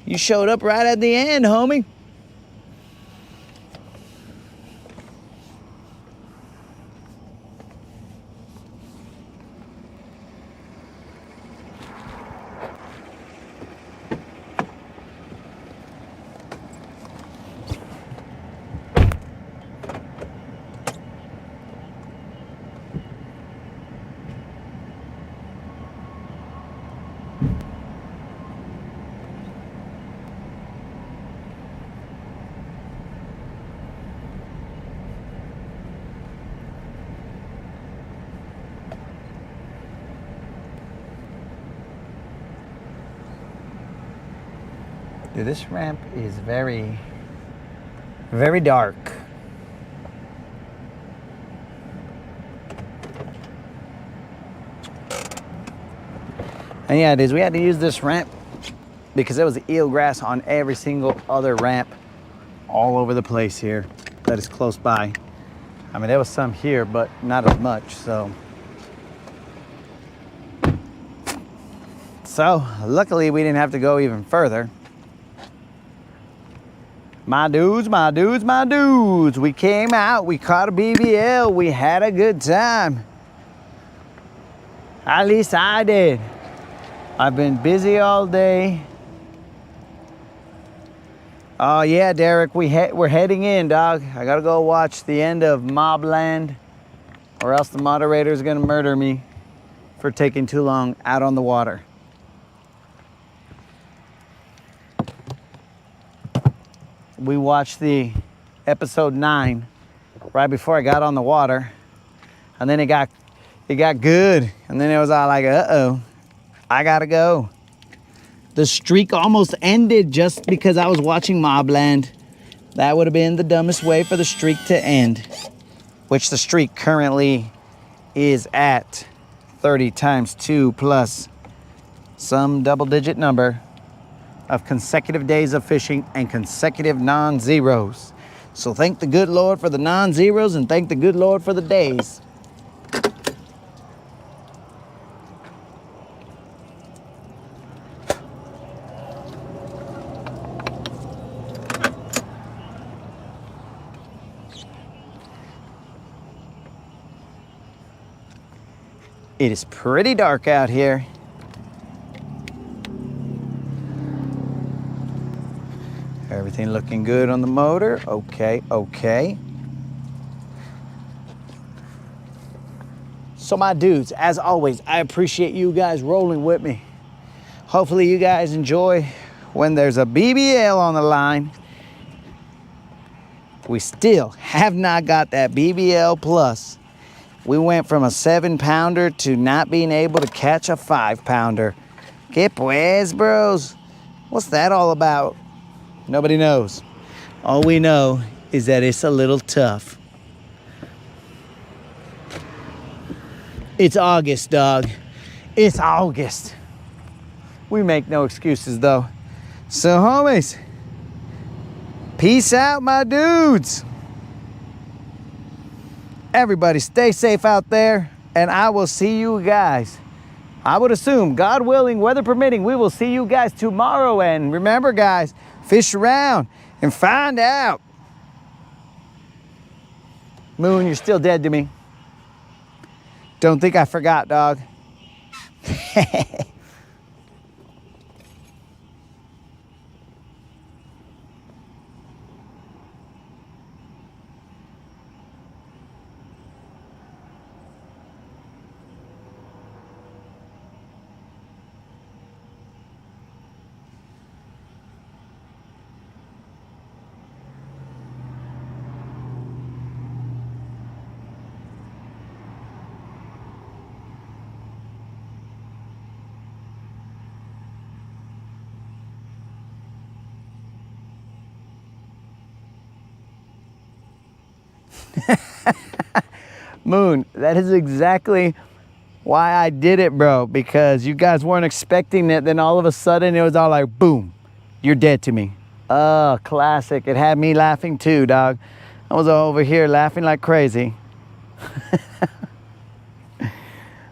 You showed up right at the end, homie. Dude, this ramp is very, very dark. And yeah, dudes, we had to use this ramp because there was eelgrass on every single other ramp all over the place here that is close by. I mean, there was some here, but not as much, so. So, luckily we didn't have to go even further. My dudes, my dudes, my dudes. We came out, we caught a BBL, we had a good time. At least I did. I've been busy all day. Oh yeah, Derek, we're heading in, dog. I gotta go watch the end of Mobland, or else the moderator's gonna murder me for taking too long out on the water. We watched the episode 9 right before I got on the water, and then it got good, and then it was all like, uh-oh, I gotta go. The streak almost ended just because I was watching Mobland. That would have been the dumbest way for the streak to end, which the streak currently is at 30 times 2 plus some double-digit number of consecutive days of fishing and consecutive non-zeros. So thank the good Lord for the non-zeros and thank the good Lord for the days. It is pretty dark out here. Everything looking good on the motor. Okay, okay. So my dudes, as always, I appreciate you guys rolling with me. Hopefully you guys enjoy when there's a BBL on the line. We still have not got that BBL plus. We went from a 7-pounder to not being able to catch a 5-pounder. Que pues, bros? What's that all about? Nobody knows. All we know is that it's a little tough. It's August, dog. It's August. We make no excuses, though. So, homies, peace out, my dudes. Everybody stay safe out there, and I will see you guys. I would assume, God willing, weather permitting, we will see you guys tomorrow. And remember, guys, fish around and find out. Moon, you're still dead to me. Don't think I forgot, dog. Moon, that is exactly why I did it, bro, because you guys weren't expecting it. Then all of a sudden it was all like, boom, you're dead to me. Oh, classic. It had me laughing too, dog. I was over here laughing like crazy.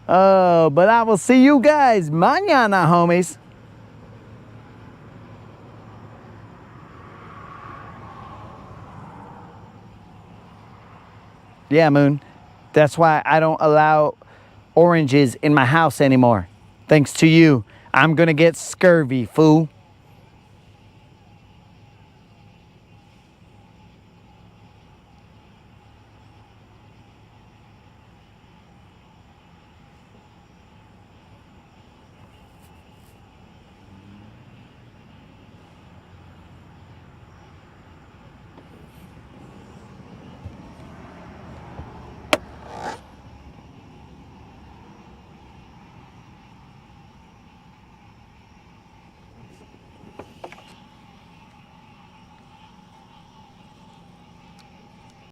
Oh, but I will see you guys mañana, homies. Yeah, Moon. That's why I don't allow oranges in my house anymore. Thanks to you, I'm gonna get scurvy, fool.